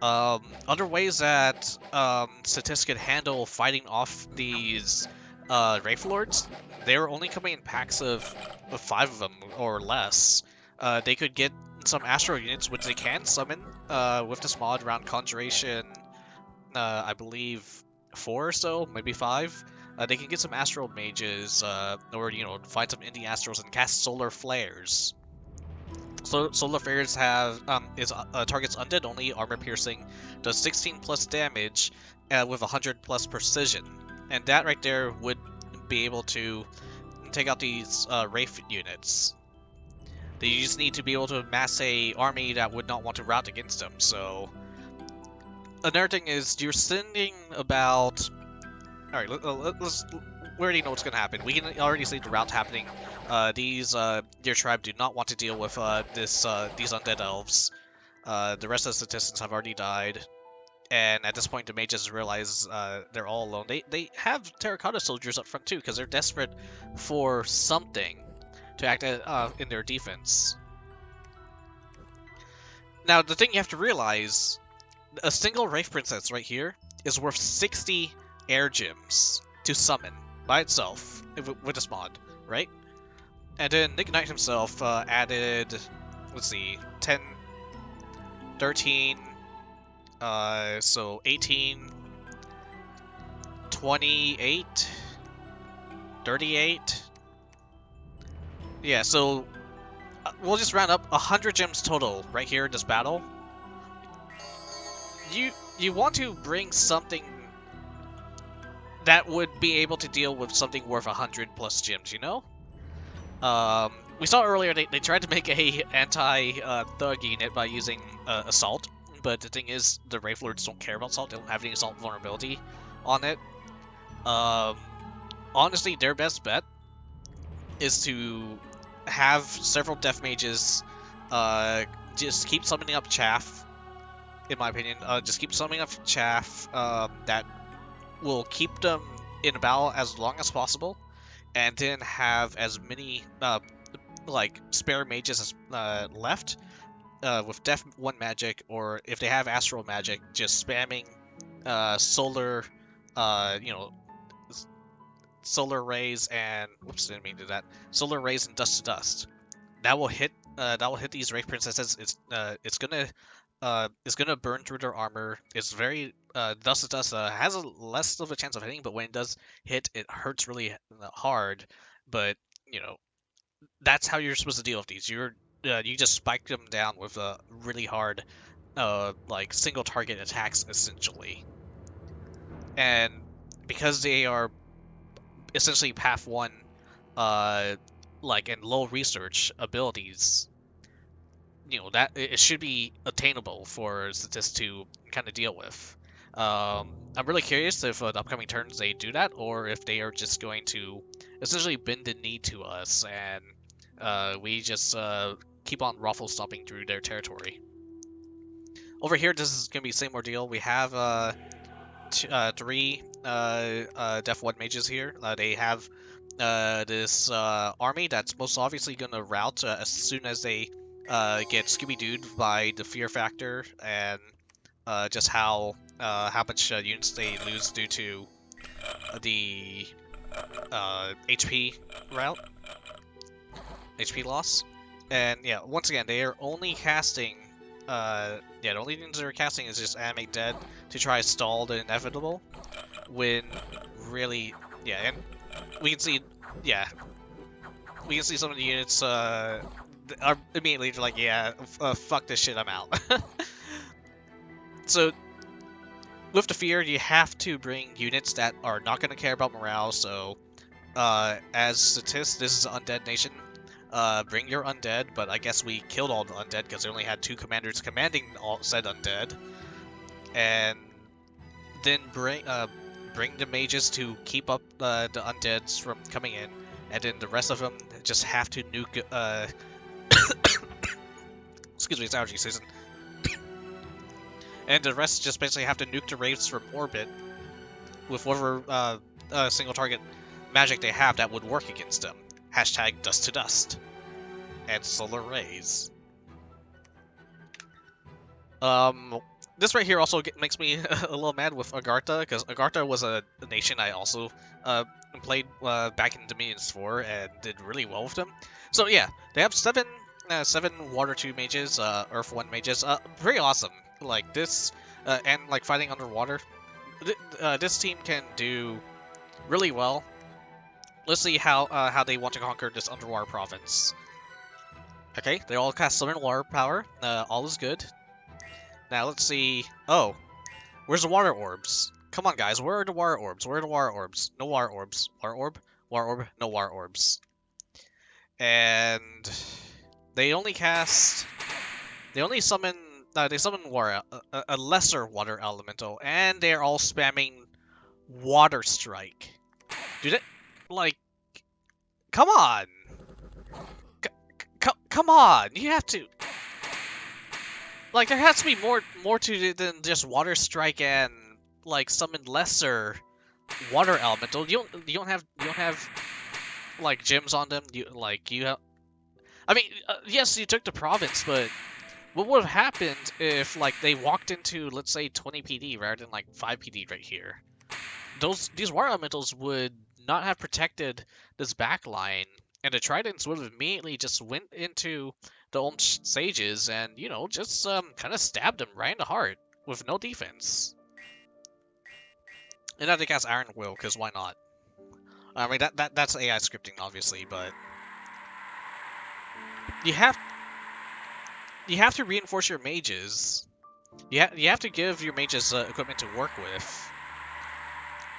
Other ways that Ctis could handle fighting off these Wraith Lords, they were only coming in packs of 5 of them or less. They could get some Astral units, which they can summon with this mod around Conjuration, I believe 4 or so, maybe 5. They can get some Astral Mages, or, you know, find some Indie Astrals and cast Solar Flares. So Solar Flares targets undead only, armor piercing, does 16 plus damage with 100 plus precision, and that right there would be able to take out these Wraith units. They just need to be able to amass a army that would not want to rout against them. So another thing is you're sending about. All right, we already know what's going to happen. We can already see the rout happening. Dear tribe do not want to deal with these undead elves. The rest of the Ctisians have already died, and at this point the mages realize they're all alone. They have terracotta soldiers up front too, because they're desperate for something to act in their defense. Now the thing you have to realize, a single Wraith Princess right here is worth 60 air gems to summon by itself with this mod, right? And then Nick Knight himself added, let's see, 10, 13, so 18, 28, 38. Yeah, so we'll just round up 100 gems total right here in this battle. You want to bring something that would be able to deal with something worth 100 plus gems, you know? We saw earlier they tried to make a anti-thug unit by using Assault, but the thing is, the Wraith Lords don't care about salt. They don't have any salt vulnerability on it. Honestly, their best bet is to have several Death Mages just keep summoning up chaff, in my opinion. Just keep summoning up chaff that will keep them in battle as long as possible, and then have as many like spare mages as left with Def 1 magic, or if they have Astral magic, just spamming solar, you know, solar rays and whoops, didn't mean to do that. Solar rays and dust to dust. That will hit these Wraith Princesses. It's gonna burn through their armor. It's very dust to dust has less of a chance of hitting, but when it does hit, it hurts really hard. But you know, that's how you're supposed to deal with these. You just spike them down with really hard like single target attacks essentially. And because they are essentially path 1 like and low research abilities, you know, that it should be attainable for Ctis to kind of deal with. I'm really curious if the upcoming turns they do that, or if they are just going to essentially bend the knee to us and we just keep on ruffle stomping through their territory. Over here, this is gonna be the same ordeal. We have 3 Def 1 mages here. They have this army that's most obviously gonna rout as soon as they get Scooby-Dooed by the fear factor and just how much units they lose due to the HP loss. And yeah, once again, they are only casting. The only things they're casting is just Animate Dead to try to stall the inevitable. When really, yeah, and we can see some of the units are immediately like, yeah, fuck this shit, I'm out. So with the fear, you have to bring units that are not going to care about morale. So as Ctis, this is an undead nation. Bring your undead, but I guess we killed all the undead because they only had 2 commanders commanding all said undead. And then bring the mages to keep up the undeads from coming in, and then the rest of them just have to nuke. Excuse me, it's allergy season. And the rest just basically have to nuke the wraiths from orbit with whatever single target magic they have that would work against them. Hashtag dust to dust and solar rays. This right here also makes me a little mad with Agartha, because Agartha was a nation I also played back in Dominions 4 and did really well with them. So yeah, they have 7 Water 2 mages, Earth 1 mages. Pretty awesome. Like this, and like fighting underwater. This team can do really well. Let's see how they want to conquer this underwater province. Okay, they all cast Summon Water Power. All is good. Now let's see. Oh, where's the water orbs? Come on, guys. Where are the water orbs? Where are the water orbs? No water orbs. Water orb? Water orb? No water orbs. And they only cast. They only summon. They summon water, a lesser water elemental, and they're all spamming Water Strike. Dude, like, come on. Come on. You have to. Like, there has to be more to it than just Water Strike and like summon lesser water elemental. You don't have like gems on them. You have. I mean, yes, you took the province, but what would have happened if like they walked into, let's say, 20 PD rather than like 5 PD right here? These water elementals would not have protected this back line, and the Tridents would have immediately just went into the Olm Sages and, you know, just kind of stabbed them right in the heart with no defense. And now they cast Iron Will, because why not? I mean, that's AI scripting, obviously, but you have to reinforce your mages. You have to give your mages equipment to work with.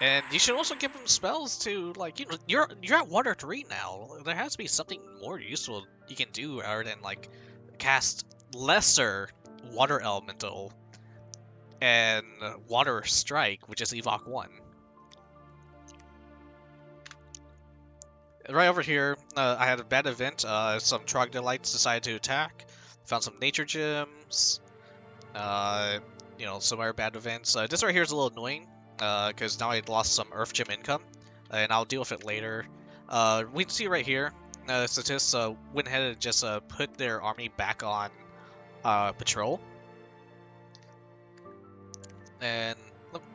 And you should also give them spells to, like, you know, you're at Water 3 now. There has to be something more useful you can do other than, like, cast lesser water elemental and Water Strike, which is Evoc 1. Right over here, I had a bad event. Some troglodytes decided to attack. Found some nature gems. You know, some other bad events. This right here is a little annoying, because now I lost some Earth Gem income, and I'll deal with it later. We can see right here, Ctis went ahead and just put their army back on patrol. And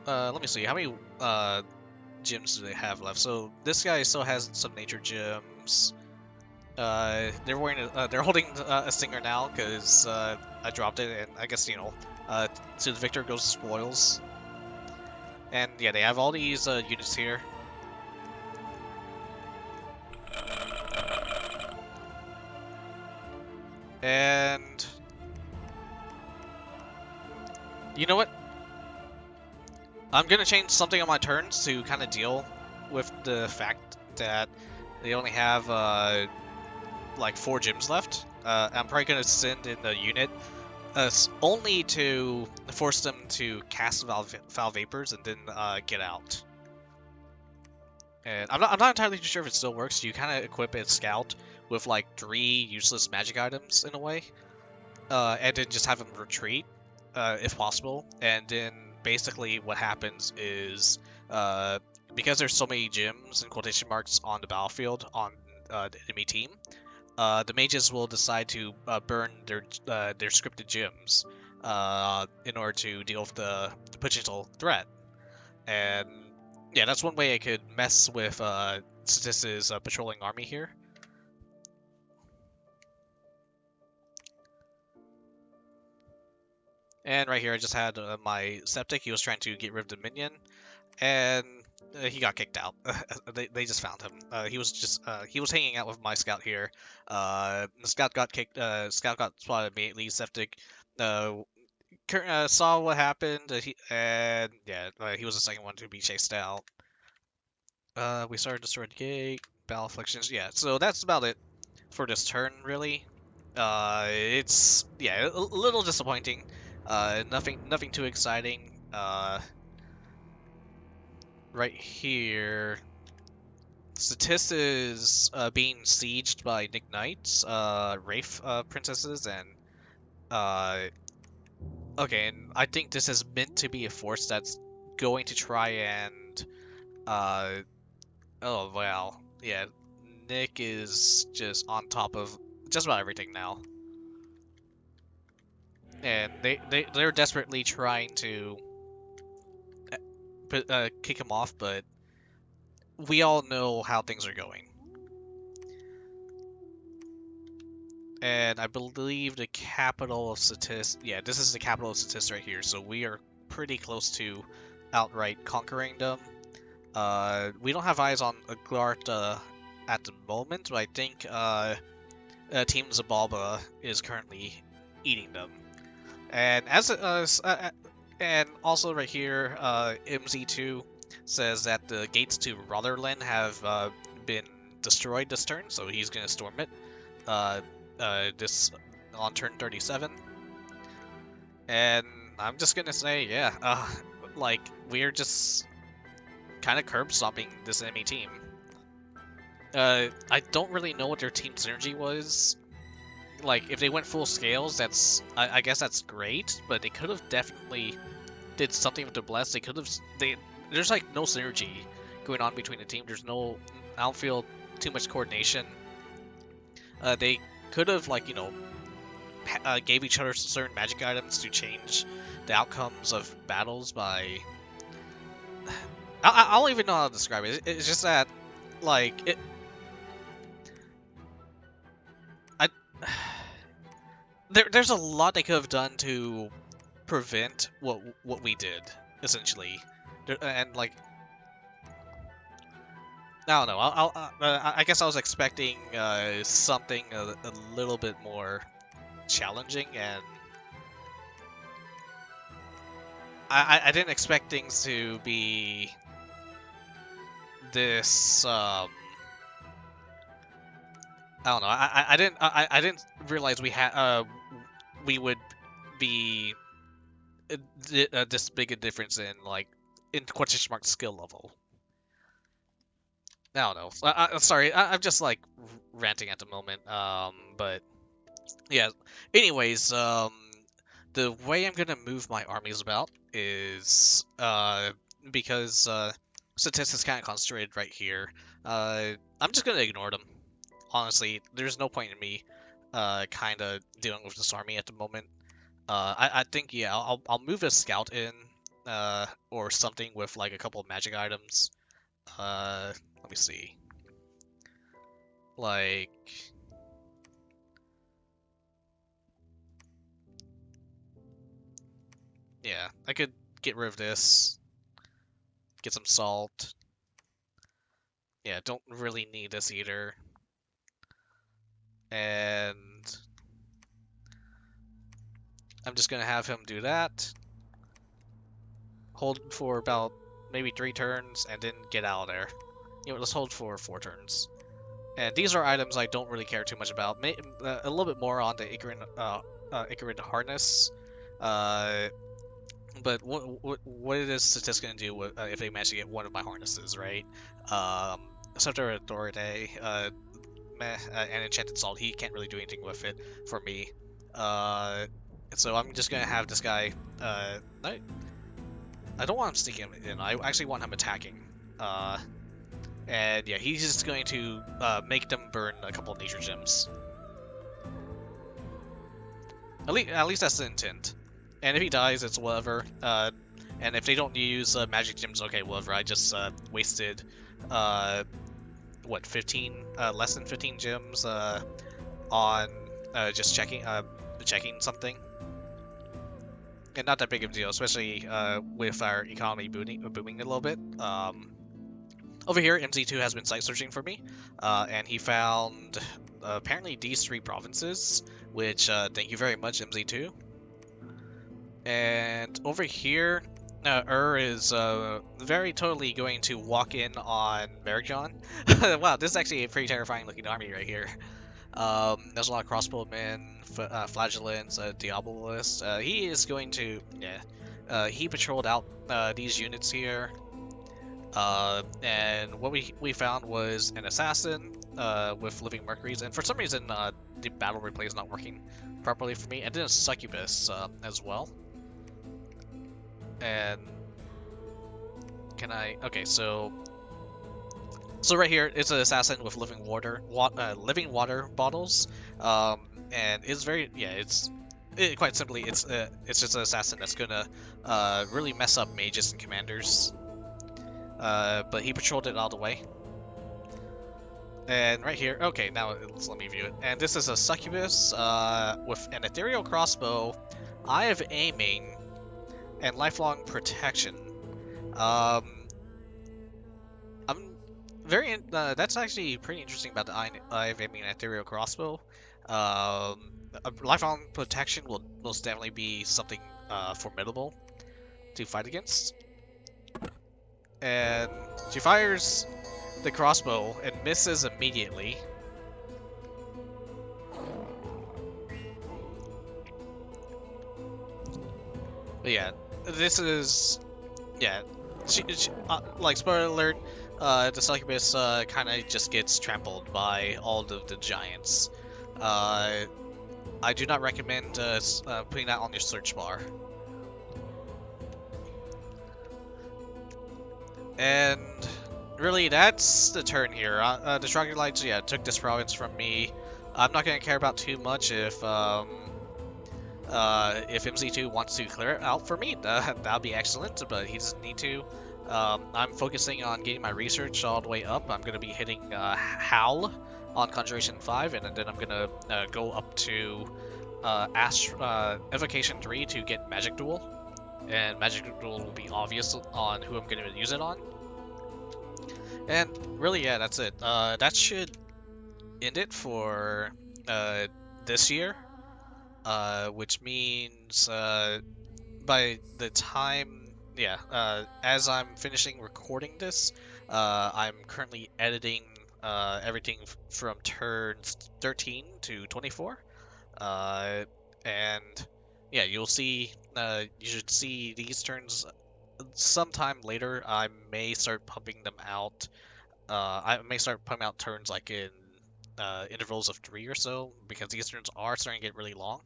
let me see, how many gems do they have left? So this guy still has some nature gems. They're wearing they're holding a stinger now because I dropped it, and I guess, you know, to the victor goes the spoils. And yeah, they have all these units here. And you know what? I'm gonna change something on my turns to kind of deal with the fact that they only have like 4 gems left. I'm probably gonna send in a unit only to force them to cast foul vapors and then get out. And I'm not entirely sure if it still works. You kind of equip a scout with like 3 useless magic items in a way, and then just have them retreat if possible. And then basically what happens is because there's so many gems in quotation marks on the battlefield on the enemy team, the mages will decide to burn their scripted gems in order to deal with the potential threat. And yeah, that's one way I could mess with Ctis' patrolling army here. And right here, I just had my Septic. He was trying to get rid of the minion, and he got kicked out. They just found him. He was hanging out with my scout here. The scout got kicked. Scout got spotted immediately. Septic saw what happened, and yeah, he was the second one to be chased out. We started destroyed gate, battle afflictions. Yeah, so that's about it for this turn, really. It's yeah, a little disappointing. Nothing too exciting. Right here, Ctis is being sieged by Nick Knights, Wraith princesses, and okay, and I think this is meant to be a force that's going to try and oh wow, yeah, Nick is just on top of just about everything now. And they're desperately trying to kick him off, but we all know how things are going. And I believe the capital of Ctis, yeah, this is the capital of Ctis right here, so we are pretty close to outright conquering them. We don't have eyes on Aglart at the moment, but I think Team Zabalba is currently eating them. And and also right here, MZ2 says that the gates to Rotterland have been destroyed this turn, so he's gonna storm it. This on turn 37, and I'm just gonna say, yeah, like we're just kind of curb stomping this enemy team. I don't really know what their team synergy was. Like, if they went full scales, I guess that's great, but they could have definitely did something with the bless. There's like no synergy going on between the team. I don't feel too much coordination. They could have, like, you know, gave each other certain magic items to change the outcomes of battles by... I don't even know how to describe it. It's just that, like, there's a lot they could have done to prevent what we did, essentially. And, like, I don't know. I guess I was expecting something a little bit more challenging, and I didn't expect things to be this. I don't know. I didn't realize we would be this big a difference in like in quotation mark skill level. I don't know. Sorry, I'm just like ranting at the moment. But yeah. Anyways, the way I'm gonna move my armies about is because Ctis is kind of concentrated right here. I'm just gonna ignore them. Honestly, there's no point in me kind of dealing with this army at the moment. I think yeah, I'll move a scout in or something with like a couple of magic items. Let me see. Like yeah, I could get rid of this. Get some salt. Yeah, don't really need this either. And I'm just gonna have him do that. Hold for about maybe 3 turns and then get out of there. You know, let's hold for 4 turns. And these are items I don't really care too much about. A little bit more on the Icarid harness. But what is Ctis gonna do if they manage to get one of my harnesses, right? Scepter Authority, and Enchanted Salt, he can't really do anything with it for me. So I'm just gonna have this guy. I don't want him sneaking in. I actually want him attacking. And yeah, he's just going to make them burn a couple of nature gems. At least that's the intent. And if he dies, it's whatever. And if they don't use magic gems, okay, whatever. I just wasted what 15, less than 15 gems on just checking something. And not that big of a deal, especially with our economy booming a little bit. Over here, MZ2 has been site searching for me, and he found apparently these 3 provinces, which thank you very much, MZ2. And over here, Ur is very totally going to walk in on Marignon. Wow, this is actually a pretty terrifying looking army right here. There's a lot of crossbowmen, flagellants, Diabolist. He is going to, yeah, he patrolled out these units here. And what we found was an assassin with living mercuries, and for some reason the battle replay is not working properly for me, and then a succubus as well. And can I? Okay, so right here it's an assassin with living water bottles, and it's very quite simply it's just an assassin that's gonna really mess up mages and commanders. But he patrolled it all the way. And right here, okay, now let me view it. And this is a succubus with an ethereal crossbow, eye of aiming, and lifelong protection. I'm very. That's actually pretty interesting about the eye of aiming and ethereal crossbow. Lifelong protection will most definitely be something formidable to fight against. And she fires the crossbow and misses immediately. But yeah, this is she like spoiler alert. The succubus kind of just gets trampled by all of the giants. I do not recommend putting that on your search bar. And really, that's the turn here. The Troglodytes, yeah, took this province from me. I'm not gonna care about too much if MZ2 wants to clear it out for me. That'll be excellent, but he doesn't need to. I'm focusing on getting my research all the way up. I'm gonna be hitting Howl on Conjuration 5, and then I'm gonna go up to Evocation 3 to get Magic Duel. And Magic Duel will be obvious on who I'm gonna use it on. And really, yeah, that's it. That should end it for this year, which means by the time, as I'm finishing recording this, I'm currently editing everything from turns 13 to 24, and yeah, you should see these turns sometime later. I may start pumping them out. I may start pumping out turns like in intervals of 3 or so, because these turns are starting to get really long.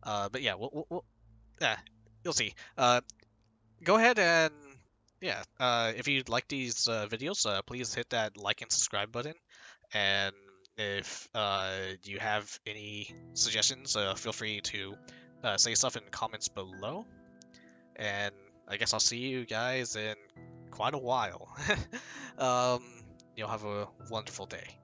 But yeah, yeah, you'll see. Go ahead and yeah, if you like these videos, please hit that like and subscribe button. And if you have any suggestions, feel free to say stuff in the comments below. And I guess I'll see you guys in quite a while. um, you'll have a wonderful day.